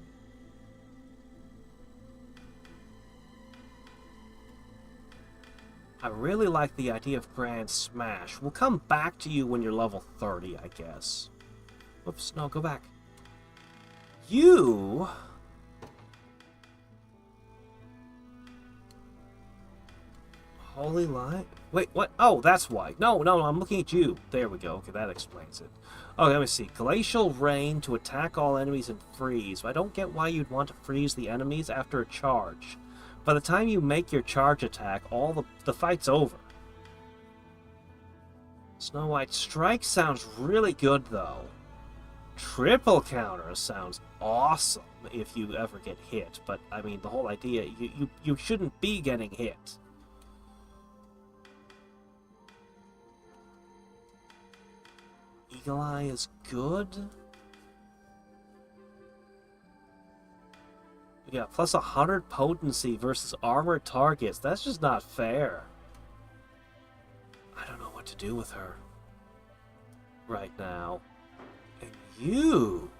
I really like the idea of Grand Smash. We'll come back to you when you're level 30, I guess. Whoops, no, go back. You... Holy Light? Wait, what? Oh, that's why. No, I'm looking at you. There we go. Okay, that explains it. Okay, let me see. Glacial Rain to attack all enemies and freeze. I don't get why you'd want to freeze the enemies after a charge. By the time you make your charge attack, all the fight's over. Snow White Strike sounds really good, though. Triple counter sounds awesome if you ever get hit. But, I mean, the whole idea, you shouldn't be getting hit. Eagle Eye is good. Yeah, plus 100 potency versus armored targets. That's just not fair. I don't know what to do with her right now. And you...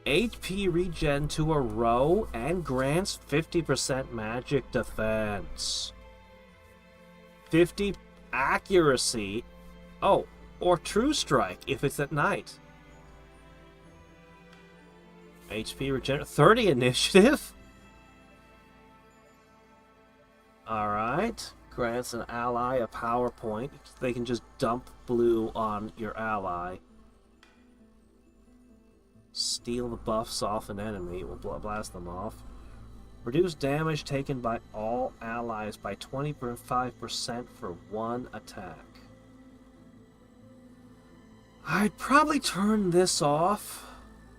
HP regen to a row and grants 50% magic defense. 50 accuracy. Oh, or True Strike if it's at night. HP regen... 30 initiative? Alright. Grants an ally a power point. They can just dump blue on your ally. Steal the buffs off an enemy. We'll blast them off. Reduce damage taken by all allies by 25% for one attack. I'd probably turn this off.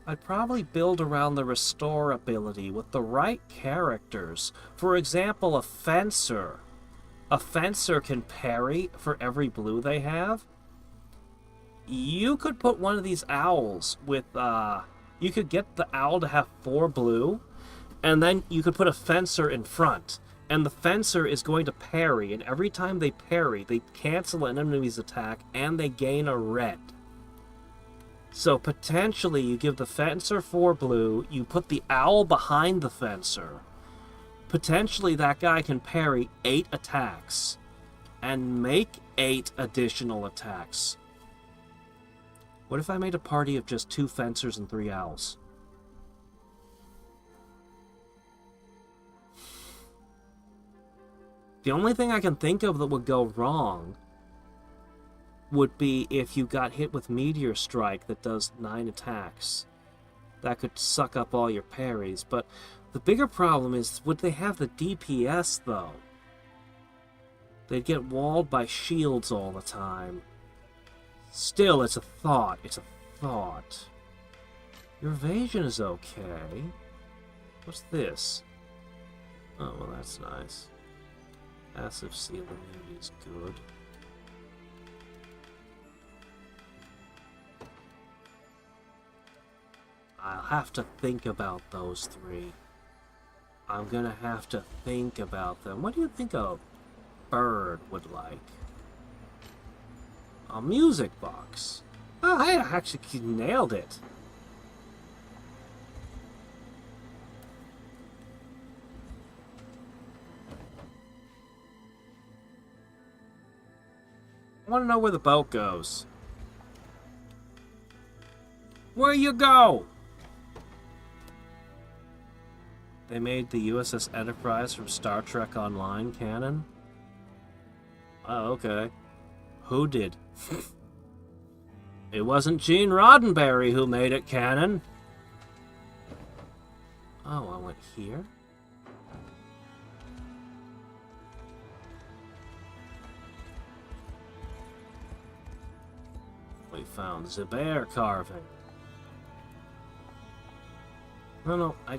I'd probably build around the restore ability with the right characters. For example, a fencer. A fencer can parry for every blue they have. You could put one of these owls with, you could get the owl to have 4 blue, and then you could put a fencer in front. And the fencer is going to parry, and every time they parry, they cancel an enemy's attack, and they gain a red. So potentially you give the fencer 4 blue, you put the owl behind the fencer. Potentially that guy can parry 8 attacks and make 8 additional attacks. What if I made a party of just 2 fencers and 3 owls? The only thing I can think of that would go wrong would be if you got hit with Meteor Strike that does 9 attacks. That could suck up all your parries, but the bigger problem is, would they have the DPS, though? They'd get walled by shields all the time. Still, it's a thought. It's a thought. Your evasion is okay. What's this? Oh, well, that's nice. Passive seal immunity is good. I'll have to think about those 3. I'm gonna have to think about them. What do you think a bird would like? A music box. Oh, I actually nailed it. I want to know where the boat goes. Where you go? They made the USS Enterprise from Star Trek Online canon? Oh, okay. Who did? It wasn't Gene Roddenberry who made it canon. Oh, I went here? We found the bear carving. No, I...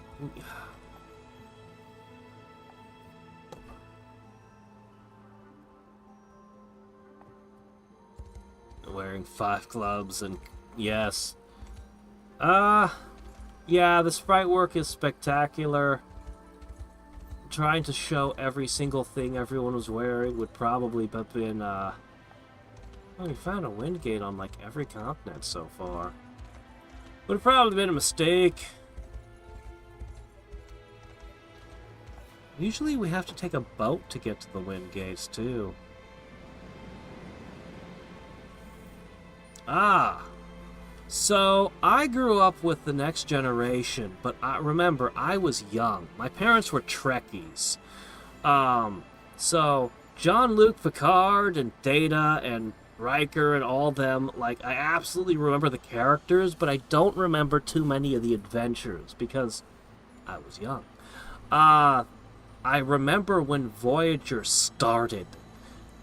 Wearing 5 gloves and... Yes. Yeah, the sprite work is spectacular. Trying to show every single thing everyone was wearing would probably have been, Well, we found a wind gate on, like, every continent so far. Would have probably been a mistake. Usually we have to take a boat to get to the wind gates, too. Ah! So, I grew up with the Next Generation, but remember, I was young. My parents were Trekkies. So, Jean-Luc Picard and Data and Riker and all them, like, I absolutely remember the characters, but I don't remember too many of the adventures, because I was young. I remember when Voyager started,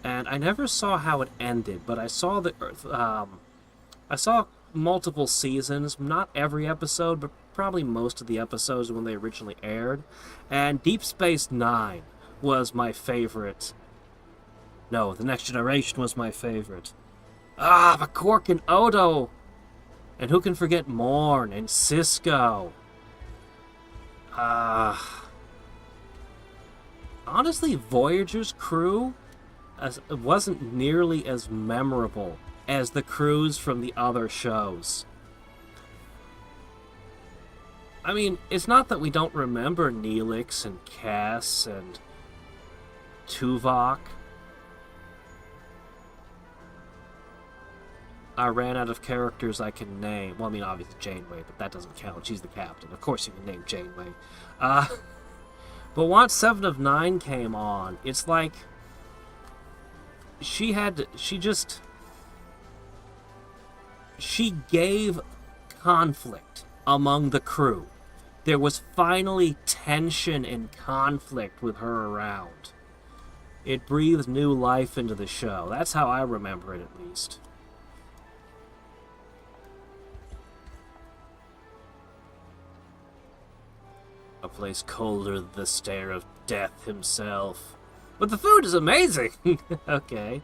and I never saw how it ended, but I saw the Earth, I saw multiple seasons, not every episode, but probably most of the episodes when they originally aired. And Deep Space Nine was my favorite. No, The Next Generation was my favorite. Ah, Vacork and Odo! And who can forget Morn and Cisco? Honestly, Voyager's crew wasn't nearly as memorable as the crews from the other shows. I mean, it's not that we don't remember Neelix and Cass and Tuvok. I ran out of characters I can name. Well, I mean, obviously Janeway, but that doesn't count. She's the captain. Of course you can name Janeway. But once 7 of 9 came on, it's like she gave conflict among the crew. There was finally tension and conflict with her around. It breathed new life into the show. That's how I remember it, at least. A place colder than the stare of death himself. But the food is amazing! Okay.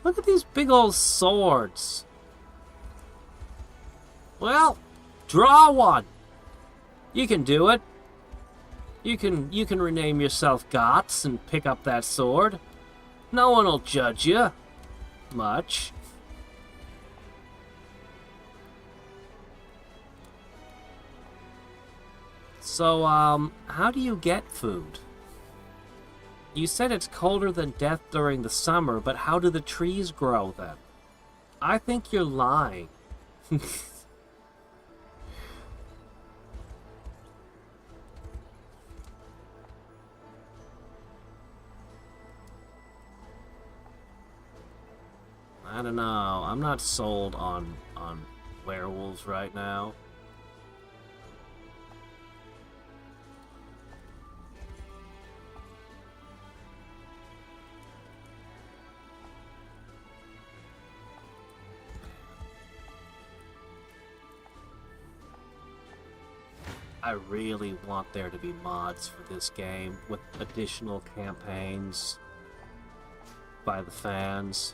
Look at these big old swords. Well, draw one. You can do it. You can rename yourself Gots and pick up that sword. No one will judge you. Much. So, how do you get food? You said it's colder than death during the summer, but how do the trees grow then? I think you're lying. I don't know. I'm not sold on werewolves right now. I really want there to be mods for this game with additional campaigns by the fans.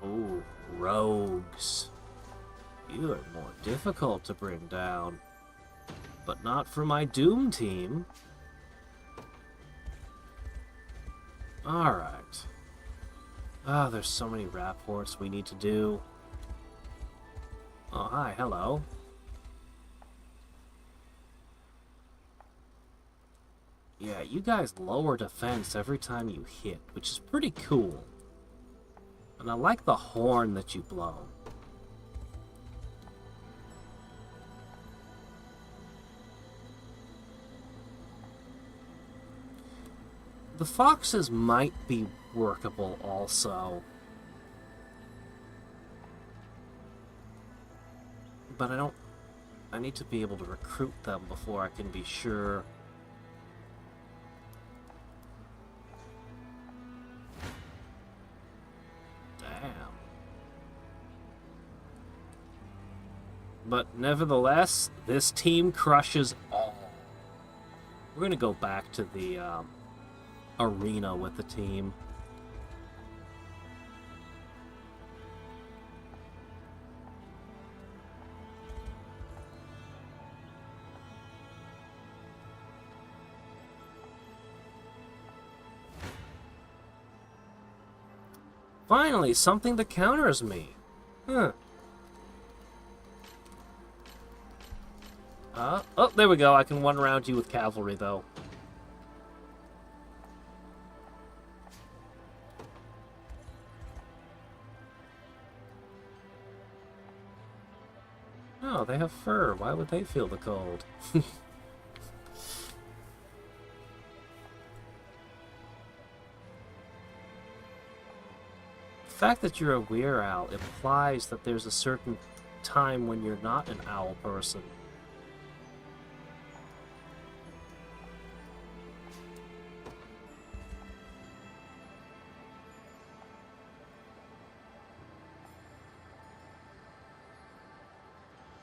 Ooh, rogues. You are more difficult to bring down. But not for my Doom team. Alright. Ah, there's so many rapports we need to do. Oh, hi, hello. Yeah, you guys lower defense every time you hit, which is pretty cool. And I like the horn that you blow. The foxes might be workable also. But I don't I need to be able to recruit them before I can be sure. Damn. But nevertheless, this team crushes all. We're gonna go back to the arena with the team. Finally, something that counters me. Huh. Oh, there we go. I can one round you with cavalry, though. Oh, they have fur. Why would they feel the cold? The fact that you're a weir owl implies that there's a certain time when you're not an owl person.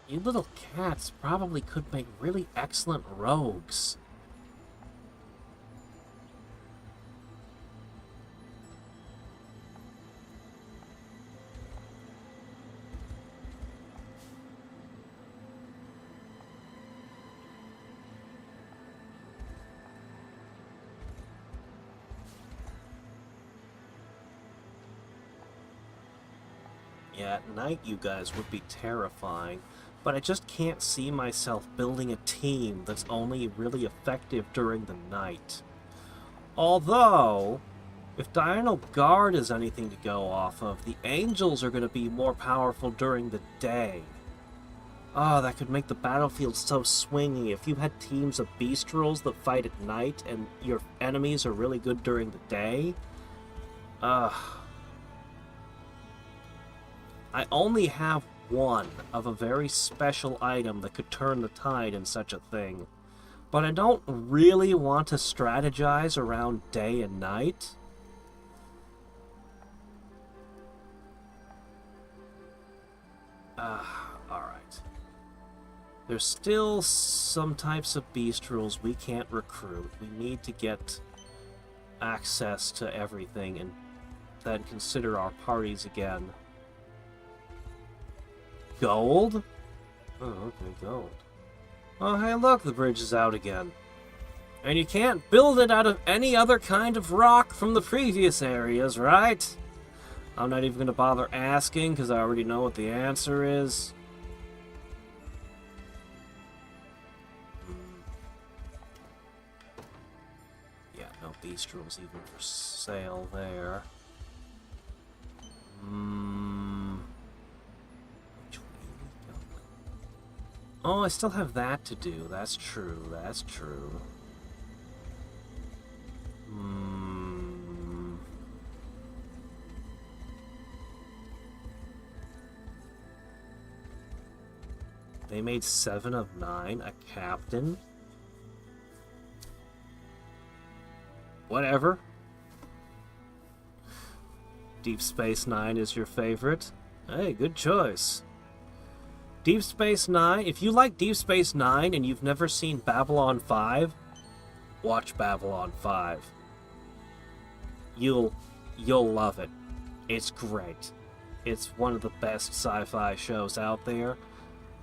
You little cats probably could make really excellent rogues. Yeah, at night you guys would be terrifying, but I just can't see myself building a team that's only really effective during the night. Although, if Diurnal Guard is anything to go off of, the Angels are going to be more powerful during the day. Oh, that could make the battlefield so swingy. If you had teams of Beastrels that fight at night and your enemies are really good during the day, I only have one of a very special item that could turn the tide in such a thing. But I don't really want to strategize around day and night. Alright. There's still some types of Beastrels we can't recruit. We need to get access to everything and then consider our parties again. Gold? Oh, okay, gold. Oh, hey, look, the bridge is out again. And you can't build it out of any other kind of rock from the previous areas, right? I'm not even going to bother asking, because I already know what the answer is. Yeah, no Beastrels even for sale there. Oh, I still have that to do. That's true. That's true. They made 7 of 9. A captain. Whatever. Deep Space Nine is your favorite. Hey, good choice. Deep Space Nine, if you like Deep Space Nine and you've never seen Babylon 5, watch Babylon 5. You'll love it. It's great. It's one of the best sci-fi shows out there.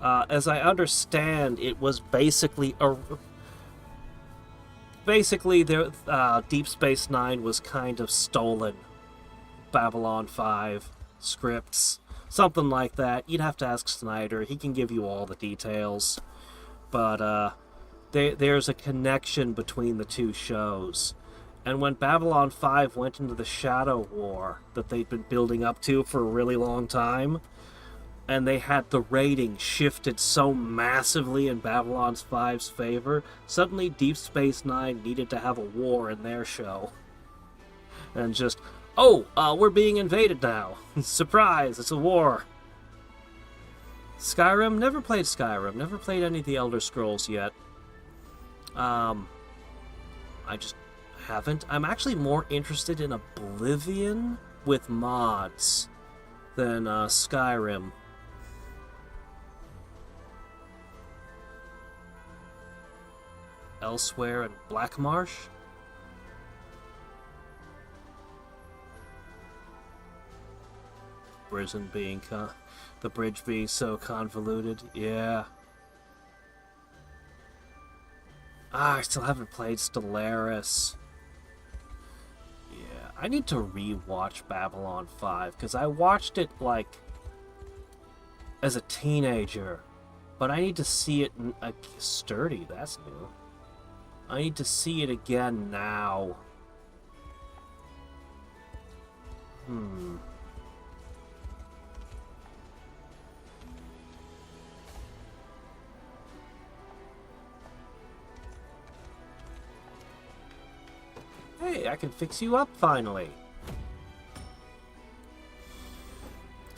As I understand, it was basically Deep Space Nine was kind of stolen Babylon 5 scripts. Something like that. You'd have to ask Snyder. He can give you all the details. But there's a connection between the two shows. And when Babylon 5 went into the Shadow War that they'd been building up to for a really long time, and they had the rating shifted so massively in Babylon 5's favor, suddenly Deep Space Nine needed to have a war in their show. And just... we're being invaded now. Surprise, it's a war. Skyrim? Never played Skyrim. Never played any of the Elder Scrolls yet. I just haven't. I'm actually more interested in Oblivion with mods than Skyrim. Elsewhere in Black Marsh? Prison being the bridge being so convoluted. Yeah. I still haven't played Stellaris. Yeah, I need to re-watch Babylon 5 because I watched it like as a teenager, but I need to see it sturdy. That's new. I need to see it again now. Hey, I can fix you up finally.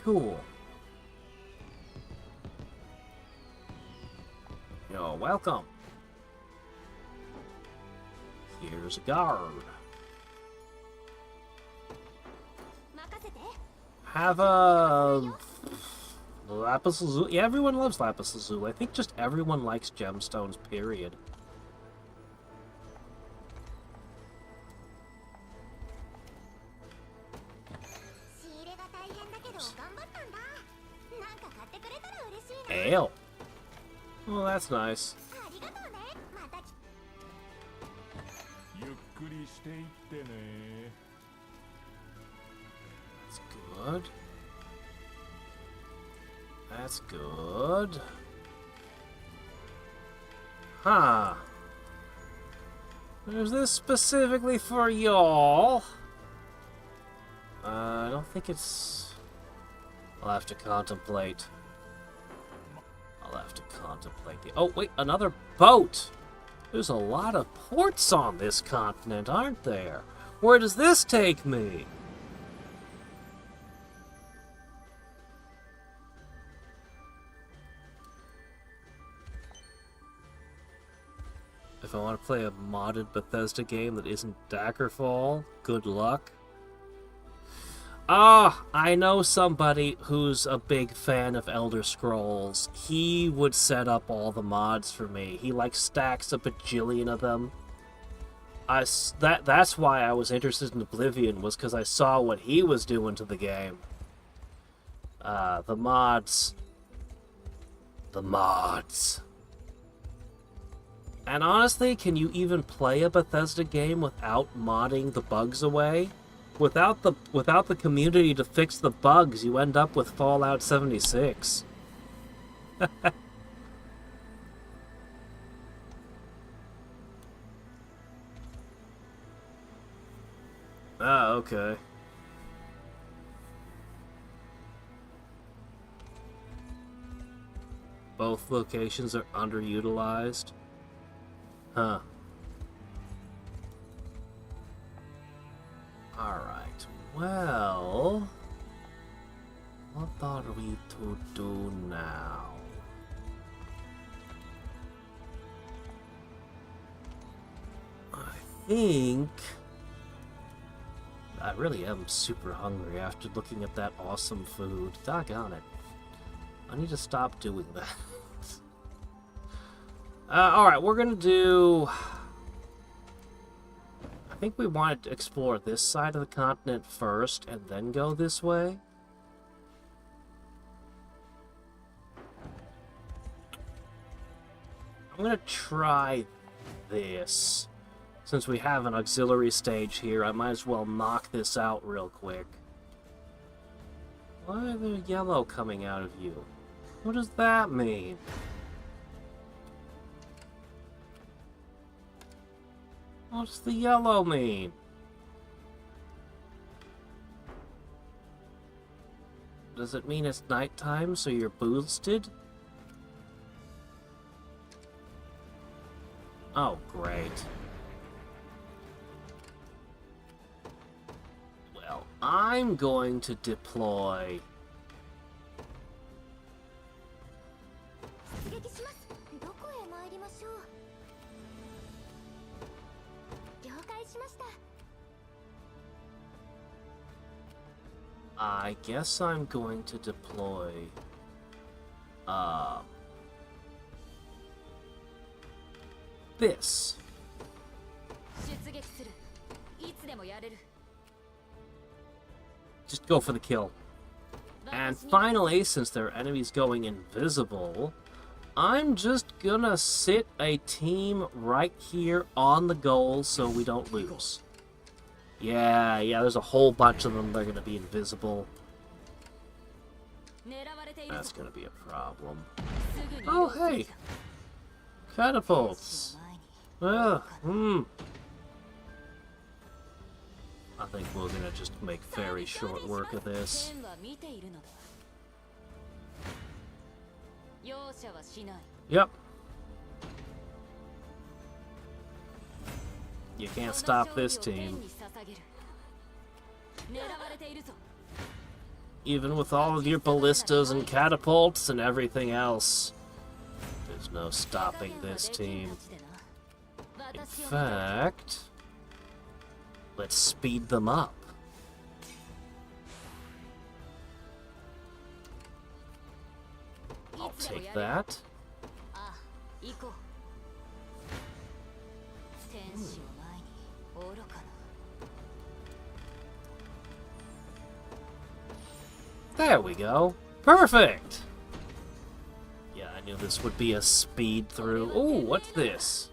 Cool. You're welcome. Here's a guard. Have a lapis lazuli. Yeah, everyone loves lapis lazuli. I think just everyone likes gemstones, period. Ale. Well, that's nice. That's good. That's good. Huh. Is this specifically for y'all? I don't think it's... I'll have to contemplate. I'll have to contemplate the... Oh, wait, another boat! There's a lot of ports on this continent, aren't there? Where does this take me? If I want to play a modded Bethesda game that isn't Daggerfall, good luck. Ah, I know somebody who's a big fan of Elder Scrolls. He would set up all the mods for me. He like stacks a bajillion of them. That's why I was interested in Oblivion, was because I saw what he was doing to the game. The mods. The mods. And honestly, can you even play a Bethesda game without modding the bugs away? Without the community to fix the bugs, you end up with Fallout 76. Ah, okay. Both locations are underutilized. Huh. Alright, well... What are we to do now? I think... I really am super hungry after looking at that awesome food. Doggone it. I need to stop doing that. Alright, we're gonna do... I think we wanted to explore this side of the continent first, and then go this way. I'm gonna try this. Since we have an auxiliary stage here, I might as well knock this out real quick. Why are there yellow coming out of you? What does that mean? What's the yellow mean? Does it mean it's nighttime, so you're boosted? Oh, great. Well, I'm going to deploy した。 I guess I'm going to deploy this. 出撃する。いつでもやれる。 Just go for the kill. And finally, since their enemy's going invisible, I'm just gonna sit a team right here on the goal so we don't lose. Yeah, there's a whole bunch of them. They're gonna be invisible. That's gonna be a problem. Oh, hey! Catapults! I think we're gonna just make very short work of this. Yep. You can't stop this team. Even with all of your ballistas and catapults and everything else, there's no stopping this team. In fact, let's speed them up. I'll take that. There we go. Perfect! Yeah, I knew this would be a speed through. Ooh, what's this?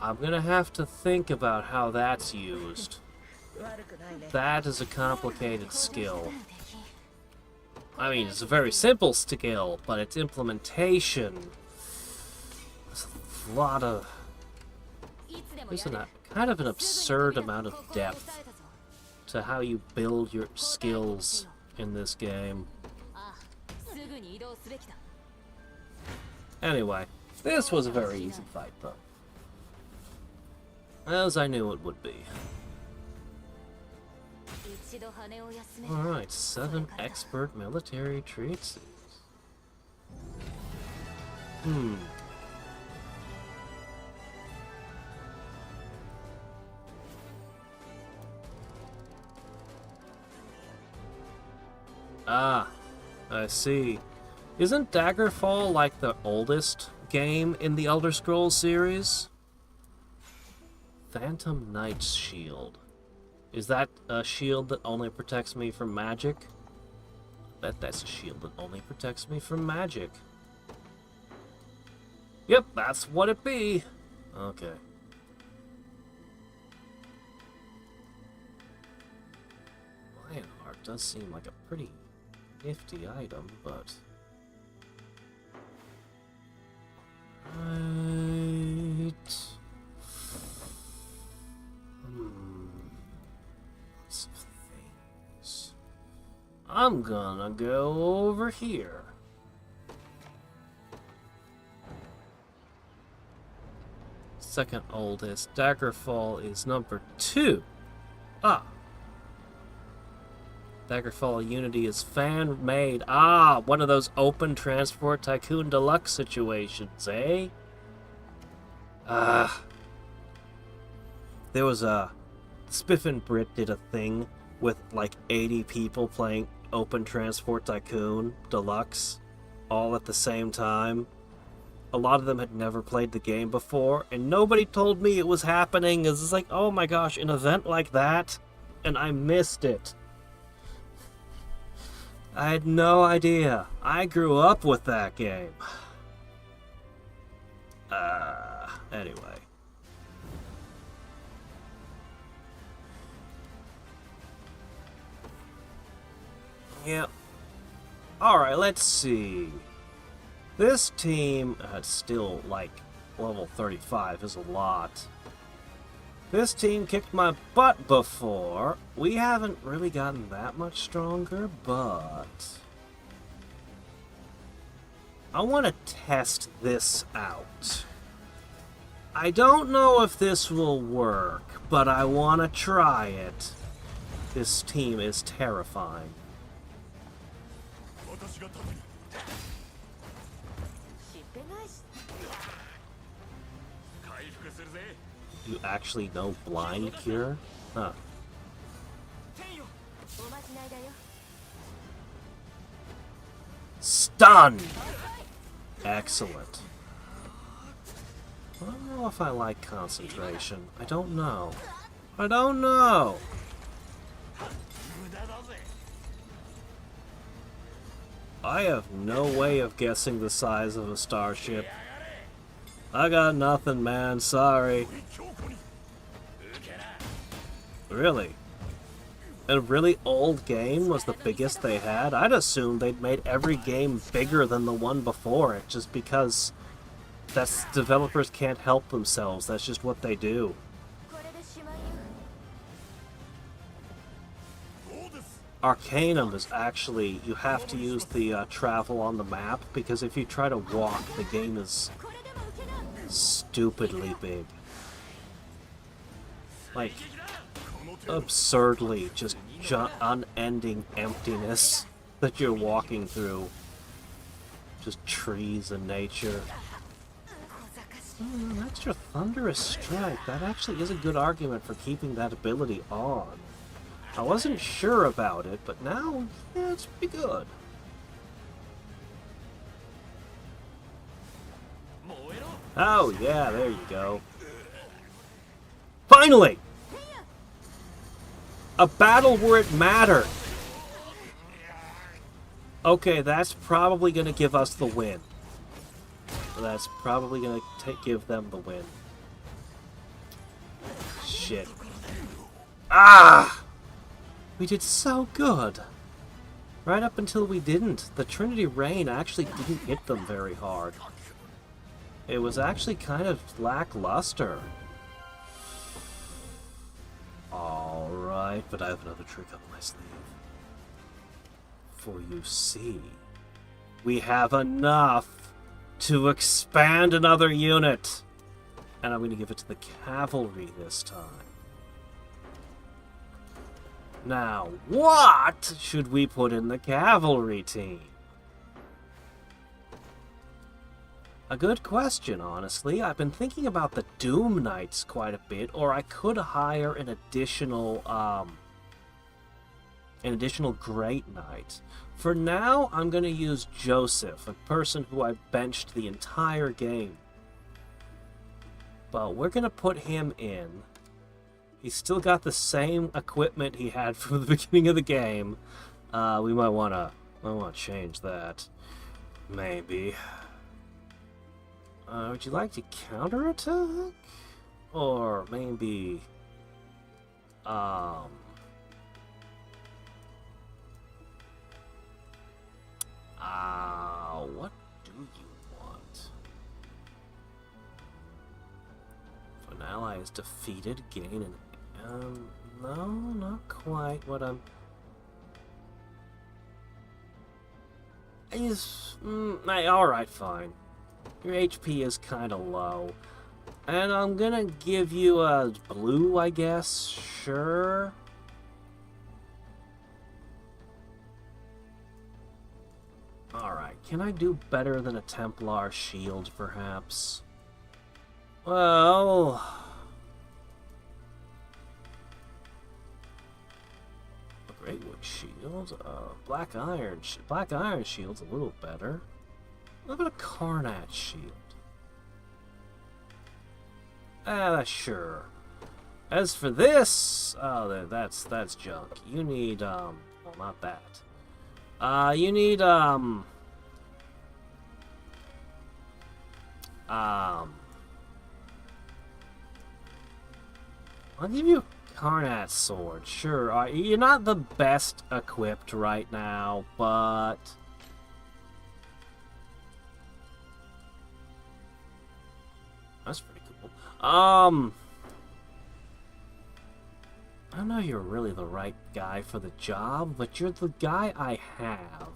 I'm gonna have to think about how that's used. That is a complicated skill. I mean, it's a very simple skill, but its implementation... There's a lot of... There's kind of an absurd amount of depth to how you build your skills in this game. Anyway, this was a very easy fight, though. As I knew it would be. Alright, 7 expert military traits. Ah, I see. Isn't Daggerfall like the oldest game in the Elder Scrolls series? Phantom Knight's Shield. Is that a shield that only protects me from magic? That's a shield that only protects me from magic. Yep, that's what it be. Okay. Lionheart does seem like a pretty nifty item, but... Right... Lots of things. I'm gonna go over here. Second oldest. Daggerfall is number 2. Ah. Daggerfall Unity is fan-made. Ah, one of those open transport Tycoon Deluxe situations, eh? There was a... Spiffin Brit did a thing with like 80 people playing Open Transport Tycoon Deluxe all at the same time. A lot of them had never played the game before, and nobody told me it was happening. It's like, oh my gosh, an event like that? And I missed it. I had no idea. I grew up with that game. Anyway. Yep. Alright, let's see. This team, still, like, level 35 is a lot. This team kicked my butt before. We haven't really gotten that much stronger, but... I want to test this out. I don't know if this will work, but I want to try it. This team is terrifying. You actually know blind cure? Huh. おまじないだよ。 Stun! Excellent. I don't know if I like concentration. I don't know. I don't know. I have no way of guessing the size of a starship. I got nothing, man. Sorry. Really? A really old game was the biggest they had? I'd assume they'd made every game bigger than the one before it, just because that's developers can't help themselves. That's just what they do. これでしまいよ。 Arcanum is actually, you have to use the travel on the map, because if you try to walk, the game is これでも受けな。 stupidly big. Like, absurdly just unending emptiness that you're walking through. Just trees and nature. An extra thunderous strike. That actually is a good argument for keeping that ability on. I wasn't sure about it, but now, yeah, it's pretty good. Oh, yeah, there you go. Finally! A battle where it mattered! Okay, that's probably going to give us the win. That's probably going to give them the win. Shit. Ah! We did so good. Right up until we didn't. The Trinity Rain actually didn't hit them very hard. It was actually kind of lackluster. Alright, but I have another trick up my sleeve. For you see, we have enough to expand another unit. And I'm going to give it to the cavalry this time. Now, what should we put in the cavalry team? A good question, honestly. I've been thinking about the Doom Knights quite a bit, or I could hire an additional Great Knight. For now, I'm going to use Joseph, a person who I benched the entire game. But we're going to put him in. He's still got the same equipment he had from the beginning of the game. We might want to change that. Maybe. Would you like to counterattack? Or maybe... what do you want? If an ally is defeated, gain an... no, not quite what I'm... Alright, fine. Your HP is kind of low. And I'm gonna give you a blue, I guess. Sure. Alright, can I do better than a Templar shield, perhaps? Well... a Greatwood shield? Black Iron shield's a little better. What about a Karnat shield? Sure. As for this, that's junk. You need, well, not that. You need, I'll give you a Karnat sword, sure. You're not the best equipped right now, but... that's pretty cool. I know you're really the right guy for the job, but you're the guy I have.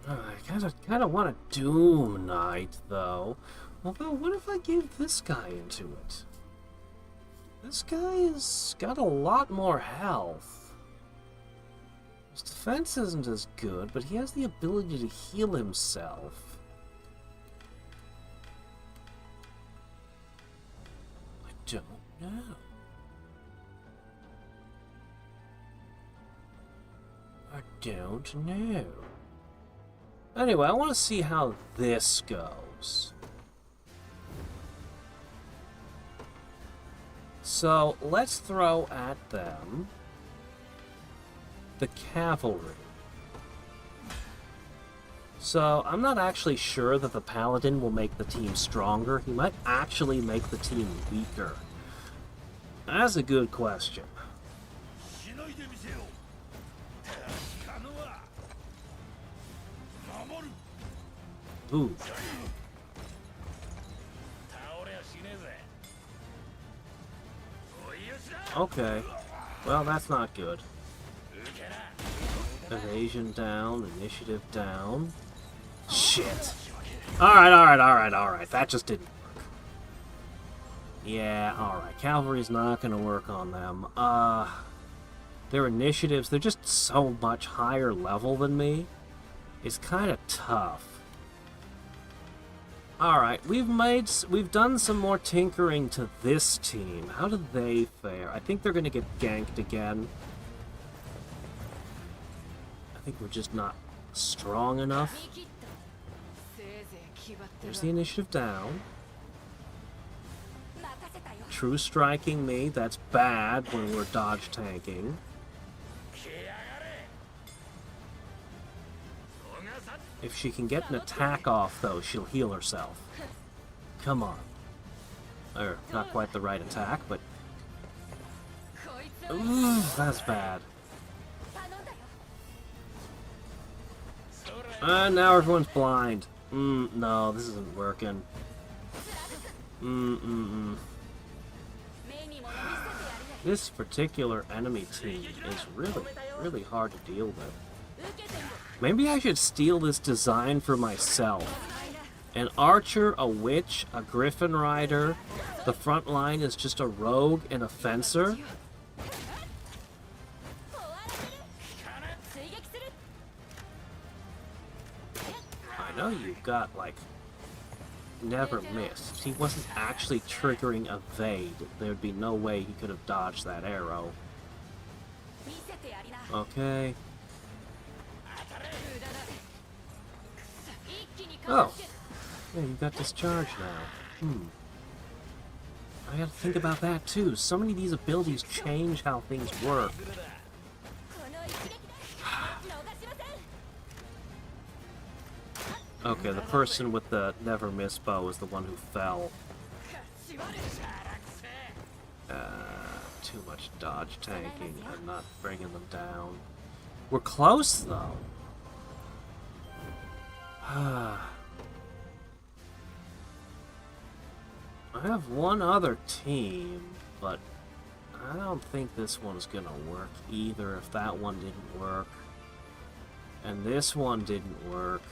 I kind of want a Doom Knight, though. Although, what if I gave this guy into it? This guy has got a lot more health. His defense isn't as good, but he has the ability to heal himself. know. I don't know. Anyway, I want to see how this goes. So, let's throw at them the cavalry. So, I'm not actually sure that the paladin will make the team stronger. He might actually make the team weaker. That's a good question. Ooh. Okay. Well, that's not good. Evasion down, initiative down. Shit. Alright. That just didn't work. Yeah, alright. Cavalry's not gonna work on them. Their initiatives, they're just so much higher level than me. It's kind of tough. Alright, we've done some more tinkering to this team. How did they fare? I think they're gonna get ganked again. I think we're just not strong enough. There's the initiative down. True striking me, that's bad when we're dodge tanking. If she can get an attack off, though, she'll heal herself. Come on. Or, not quite the right attack, but... Ooh, that's bad. Now everyone's blind. No, this isn't working. This particular enemy team is really hard to deal with. Maybe I should steal this design for myself. An archer, a witch, a griffin rider. The front line is just a rogue and a fencer. I know you've got, like, never missed. He wasn't actually triggering evade. There'd be no way he could have dodged that arrow. Okay. Oh. Yeah, you got discharged now. I gotta think about that too. So many of these abilities change how things work. Okay, the person with the never miss bow is the one who fell. Too much dodge tanking and not bringing them down. We're close though. I have one other team, but I don't think this one's gonna work either if that one didn't work. And this one didn't work.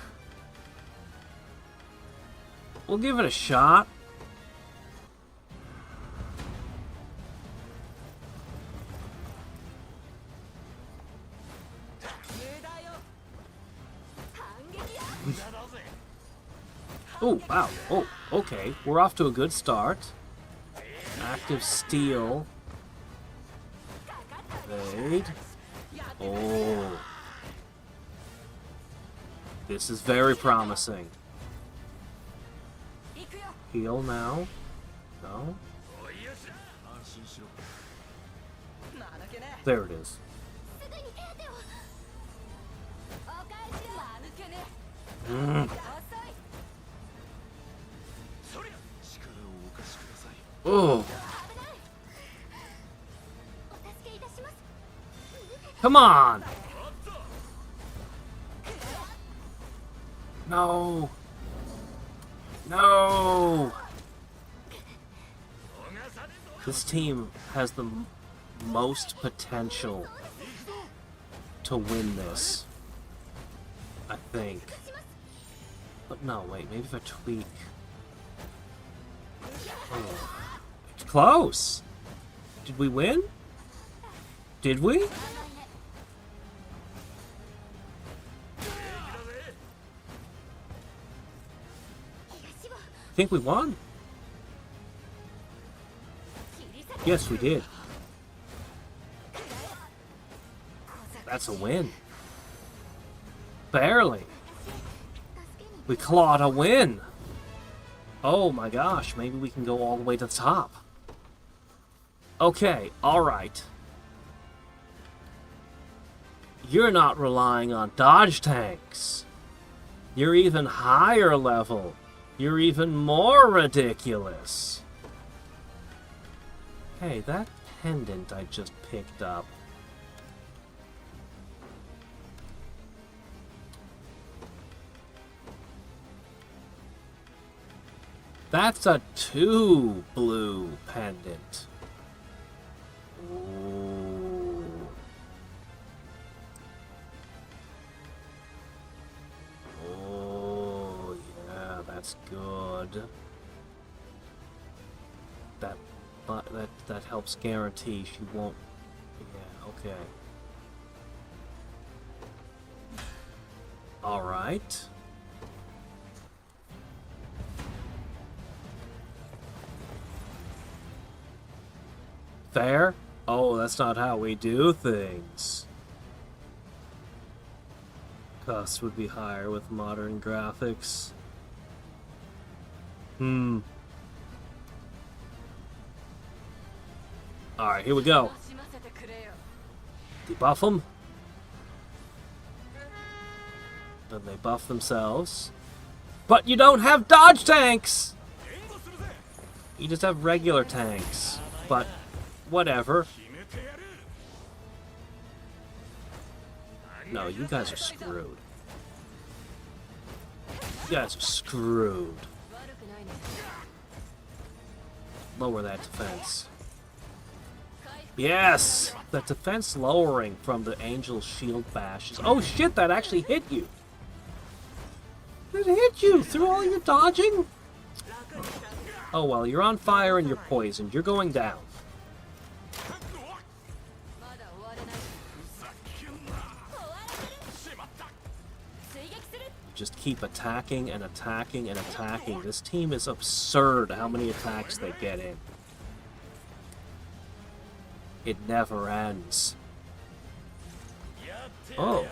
We'll give it a shot. Oh, wow. Oh, okay. We're off to a good start. Active steel. Evade. Oh. This is very promising. Heal now. No. There it is. Oh. Come on. No. No. This team has the most potential to win this, I think. But no, wait, maybe if I tweak. Oh. It's close! Did we win? Did we? I think we won. Yes, we did. That's a win. Barely. We clawed a win. Oh my gosh, maybe we can go all the way to the top. Okay, alright. You're not relying on dodge tanks. You're even higher level. You're even more ridiculous. Hey, that pendant I just picked up. That's a 2 blue pendant. Ooh. Oh, yeah, that's good. That helps guarantee she won't. Yeah, okay. All right. Fair? Oh, that's not how we do things. Costs would be higher with modern graphics. Alright, here we go. Debuff them. Then they buff themselves. But you don't have dodge tanks! You just have regular tanks. But whatever. No, you guys are screwed. You guys are screwed. Lower that defense. Yes! That defense lowering from the Angel's shield bashes. Oh shit, that actually hit you! It hit you through all your dodging? Oh well, you're on fire and you're poisoned. You're going down. Just keep attacking and attacking and attacking. This team is absurd how many attacks they get in. It never ends. Oh.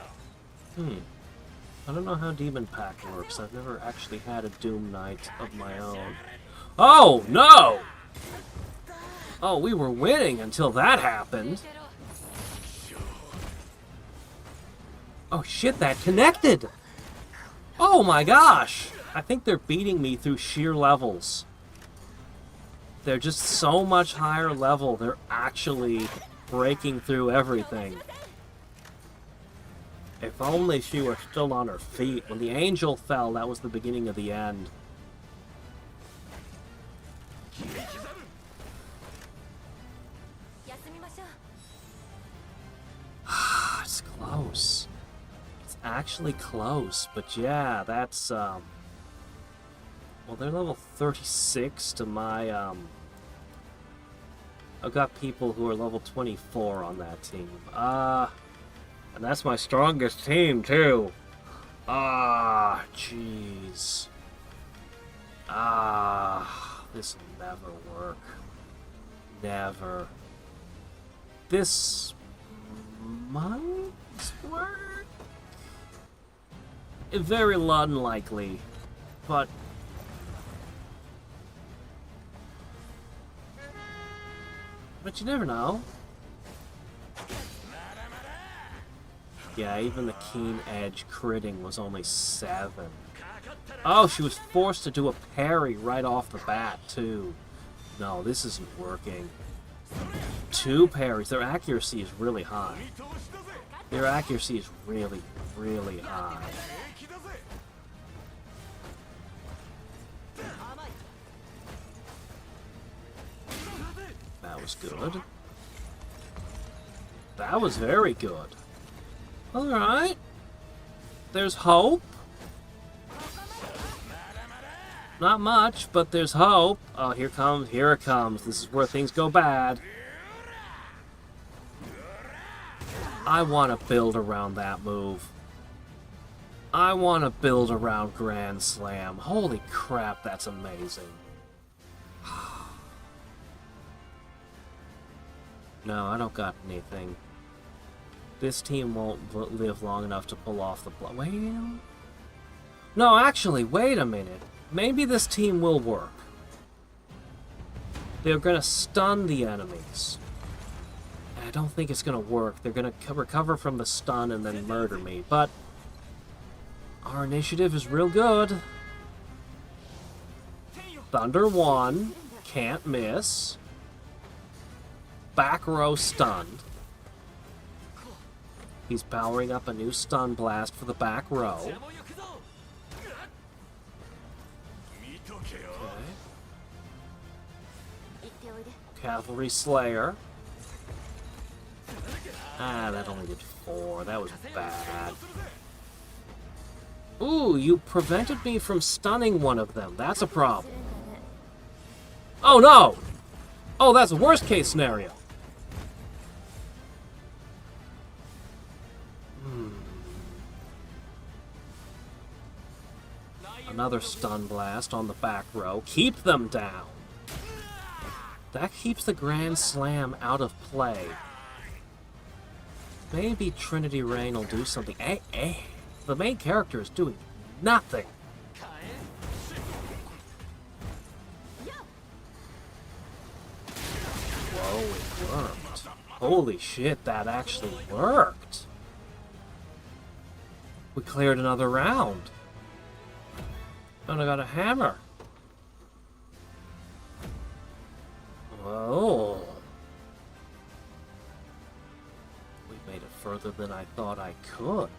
I don't know how Demon Pack works. I've never actually had a Doom Knight of my own. Oh, no! Oh, we were winning until that happened. Oh shit, that connected! Oh my gosh! I think they're beating me through sheer levels. They're just so much higher level, they're actually breaking through everything. If only she were still on her feet. When the angel fell, that was the beginning of the end. It's close. It's actually close, but yeah, that's, well, they're level 36 to my, I've got people who are level 24 on that team. And that's my strongest team, too. Jeez. This will never work. Never. This might work? Very unlikely, but you never know. Yeah, even the keen edge critting was only 7. Oh, she was forced to do a parry right off the bat, too. No, this isn't working. 2 parries. Their accuracy is really high. Their accuracy is really, really high. That was good. That was very good. Alright. There's hope. Not much, but there's hope. Oh, here it comes. This is where things go bad. I want to build around that move. I want to build around Grand Slam. Holy crap, that's amazing. No, I don't got anything. This team won't live long enough to pull off the wait. No, actually, wait a minute. Maybe this team will work. They're gonna stun the enemies. I don't think it's gonna work. They're gonna recover from the stun and then murder me, but our initiative is real good. Thunder 1, can't miss. Back row stunned. He's powering up a new stun blast for the back row. Okay. Cavalry Slayer. Ah, that only did 4. That was bad. Ooh, you prevented me from stunning one of them. That's a problem. Oh, no! Oh, that's a worst case scenario. Another stun blast on the back row. Keep them down. That keeps the Grand Slam out of play. Maybe Trinity Rain will do something. Hey, the main character is doing nothing. Whoa, it worked. Holy shit, that actually worked. We cleared another round. And I got a hammer. Whoa. We made it further than I thought I could.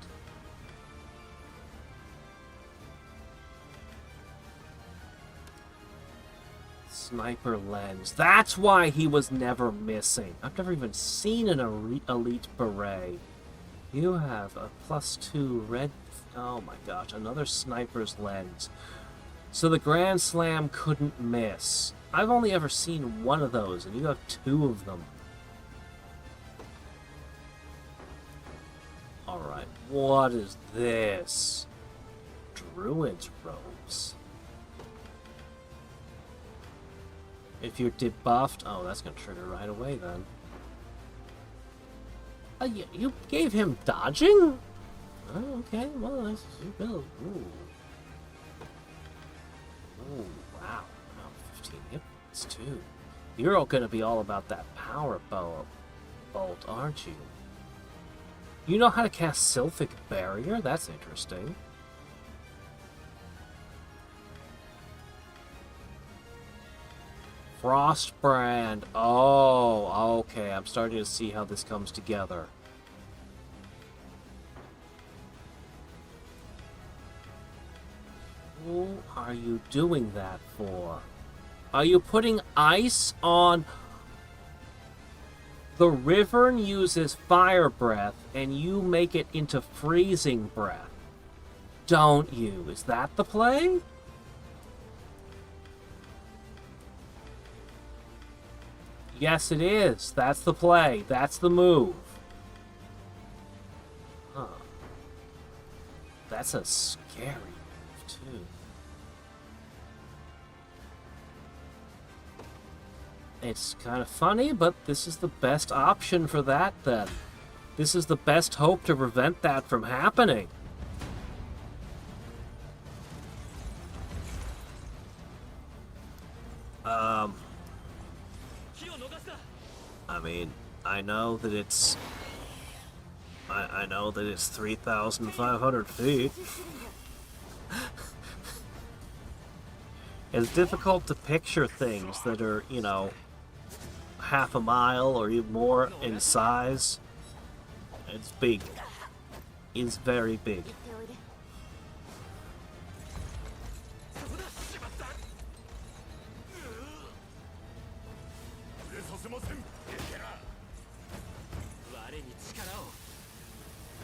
Sniper lens. That's why he was never missing. I've never even seen an elite beret. You have a +2 red... Oh my gosh, another sniper's lens. So the Grand Slam couldn't miss. I've only ever seen one of those, and you have 2 of them. Alright, what is this? Druid's robes. If you're debuffed... Oh, that's going to trigger right away then. You gave him dodging? Oh, okay, well, that's... Ooh. Oh, wow. 15 hit points, too. You're all gonna be all about that power bolt, aren't you? You know how to cast Sylphic Barrier? That's interesting. Frostbrand. Oh, okay. I'm starting to see how this comes together. Who are you doing that for? Are you putting ice on... The Wyvern uses fire breath, and you make it into freezing breath. Don't you? Is that the play? Yes, it is. That's the play. That's the move. Huh. That's a scary move, too. It's kind of funny, but this is the best option for that, then. This is the best hope to prevent that from happening. I mean, I know that it's... I know that it's 3,500 feet. It's difficult to picture things that are, you know, half a mile or even more in size. It's big. It's very big.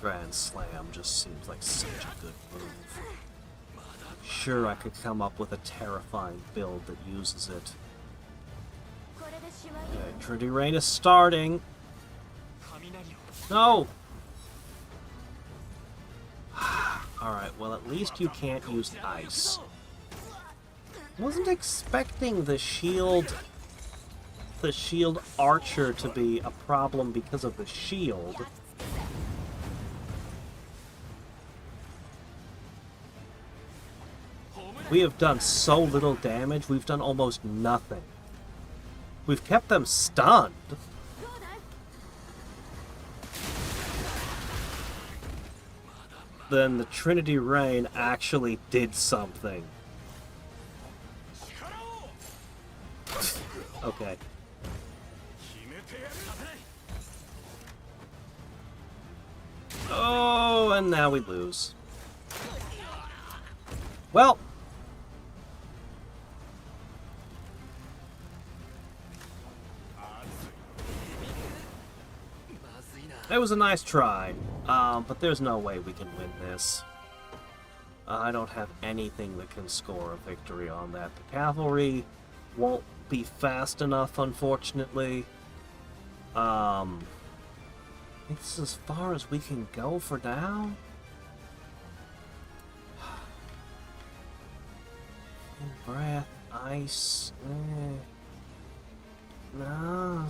Grand Slam just seems like such a good move. Sure, I could come up with a terrifying build that uses it. Okay, Trinity Rain is starting. No! Alright, well at least you can't use ice. Wasn't expecting the shield the shield archer to be a problem because of the shield. We have done so little damage, we've done almost nothing. We've kept them stunned. Then the Trinity Rain actually did something. Okay. Oh, and now we lose. Well. That was a nice try, but there's no way we can win this. I don't have anything that can score a victory on that. The cavalry won't be fast enough, unfortunately. I think this is as far as we can go for now. Breath, ice. No.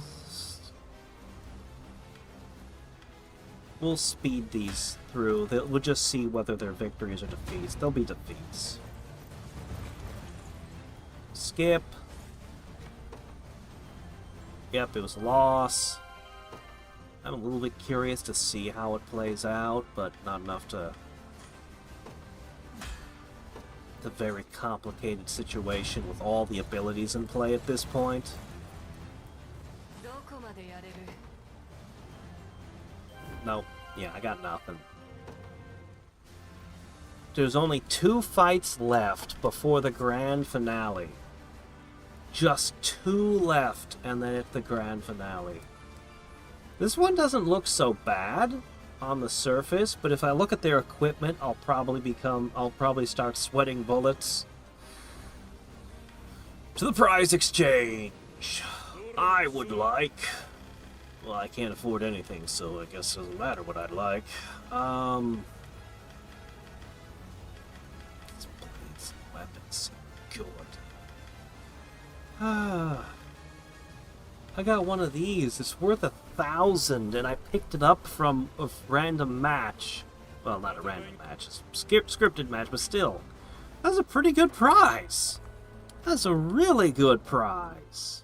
We'll speed these through. We'll just see whether they're victories or defeats. They'll be defeats. Skip. Yep, it was a loss. I'm a little bit curious to see how it plays out, but not enough to... It's a very complicated situation with all the abilities in play at this point. Nope. Yeah, I got nothing. There's only 2 fights left before the grand finale. Just 2 left, and then it's the grand finale. This one doesn't look so bad on the surface, but if I look at their equipment, I'll probably start sweating bullets. To the prize exchange. I would like... Well, I can't afford anything, so I guess it doesn't matter what I'd like. These blades and weapons, good. I got one of these. It's worth 1,000, and I picked it up from a random match. Well, not a random match, it's a scripted match, but still. That's a pretty good prize. That's a really good prize.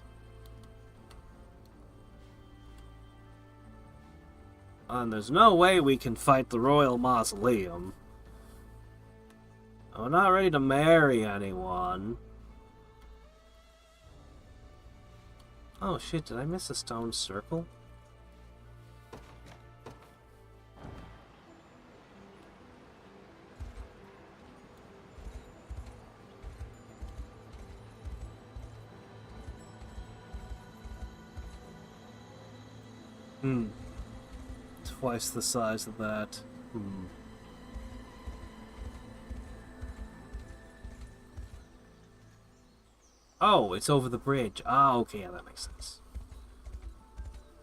And there's no way we can fight the Royal Mausoleum. I'm not ready to marry anyone. Oh shit, did I miss a stone circle? Twice the size of that. Oh, it's over the bridge. Ah, okay, yeah, that makes sense.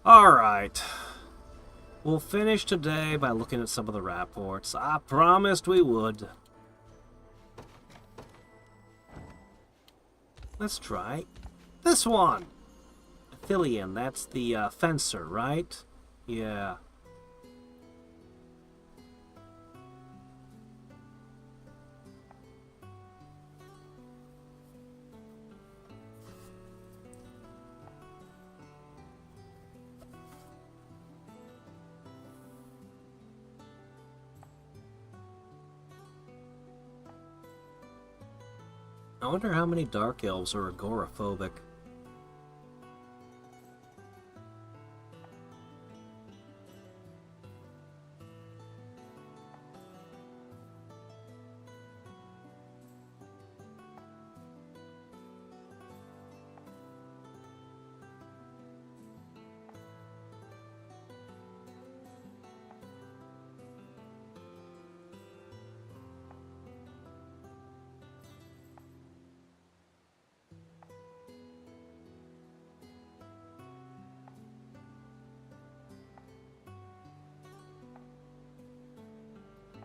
Alright. We'll finish today by looking at some of the rapports. I promised we would. Let's try this one. Athelian, that's the fencer, right? Yeah. I wonder how many Dark Elves are agoraphobic.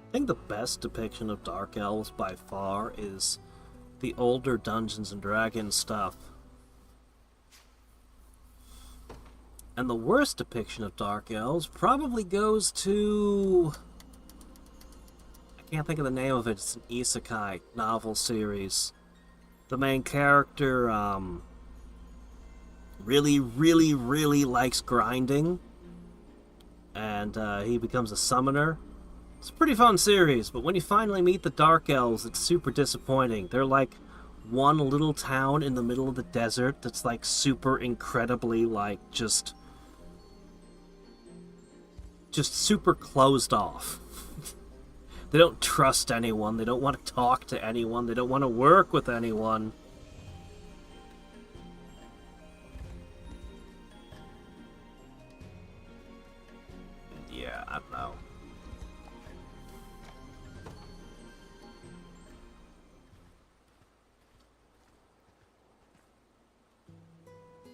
I think the best depiction of Dark Elves by far is the older Dungeons and Dragons stuff. And the worst depiction of Dark Elves probably goes to... I can't think of the name of it. It's an isekai novel series. The main character, really likes grinding. And he becomes a summoner. It's a pretty fun series, but when you finally meet the Dark Elves, it's super disappointing. They're like one little town in the middle of the desert that's like super incredibly like just super closed off. They don't trust anyone, they don't want to talk to anyone, they don't want to work with anyone. Yeah, I don't know.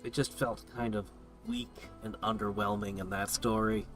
It just felt kind of weak and underwhelming in that story.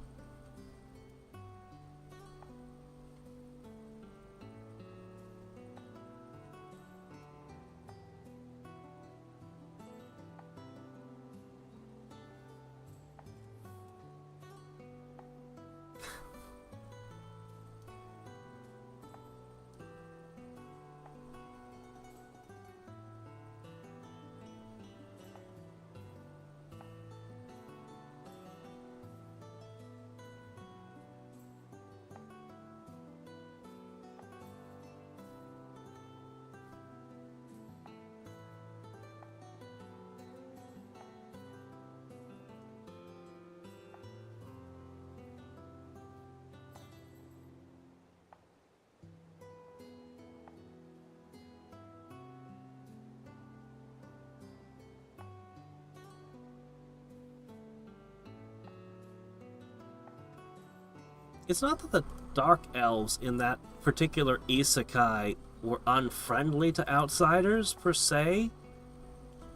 It's not that the Dark Elves in that particular isekai were unfriendly to outsiders, per se.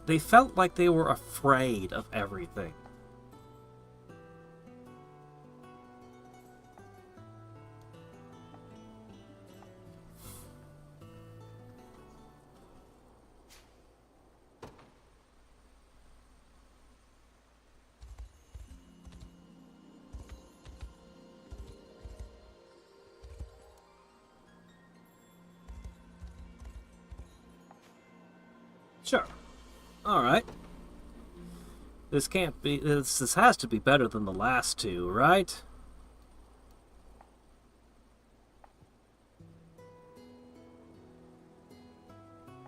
They felt like they were afraid of everything. Sure. Alright. This can't be... This has to be better than the last two, right?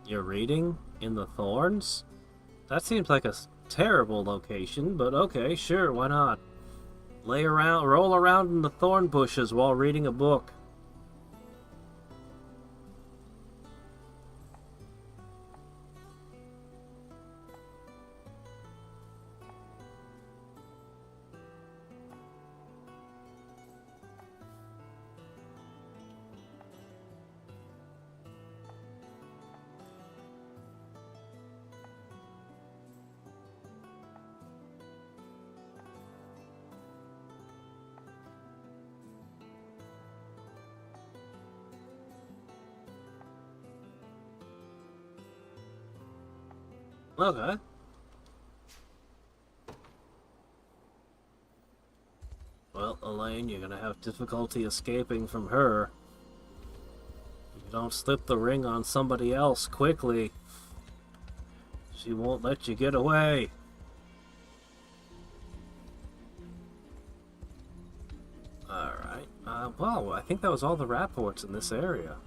You're reading in the thorns? That seems like a terrible location, but okay, sure, why not? Roll around in the thorn bushes while reading a book. Okay. Well, Elaine, you're gonna have difficulty escaping from her. If you don't slip the ring on somebody else quickly, she won't let you get away. Alright. Well, I think that was all the rapports in this area.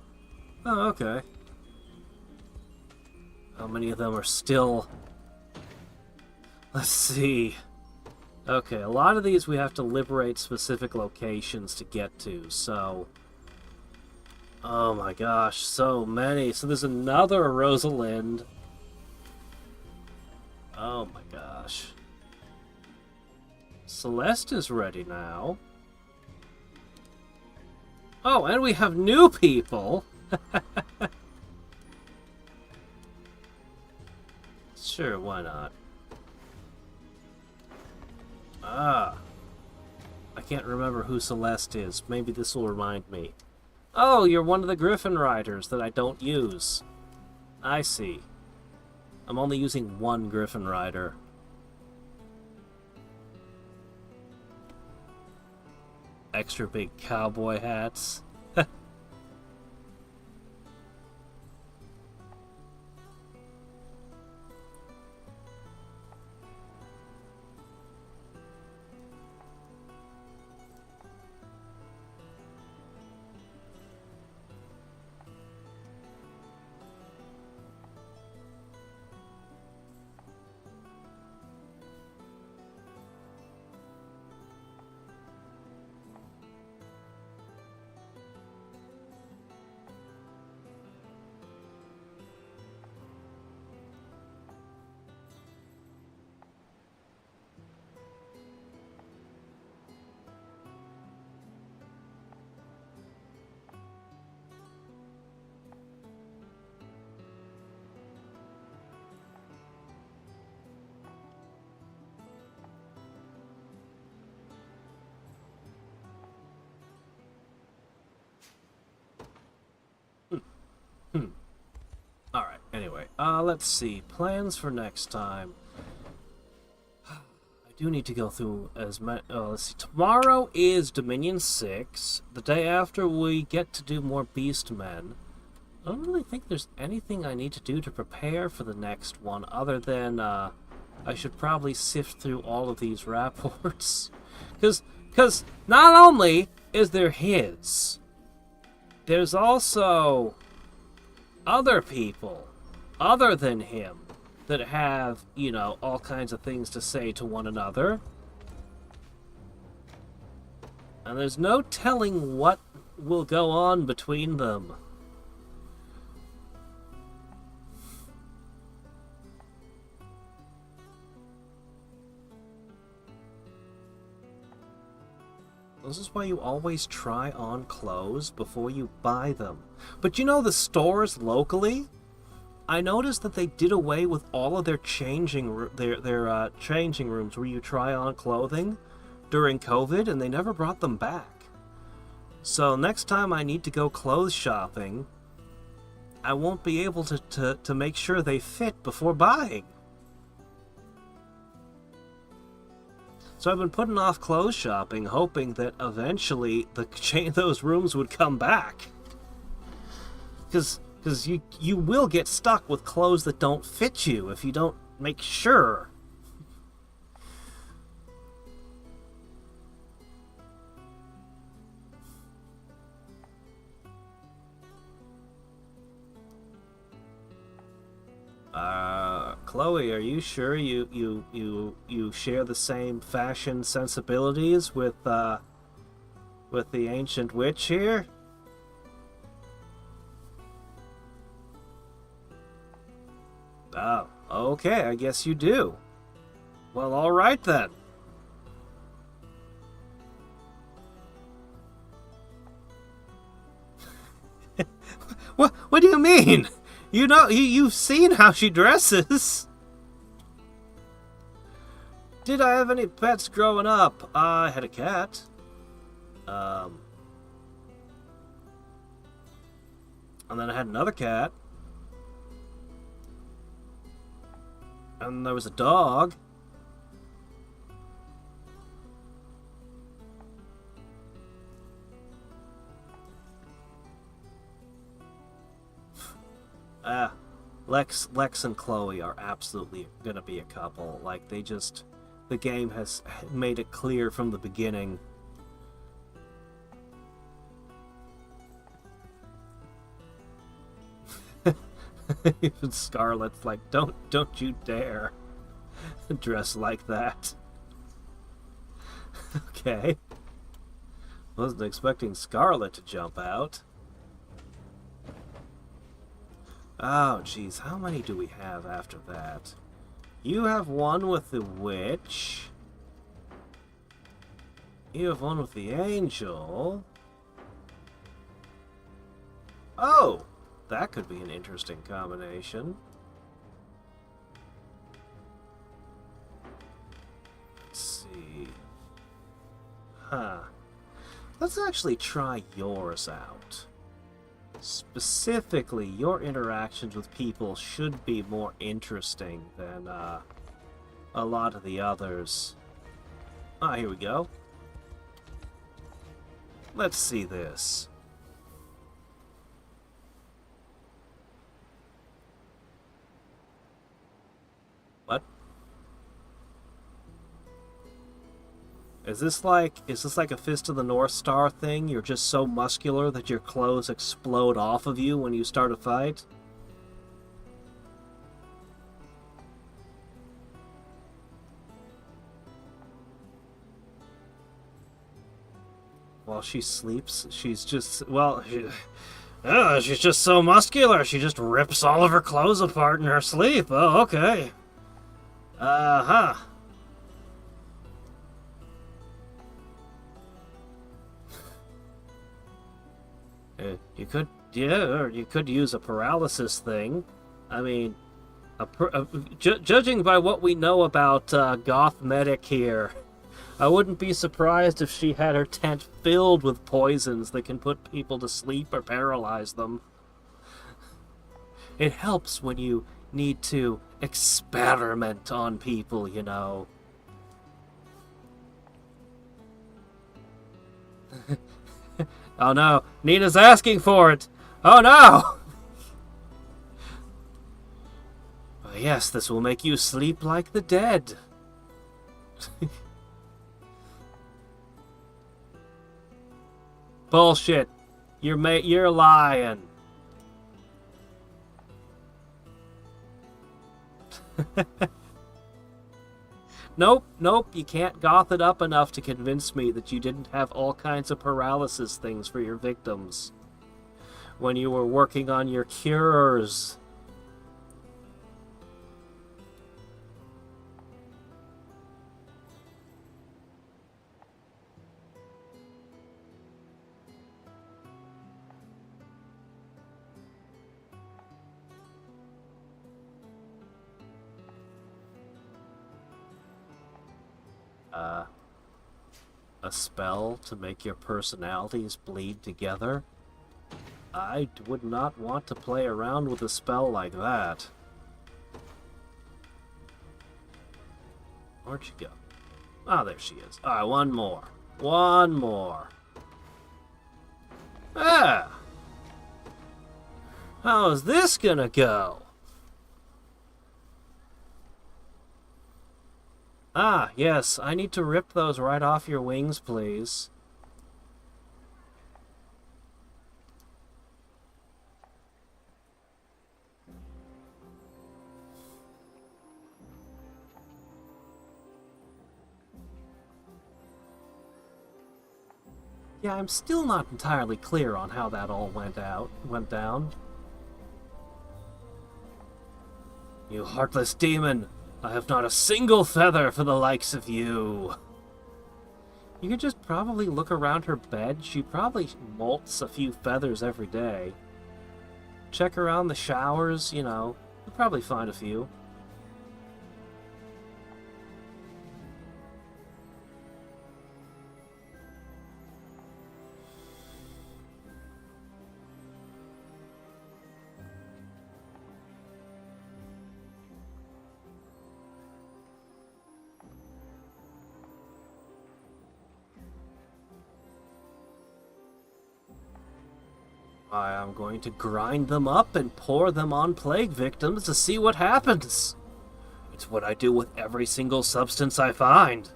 Oh, okay. How many of them are still... Let's see. Okay, a lot of these we have to liberate specific locations to get to, so... Oh my gosh, so many. So there's another Rosalind. Oh my gosh. Celeste is ready now. Oh, and we have new people! Sure, why not? Ah. I can't remember who Celeste is. Maybe this will remind me. Oh, you're one of the Griffin Riders that I don't use. I see. I'm only using one Griffin Rider. extra big cowboy hats. Alright, anyway, let's see. Plans for next time. I do need to go through as many... let's see. Tomorrow is Dominion 6. The day after, we get to do more Beastmen. I don't really think there's anything I need to do to prepare for the next one, other than, I should probably sift through all of these rapports. Because not only is there his, there's also other people, other than him, that have, you know, all kinds of things to say to one another. And there's no telling what will go on between them. This is why you always try on clothes before you buy them. But you know, the stores locally, I noticed that they did away with all of their changing rooms where you try on clothing during COVID, and they never brought them back. So next time I need to go clothes shopping, I won't be able to make sure they fit before buying. So I've been putting off clothes shopping, hoping that eventually those rooms would come back. Because you will get stuck with clothes that don't fit you if you don't make sure. Chloe, are you sure you share the same fashion sensibilities with the ancient witch here? Oh, okay, I guess you do. Well, all right then. What do you mean? You know, you've seen how she dresses. Did I have any pets growing up? I had a cat. And then I had another cat. And there was a dog. Lex and Chloe are absolutely gonna be a couple. Like, the game has made it clear from the beginning. Even Scarlet's like, don't you dare dress like that. Okay. Wasn't expecting Scarlet to jump out. Oh, jeez, how many do we have after that? You have one with the witch. You have one with the angel. Oh, that could be an interesting combination. Let's see. Huh. Let's actually try yours out. Specifically, your interactions with people should be more interesting than a lot of the others. Ah, here we go. Let's see this. What? Is this like a Fist of the North Star thing? You're just so muscular that your clothes explode off of you when you start a fight? While she sleeps, she's just, well, she's just so muscular, she just rips all of her clothes apart in her sleep. Oh, okay. Uh-huh. You could, yeah, or you could use a paralysis thing. I mean, judging by what we know about Goth Medic here, I wouldn't be surprised if she had her tent filled with poisons that can put people to sleep or paralyze them. It helps when you need to experiment on people, you know. Oh no, Nina's asking for it! Oh no! Oh, yes, this will make you sleep like the dead. Bullshit. You're lying. Nope, you can't goth it up enough to convince me that you didn't have all kinds of paralysis things for your victims when you were working on your cures. A spell to make your personalities bleed together? I would not want to play around with a spell like that. Where'd she go? Ah, there she is. Alright, one more. One more. Ah! How's this gonna go? Ah, yes, I need to rip those right off your wings, please. Yeah, I'm still not entirely clear on how that all went down. You heartless demon! I have not a single feather for the likes of you. You could just probably look around her bed. She probably molts a few feathers every day. Check around the showers, you know. You'll probably find a few. I'm going to grind them up and pour them on plague victims to see what happens. It's what I do with every single substance I find.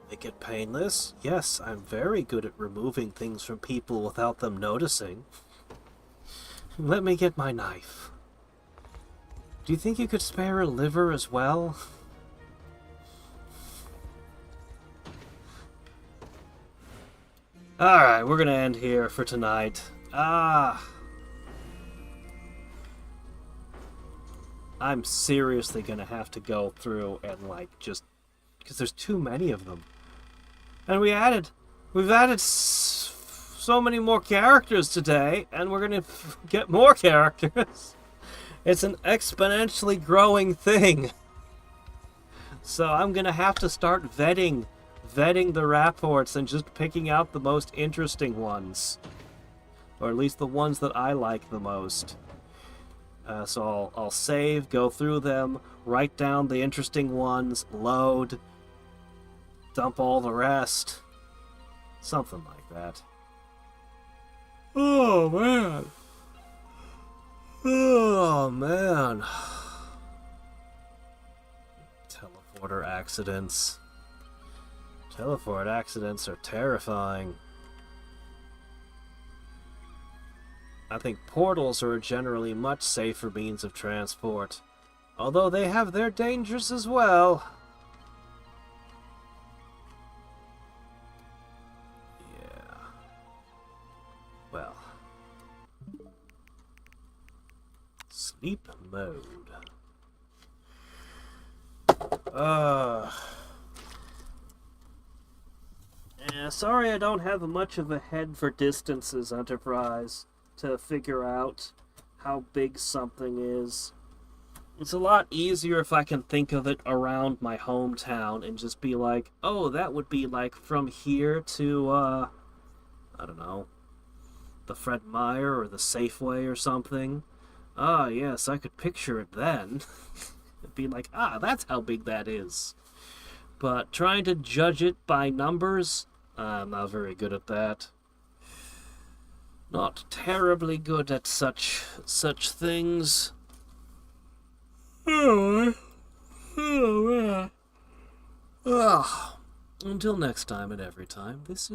Make it painless? Yes, I'm very good at removing things from people without them noticing. Let me get my knife. Do you think you could spare a liver as well? Alright, we're gonna end here for tonight. I'm seriously gonna have to go through and, like, just... because there's too many of them. And we've added so many more characters today, and we're gonna get more characters. It's an exponentially growing thing. So I'm gonna have to start vetting the rapports and just picking out the most interesting ones. Or at least the ones that I like the most. So I'll save, go through them, write down the interesting ones, load, dump all the rest. Something like that. Oh, man. Oh, man. Teleporter accidents. Teleport accidents are terrifying. I think portals are a generally much safer means of transport, although they have their dangers as well. Yeah. Well. Sleep mode. Yeah, sorry I don't have much of a head for distances, Enterprise, to figure out how big something is. It's a lot easier if I can think of it around my hometown and just be like, oh, that would be like from here to, I don't know, the Fred Meyer or the Safeway or something. Ah, yes, I could picture it then. It'd be like, ah, that's how big that is. But trying to judge it by numbers, I'm not very good at that. Not terribly good at such things. Oh, man. Until next time and every time, this is